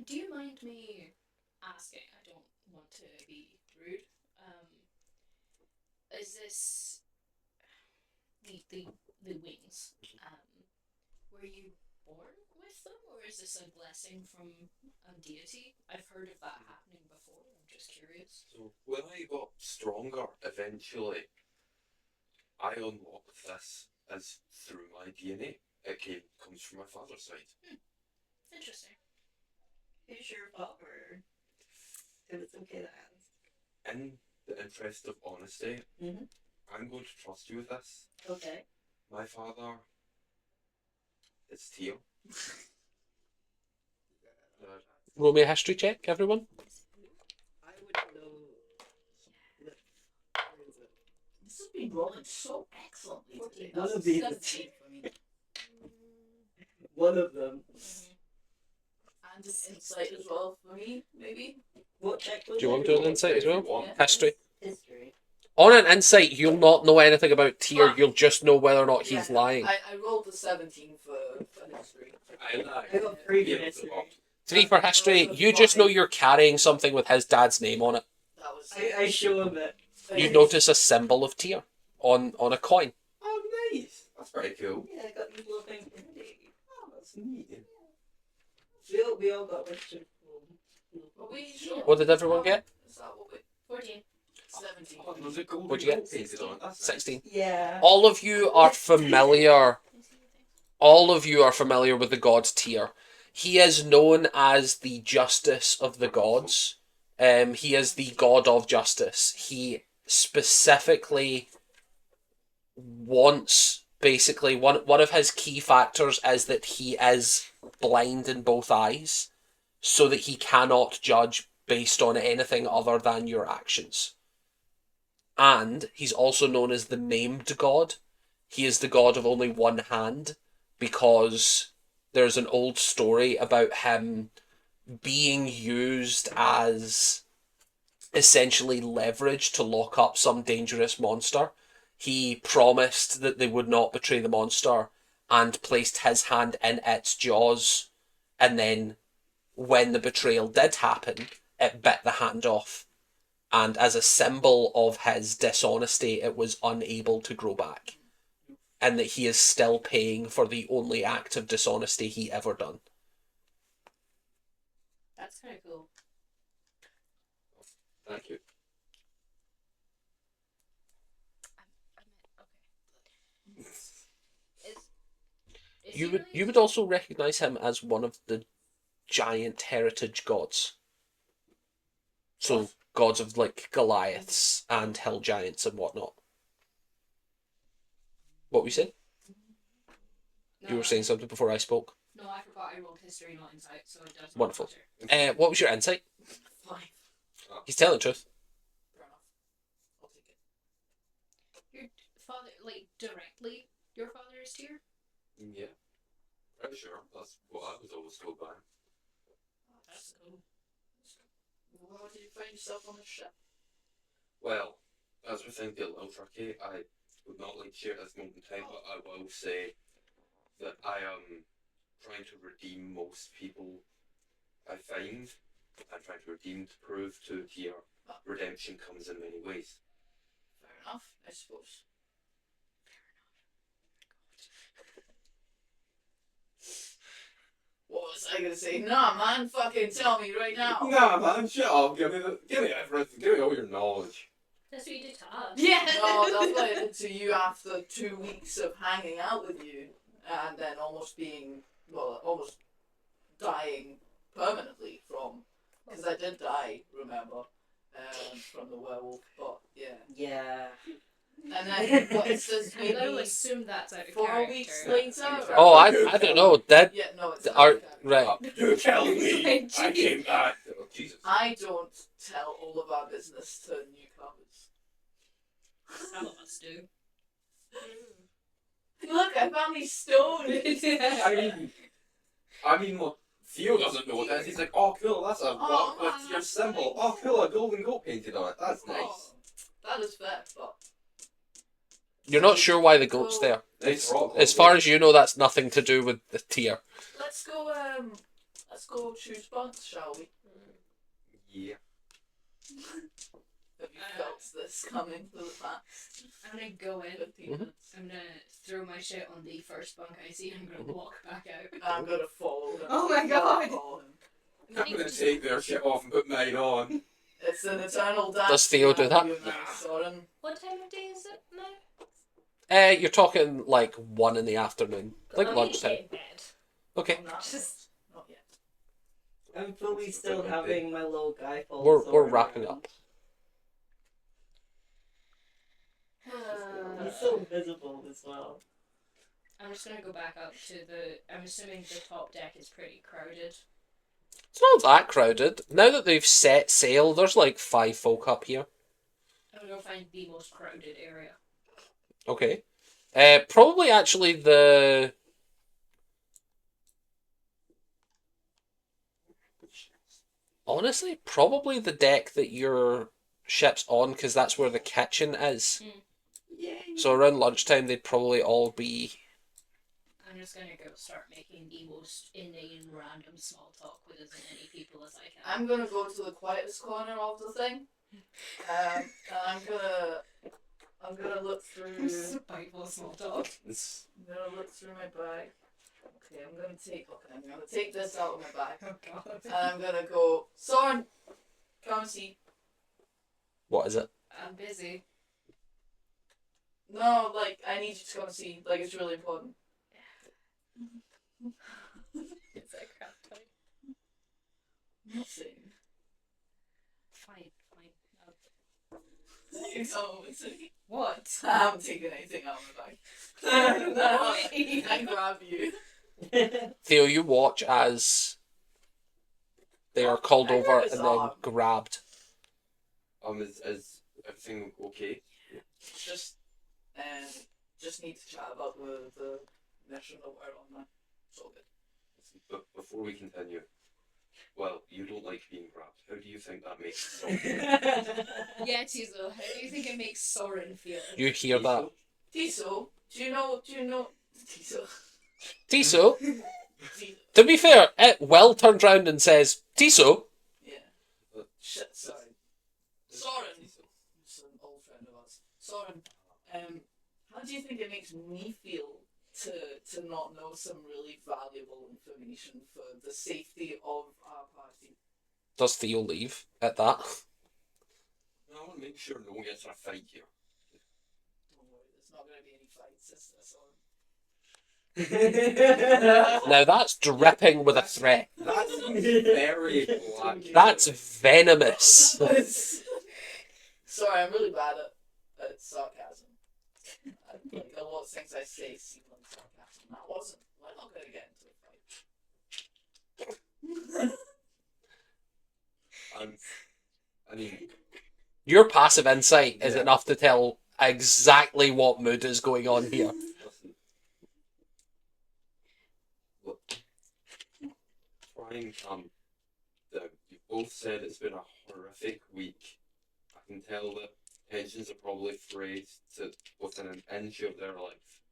Do you mind me asking? I don't want to be rude. Is this the the wings. Were you born with them, or is this a blessing from a deity? I've heard of that happening before. I'm just curious. So when I got stronger, eventually, I unlocked this as through my DNA. Comes from my father's side. Interesting. Who's your father? If it's okay to ask. In the interest of honesty, Mhm. I'm going to trust you with this. Okay. My father is Tio. Roll me a history check, everyone. I would know. Where is it? This has been rolling so excellently today. One That's of these 17 is- for me. One of them. And an insight as well for me, maybe. What check was Do you it? want to do an insight as well? Yeah. History. History. On an insight, you'll not know anything about Tyr. You'll just know whether or not he's Yeah, lying. I rolled a 17 for history. I got 3 for history. 3 for history. You just know you're carrying something with his dad's name on it. That was. I show him it. You notice a symbol of Tyr on a coin. Oh, nice. That's pretty cool. Yeah, I got these little things every day. Oh, that's neat. We all got Richard. Are we sure? What did everyone get? Is that what we. 14. 17. Oh, there's a golden What'd you get? gold painted on it. That's nice. 16. Yeah. All of you are familiar. All of you are familiar with the god Tyr. He is known as the justice of the gods. He is the god of justice. He specifically wants, basically, one of his key factors is that he is blind in both eyes, so that he cannot judge based on anything other than your actions. And he's also known as the maimed god. He is the god of only one hand, because there's an old story about him being used as essentially leverage to lock up some dangerous monster. He promised that they would not betray the monster and placed his hand in its jaws, and then when the betrayal did happen, it bit the hand off. And as a symbol of his dishonesty, it was unable to grow back. And that he is still paying for the only act of dishonesty he ever done. That's kind of cool. Thank you. Okay. Is You he would really- you would also recognise him as one of the giant heritage gods. So gods of like Goliaths and hill giants and whatnot. What were you saying? No, You were saying something before I spoke. No, I forgot I rolled history, not insight, so it does not Wonderful. matter. What was your insight? 5. He's telling the truth. Fair enough. I'll take it. Your father, like, directly, your father is Tyr? Yeah. Pretty sure. That's what I was always told by him. Oh, that's cool. How did you find yourself on the ship? Well, as we think the little tricky, I would not like to share at this moment in time, but I will say that I am trying to redeem most people I find. I'm trying to redeem to prove to Tyr redemption comes in many ways. Fair enough, I suppose. What was I gonna say? Nah, man, fucking tell me right now. Nah, man, shut up. Give me everything. Give me all your knowledge. That's what you did to us. Yeah! No, that's what I did to you after 2 weeks of hanging out with you, and then almost dying permanently from, because I did die, remember, from the werewolf, but yeah. Yeah. And then, what, it's just I'm going to maybe assume that's out of 4 character. weeks later? Oh, I don't know. Did Yeah, no, it's are not. right. You tell me. I came back. Oh, Jesus. I don't tell all of our business to newcomers. Some of us do. Look, I found these stones! I mean, well, Theo doesn't know what that is. He's like, oh, cool, that's a Oh, rock with your symbol. Oh, cool, a golden goat painted on it. That's nice. Oh, that is fair, but You're not sure why the goat's there. Nice rock. As far as you know, that's nothing to do with the Tyr. let's go choose bunks, shall we? Yeah. Have you felt this coming for the past I'm gonna go in. 15 Mhm. minutes? I'm gonna throw my shit on the first bunk I see. I'm gonna walk back out. I'm gonna follow him. Oh my God. Follow him. I'm gonna take their shit off and put mine on. It's an eternal dance. Does Theo do that? You and I, Soren. What time of day is it now? You're talking like 1 in the afternoon, like I'm lunchtime. in bed. Okay. I'm not, Just not yet. I'm fully still having my little guy fall. We're wrapping up. He's so visible as well. I'm just gonna go back up to the. I'm assuming the top deck is pretty crowded. It's not that crowded. Now that they've set sail, there's like 5 folk up here. I'm gonna go find the most crowded area. Okay. Probably actually the. Honestly, probably the deck that your ship's on, because that's where the kitchen is. Yay! So around lunchtime, they'd probably all be. I'm just gonna go start making the most inane random small talk with as many people as I can. I'm gonna go to the quietest corner of the thing. And I'm gonna look through. Spiteful small talk. I'm gonna look through my bag. Okay, I'm gonna take this out of my bag. Oh God. And I'm gonna go, Soren, come and see. What is it? I'm busy. No, like, I need you to come and see. Like, it's really important. it's a crap time. Nothing. Fine. You come and see. What? I haven't taken anything out of my bag. No way. I grab you. Theo, you watch as they are called over and then grabbed. Is everything okay? Just need to chat about the mission that we're on now. It's all good. But before we continue, well, you don't like being grabbed. How do you think that makes it? Yeah, Tiso. How do you think it makes Soren feel? You hear that? Tiso, do you know Tiso? Tiso, Tiso. to be fair, it well turns round and says, Tiso, Yeah. Shit, sorry. Soren. It's an old friend of ours. Soren, how do you think it makes me feel to not know some really valuable information for the safety of our party? does Theo leave at that? I want to make sure no one gets in a fight here. Don't worry, there's not going to be any fights, is there, Soren? Now that's dripping with a threat. That's very black. That's venomous. Sorry, I'm really bad at sarcasm. Like, a lot of things I say seem like sarcasm. That wasn't. We're not going to get into a fight. I mean, Your passive insight is Yeah. enough to tell exactly what mood is going on here. listen. Look, try and calm down. You both said it's been a horrific week. I can tell that tensions are probably frayed to within an inch of their life.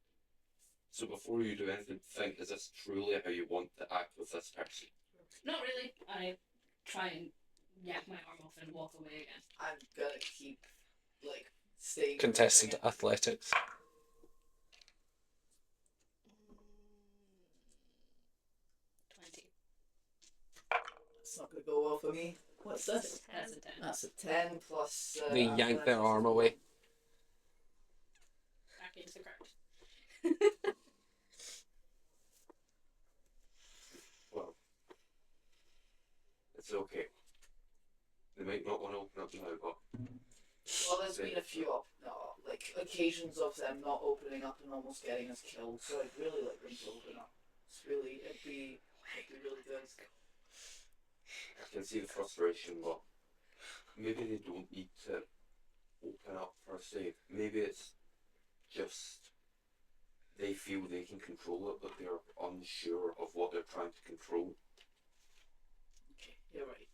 So before you do anything, think, is this truly how you want to act with this person? Not really. I try and yank my arm off and walk away again. I'm gonna keep, like, staying. Contested athletics. 20. It's not gonna go well for me. What's this? That's a 10. That's a 10 plus. They yank their arm away. Back into the ground. Well, it's okay. They might not want to open up now, but Well, there's been a few occasions of them not opening up and almost getting us killed. So I'd really like them to open up. It'd be really good. I can see the frustration, but maybe they don't need to open up per se. Maybe it's just they feel they can control it, but they're unsure of what they're trying to control. Okay, you're right.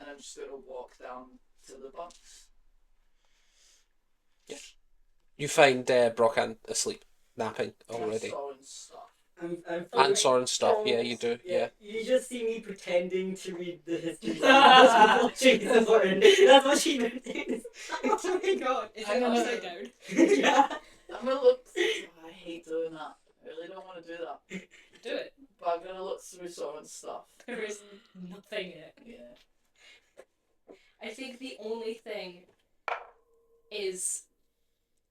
And I'm just gonna walk down to the bunks. You find Brockan asleep, napping already. Soren's stuff. I'm And Soren's stuff, yeah, you do, yeah. You just see me pretending to read the history. Watching Soren. That's what she did. Oh my god, is I'm it gonna- upside down? Yeah. I'm gonna look through my do that. Do it. But I'm gonna look through Soren's stuff. There is nothing in it. Yeah. I think the only thing is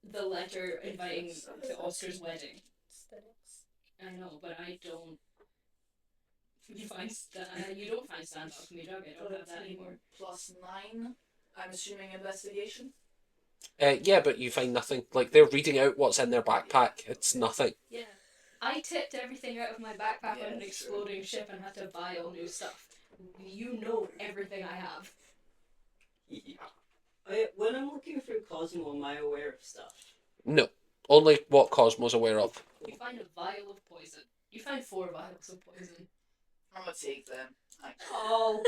the letter inviting to Oscar's wedding. I know, but I don't. You don't find stand alchemy drug. I don't have that anymore. Plus 9. I'm assuming investigation. Yeah, but you find nothing. Like, they're reading out what's in their backpack. It's nothing. Yeah. I tipped everything out of my backpack on an Yeah, exploding ship and had to buy all new stuff. You know everything I have. Yeah. When I'm looking through Cosmo, am I aware of stuff? No. Only what Cosmo's aware of. You find a vial of poison. You find 4 vials of poison. I'm gonna take them. Oh.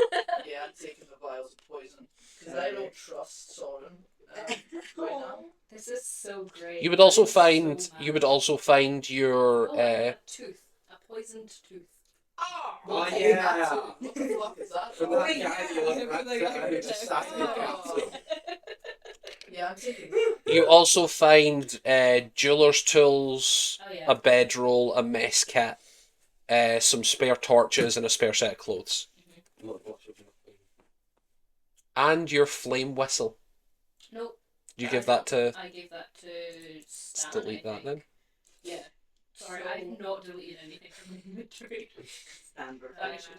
Yeah, I'm taking the vials of poison. Because I don't trust Soren right now. This is so great. You would also I'm so find mad. your Oh, a tooth. A poisoned tooth. Oh, Okay, yeah. that too. What the fuck is that? From that guy you look From the at, guy who who just took- sat in the capsule. Yeah, I'm taking you also find jeweler's tools, Oh yeah. a bedroll, a mess kit, some spare torches, and a spare set of clothes. Not much of nothing. And your flame whistle. Nope. You give that to... I gave that to Let's Stan, delete I that think. then. Yeah. Sorry, So- I've not deleted anything from my inventory. Standard Uh, version.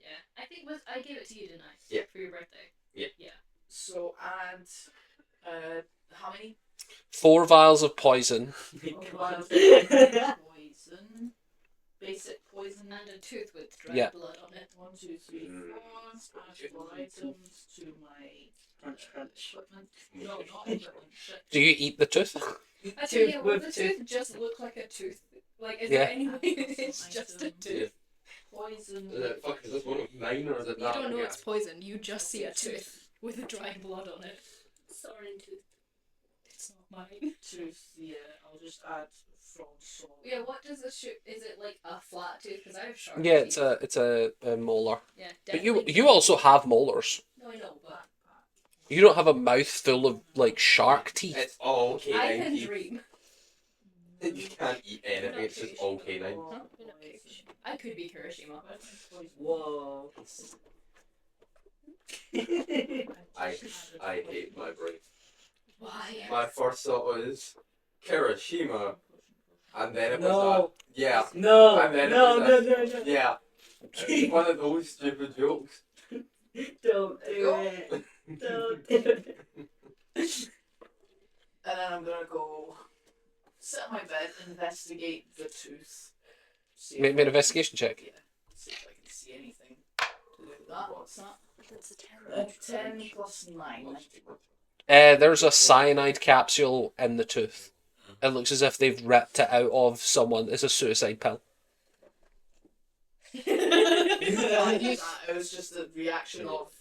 yeah. I think I gave it to you, didn't I? Yeah. For your birthday. So, and how many? 4 vials of poison. Vials of poison. Basic poison. And a tooth with dried Yeah. blood on it. 1, 2, 3, 4. Add 4 items to my Crunch, crunch. equipment. No, not equipment. Shit. Do you eat the tooth? Actually, yeah, Tooth will with the tooth. tooth just look like a tooth? Like, is Yeah. there any way it's just a Item. tooth? Poison. Is it, fuck, is this one of 9 or is it You that? don't know Yeah. it's poison, you just see a tooth with a dried blood on it. Soren tooth. It's not mine. Tooth, yeah, I'll just add from Soren. Yeah, what does the shoot? Is it like a flat tooth? Because I have sharp Yeah, teeth. it's a molar. Yeah, But definitely. you also have molars. No, I know, but You don't have a mouth full of, like, shark teeth. It's all I canine can teeth. dream. You can't eat anything, it's just all canine. Huh? I could be Kirishima. Whoa. I hate my brain. Why? My first thought was Kirishima, and then it was No. yeah, No. And then it No, was no, a- no, no. yeah. It's one of those stupid jokes. Don't do it. Don't do it. And then I'm gonna go sit on my bed, investigate the tooth. See Make if me an I- investigation check. Yeah, see if I can see anything to do with that. What's that? That's a 10. 10 plus 9. There's a cyanide capsule in the tooth. It looks as if they've ripped it out of someone. It's a suicide pill. It was just the reaction of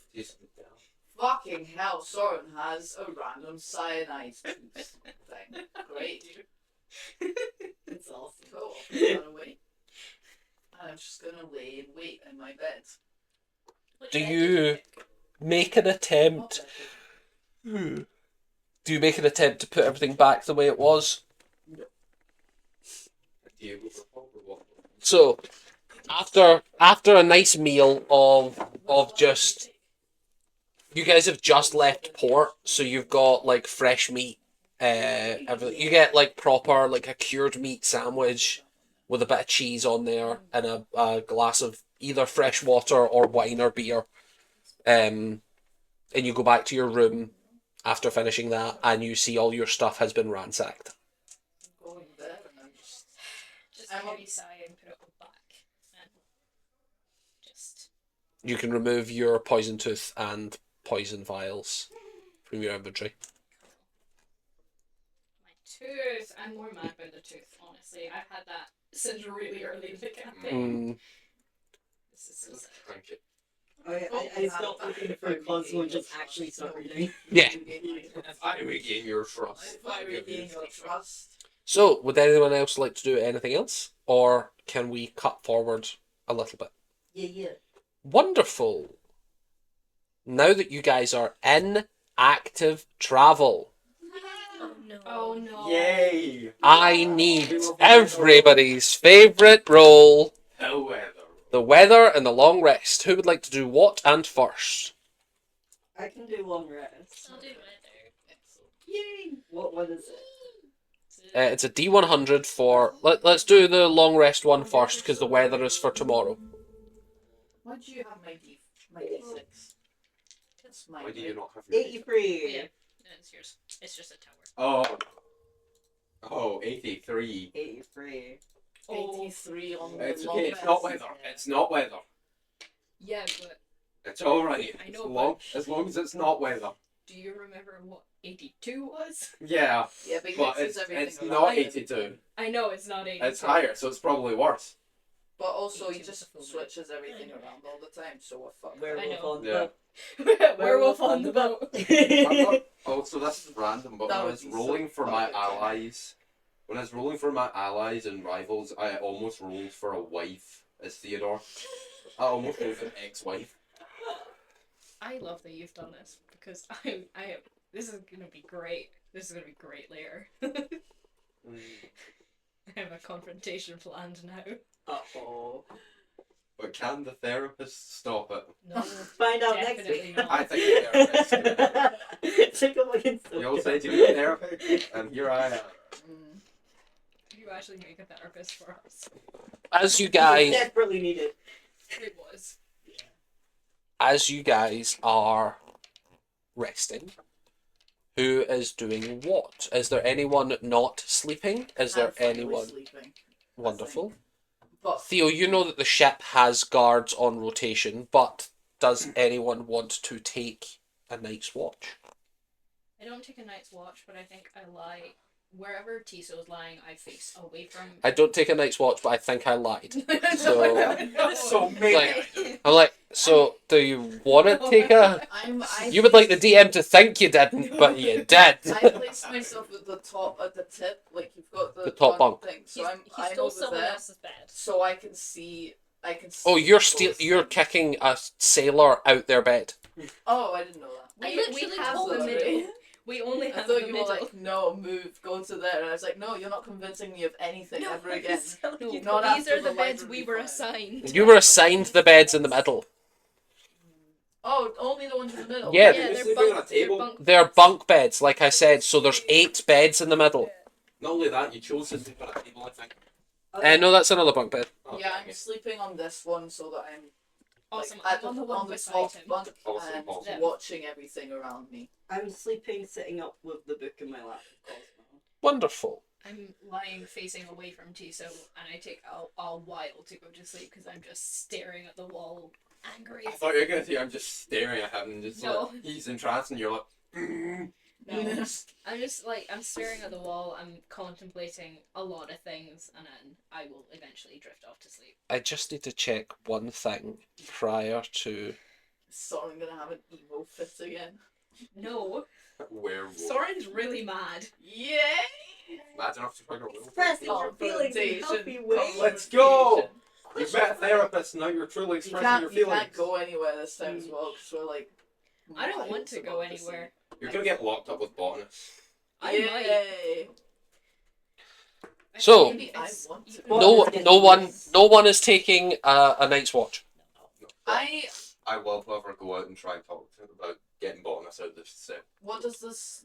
fucking hell, Soren has a random cyanide tooth thing. Great. It's awesome. Cool. I'm gonna wait. I'm just gonna lay in wait in my bed. Do you make an attempt? Do you make an attempt to put everything back the way it was? So, after a nice meal of just, you guys have just left port, so you've got like fresh meat, everything. You get like proper like a cured meat sandwich with a bit of cheese on there and a glass of either fresh water or wine or beer. And you go back to your room after finishing that, and you see all your stuff has been ransacked. Go in bed and I'm just. Just I'm heavy sigh and put it all back. And just. You can remove your poison tooth and poison vials from your inventory. My tooth. I'm more mad about the tooth, honestly. I've had that since really early in the campaign. This is so sad. I stopped looking for Cosmo and just actually start reading. Yeah. If I regain your trust, If I regain your trust. So, would anyone else like to do anything else? Or can we cut forward a little bit? Yeah. Wonderful. Now that you guys are in active travel, No. Oh no. Yay! I need everybody's favourite role, However, the weather and the long rest. Who would like to do what and first? I can do long rest. I'll do weather. Yay! What one is it? It's a D100 for... Let's do the long rest one first, because the weather is for tomorrow. Why do you have my D6? It's my why do you not have your 83. Yeah. It's yours. It's just a tower. Oh, 83. 83. 83 on the It's long okay, it's rest. not weather. It's not weather. Yeah, but It's alright. I know, As long as it's not weather. do you remember what 82 was? Yeah, Yeah, but, but mixes everything it's around. not 82. I know it's not 82. It's higher, so it's probably worse. But also, he 82 just is a full switches everything around all the time, so we're fucked. Werewolf know. on Yeah. the Werewolf on the boat. I'm not, oh, so this is random, but That when I would was be rolling so for my fucking allies, and rivals, I almost rolled for a wife as Theodore. I almost rolled for an ex-wife. I love that you've done this because this is gonna be great. This is gonna be great later. I have a confrontation planned now. Uh-oh. But can the therapist stop it? No, Find out next definitely week. not. I think the therapist. Take a look and You all said you need a therapist, and here I am. Mm. You actually make a therapist for us. As you It's guys desperately needed. It was. are resting, who is doing what? Is there anyone not sleeping? Is there I'm finally anyone... sleeping. Wonderful. But Theo, you know that the ship has guards on rotation, but does anyone want to take a night's watch? I don't take a night's watch, but I think I lie wherever Tiso is lying. I face away from. I don't take a night's watch, but I think I lied. So- So maybe Like- I do. I'm like, so do you want to take a... I You would like the DM to think you didn't, but you did. I place myself at the top, at the tip, like you've got the top front bunk. thing. So He I'm stole over someone there, else's bed. so I can see. Oh, you're both. you're kicking a sailor out their bed. Oh, I didn't know that. I We literally have told the him middle. We only I have thought the you middle. were like, no, move, go to there. And I was like, no, you're not convincing me of anything ever again. No, Not these after are the the beds library we were fire. assigned. You were assigned the beds in the middle. Oh, only the ones in the middle. Yeah, Yeah, You're they're sleeping on a bunk. table? They're bunk. They're bunk beds, like I said, so there's 8 beds in the middle. Not only that, you chose to sleep on a table, I think. No, that's another bunk bed. Oh, Yeah, dang I'm it. sleeping on this one so that I'm Awesome. like, I'm on the one beside top him. bunk Awesome, and awesome. watching everything around me. I'm sleeping sitting up with the book in my lap. Wonderful. I'm lying facing away from Tiso, and I take a while to go to sleep because I'm just staring at the wall, angry. I thought you were going to say I'm just staring at him and just No. like, he's entranced and you're like, No, I'm just like, I'm staring at the wall, I'm contemplating a lot of things, and then I will eventually drift off to sleep. I just need to check one thing prior to... Soren gonna have an emo fit again. No, werewolf. Soren's really mad. Yay! Mad enough to trigger a werewolf. Expressing your feelings in healthy ways. Let's go! You've met a therapist, now you're truly You expressing can't, your you feelings. can't go anywhere this time as well, because we're like. I don't want miles to go above the sea. anywhere. You're going to get locked up with botanists. I might. Yay! So- Maybe I It's- want to. Well, No one is taking a night's watch. I will, however, go out and try and talk to him about getting botanists out of this set. What does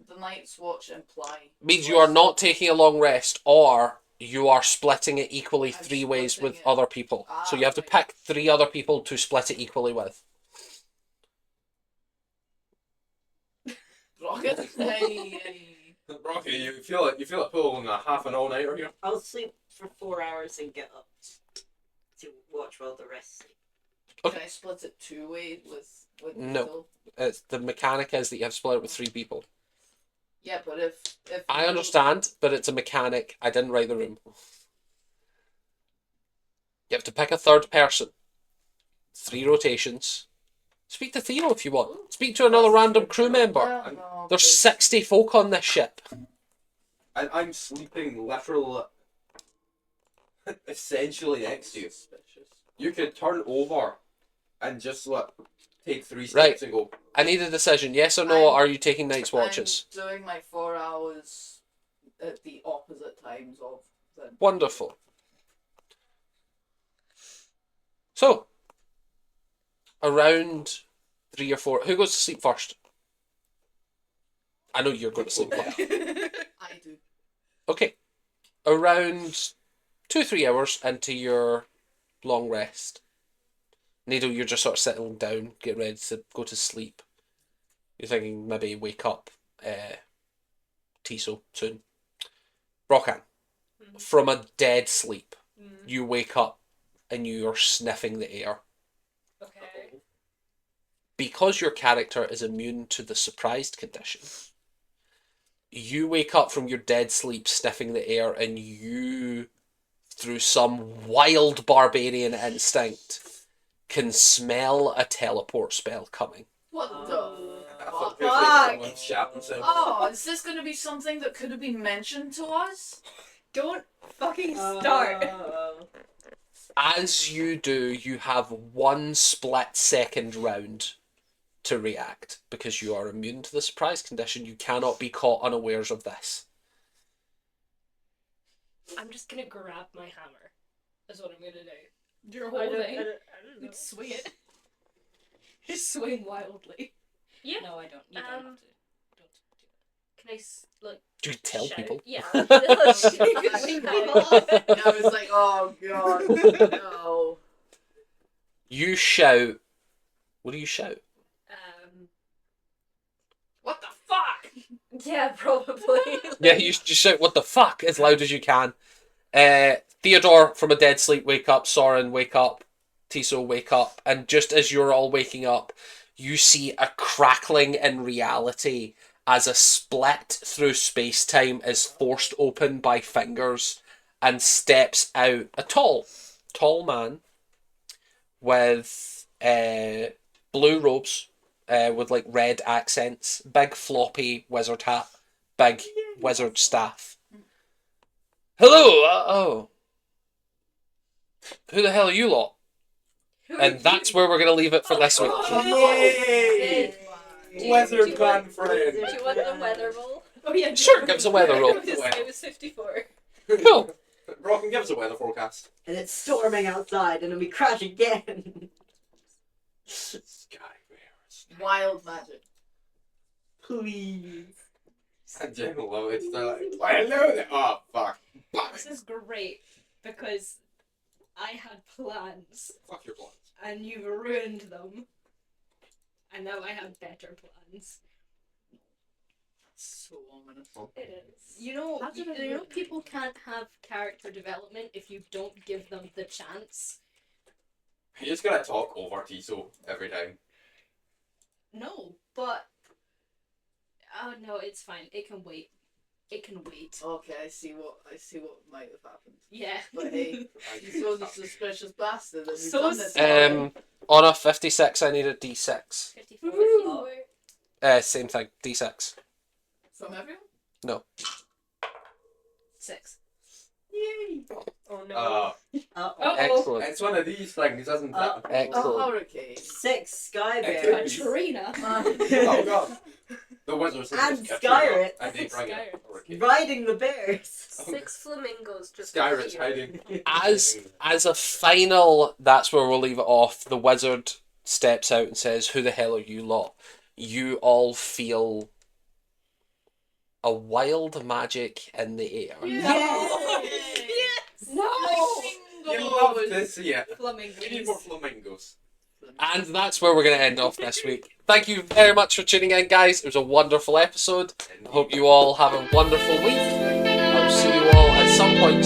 the Night's Watch imply? Means you are not taking a long rest, or you are splitting it equally I'm 3 ways with splitting it. other people. So you have to right. pick 3 other people to split it equally with. Rocket? Hey. Rocky, you feel like pulling a half an all-nighter here? I'll sleep for 4 hours and get up to watch while the rest sleep. Can I split it 2 ways with No. Phil? It's, the mechanic is that you have to split it with 3 people. Yeah, but if I understand, but it's a mechanic. I didn't write the room. You have to pick a third person. 3 rotations. Speak to Theo if you want. Speak to another random crew member. Well, no, There's but- 60 folk on this ship. I'm sleeping literal, essentially next to you. Suspicious. You could turn over and just take 3 steps Right. and go, I need a decision. Yes or no, are you taking night's watches? I'm doing my 4 hours at the opposite times of the. Wonderful. So, around 3 or 4. Who goes to sleep first? I know you're going to sleep first. I do. Okay. Around 2-3 hours into your long rest, Needle, you're just sort of settling down, getting ready to go to sleep. You're thinking maybe wake up Tiso soon. Rokan, from a dead sleep, you wake up and you're sniffing the air. Okay. Because your character is immune to the surprised condition, you wake up from your dead sleep sniffing the air and you, through some wild barbarian instinct, can smell a teleport spell coming. What I the thought fuck? someone shot themselves. Oh, is this going to be something that could have been mentioned to us? Don't fucking start. As you do, you have 1 split-second round to react. Because you are immune to the surprise condition, you cannot be caught unawares of this. I'm just gonna grab my hammer. That's what I'm gonna do. You're I don't holding. know. You'd swing it. You swing wildly. Yeah. No, I don't. You don't have to. Don't do Can I look? Do you tell shout? people? Yeah. I was like, oh god, no. You shout. What do you shout? What the fuck? Yeah, probably. Yeah, you shout, what the fuck, as loud as you can. Theodore, from a dead sleep, wake up. Soren, wake up. Tiso, wake up. And just as you're all waking up, you see a crackling in reality as a split through space-time is forced open by fingers and steps out a tall man with blue robes, with like red accents, big floppy wizard hat, big wizard staff. Hello, oh. Who the hell are you lot? And that's where we're going to leave it for this week. Yay! Wizard man friend. Do you want the weather roll? Oh yeah. Sure, give us a weather roll. It was 54. Cool. Rock, give us a weather forecast. And it's storming outside, and then we crash again. Sky bears. Wild magic. Please. I do love it. They're like, well, hello there. Oh, fuck. This is great because I had plans Fuck your plans. and you've ruined them, and now I have better plans. So ominous. It is. You know, How did I you know, do- people can't have character development if you don't give them the chance. You just gotta talk over Tiso every time. No, but oh no, it's fine. It can wait. It can wait. Okay, I see what might have happened. Yeah. But hey, he's so the suspicious bastard that we've So done this. On a 56, I need a d6. 54. 54. Same thing, d6. From everyone? No. 6. Yay! Oh no. Uh-oh. Excellent. It's one of these things, isn't it? A Excellent. hurricane. 6 Sky It Bears. Katrina. Oh god. The wizards And just kept Skyrit. it up, and they bring it. Skyrit. Hurricane. Riding the bears. 6 flamingos just Skyrit's appeared. hiding. As a final, that's where we'll leave it off. The wizard steps out and says, "Who the hell are you lot?" You all feel a wild magic in the air. No. You love to see it. We need more Flamingos. flamingos. And that's where we're going to end off this week. Thank you very much for tuning in, guys. It was a wonderful episode. I hope you all have a wonderful week. I will see you all at some point